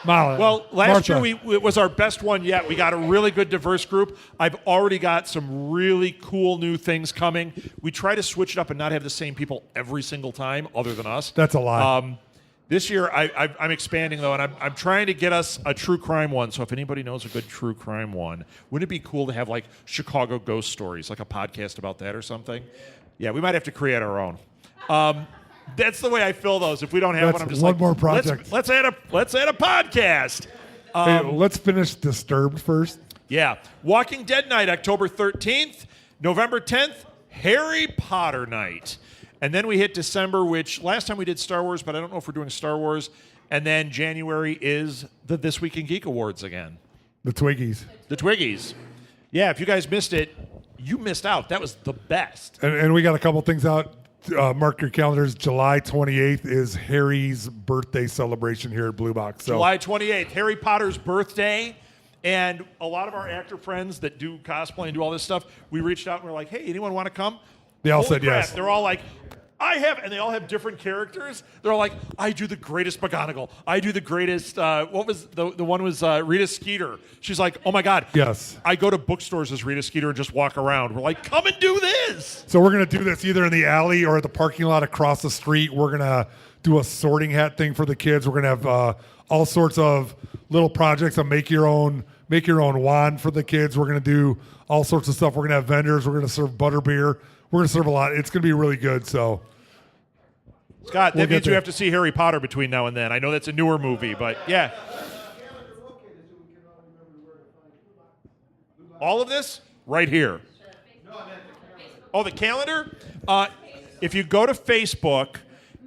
Molly. Well, last Martha. year it was our best one yet. We got a really good diverse group. I've already got some really cool new things coming. We try to switch it up and not have the same people every single time other than us. That's a lie. This year, I'm expanding, though, and I'm trying to get us a true crime one. So if anybody knows a good true crime one, wouldn't it be cool to have, like, Chicago ghost stories, like a podcast about that or something? Yeah, we might have to create our own. That's the way I fill those. If we don't have That's one, I'm just one like, more project. Let's add a podcast. Hey, let's finish Disturbed first. Yeah. Walking Dead night, October 13th. November 10th, Harry Potter night. And then we hit December, which last time we did Star Wars, but I don't know if we're doing Star Wars. And then January is the This Week in Geek Awards again. The Twiggies. The Twiggies. Yeah, if you guys missed it, you missed out. That was the best. And we got a couple things out. Mark your calendars. July 28th is Harry's birthday celebration here at Blue Box. So July 28th, Harry Potter's birthday. And a lot of our actor friends that do cosplay and do all this stuff, we reached out and we're like, hey, anyone want to come? They all Holy said crap. yes. They're all like, and they all have different characters. They're all like, I do the greatest McGonagall. I do the greatest, what was, the one was Rita Skeeter. She's like, oh my God. Yes. I go to bookstores as Rita Skeeter and just walk around. We're like, come and do this. So we're going to do this either in the alley or at the parking lot across the street. We're going to do a sorting hat thing for the kids. We're going to have all sorts of little projects of make your own wand for the kids. We're going to do all sorts of stuff. We're going to have vendors. We're going to serve butterbeer. We're going to serve a lot. It's going to be really good. So, Scott, that We'll get means you there. have to see Harry Potter between now and then. I know that's a newer movie, but yeah. All of this right here. Oh, the calendar? If you go to Facebook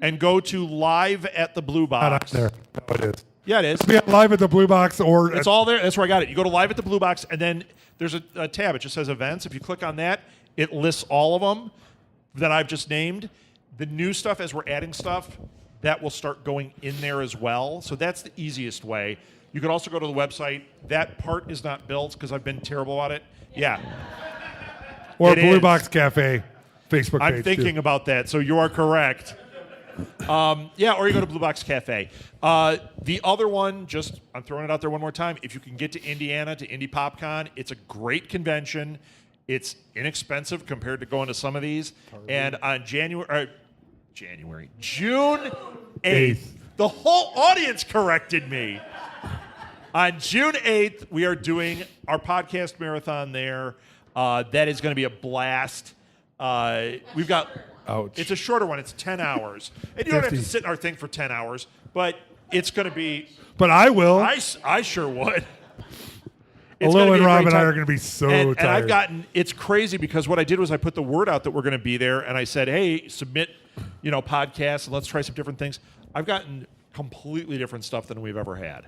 and go to Live at the Blue not Box. on there. No, it is. Yeah, it is. We have live at the Blue Box or It's all there. That's where I got it. You go to Live at the Blue Box, and then there's a tab. It just says events. If you click on that, it lists all of them that I've just named. The new stuff, as we're adding stuff, that will start going in there as well. So that's the easiest way. You could also go to the website. That part is not built because I've been terrible at it. Yeah. or it Blue is. Box Cafe Facebook page. I'm thinking too. about that, so you are correct. Yeah, or you go to Blue Box Cafe. The other one, just I'm throwing it out there one more time. If you can get to Indiana to Indy PopCon, it's a great convention. It's inexpensive compared to going to some of these. And on June 8th, the whole audience corrected me. On June 8th, we are doing our podcast marathon there. That is going to be a blast. We've got. Ouch. It's a shorter one. It's 10 hours. And you don't have to 50. sit in our thing for 10 hours, but it's going to be. But I will. I sure would. Lil and Rob and I time. are going to be so And tired. I've gotten, it's crazy because what I did was I put the word out that we're going to be there, and I said, hey, submit, podcasts, and let's try some different things. I've gotten completely different stuff than we've ever had.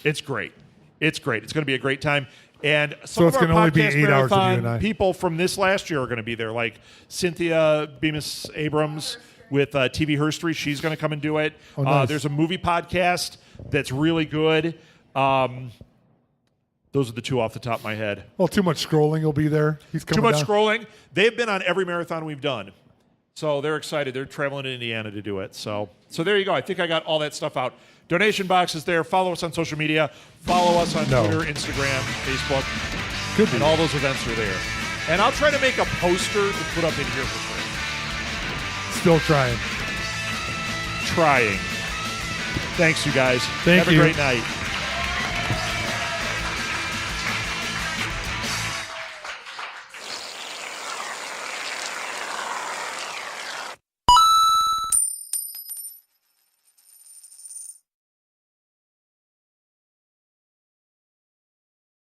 It's great. It's great. It's going to be a great time. And some it's of our gonna only be podcast 8 hours with you marathon and I. people from this last year are going to be there, like Cynthia Bemis Abrams with TV Herstory. She's going to come and do it. Oh, nice. There's a movie podcast that's really good. Those are the two off the top of my head. Well, too much scrolling will be there. He's coming Too much down. scrolling. They've been on every marathon we've done. So they're excited. They're traveling to Indiana to do it. So there you go. I think I got all that stuff out. Donation box is there. Follow us on social media. Follow us on No. Twitter, Instagram, Facebook. Could be. And all those events are there. And I'll try to make a poster to put up in here for free. Still trying. Trying. Thanks, you guys. Thank Have you. a great night.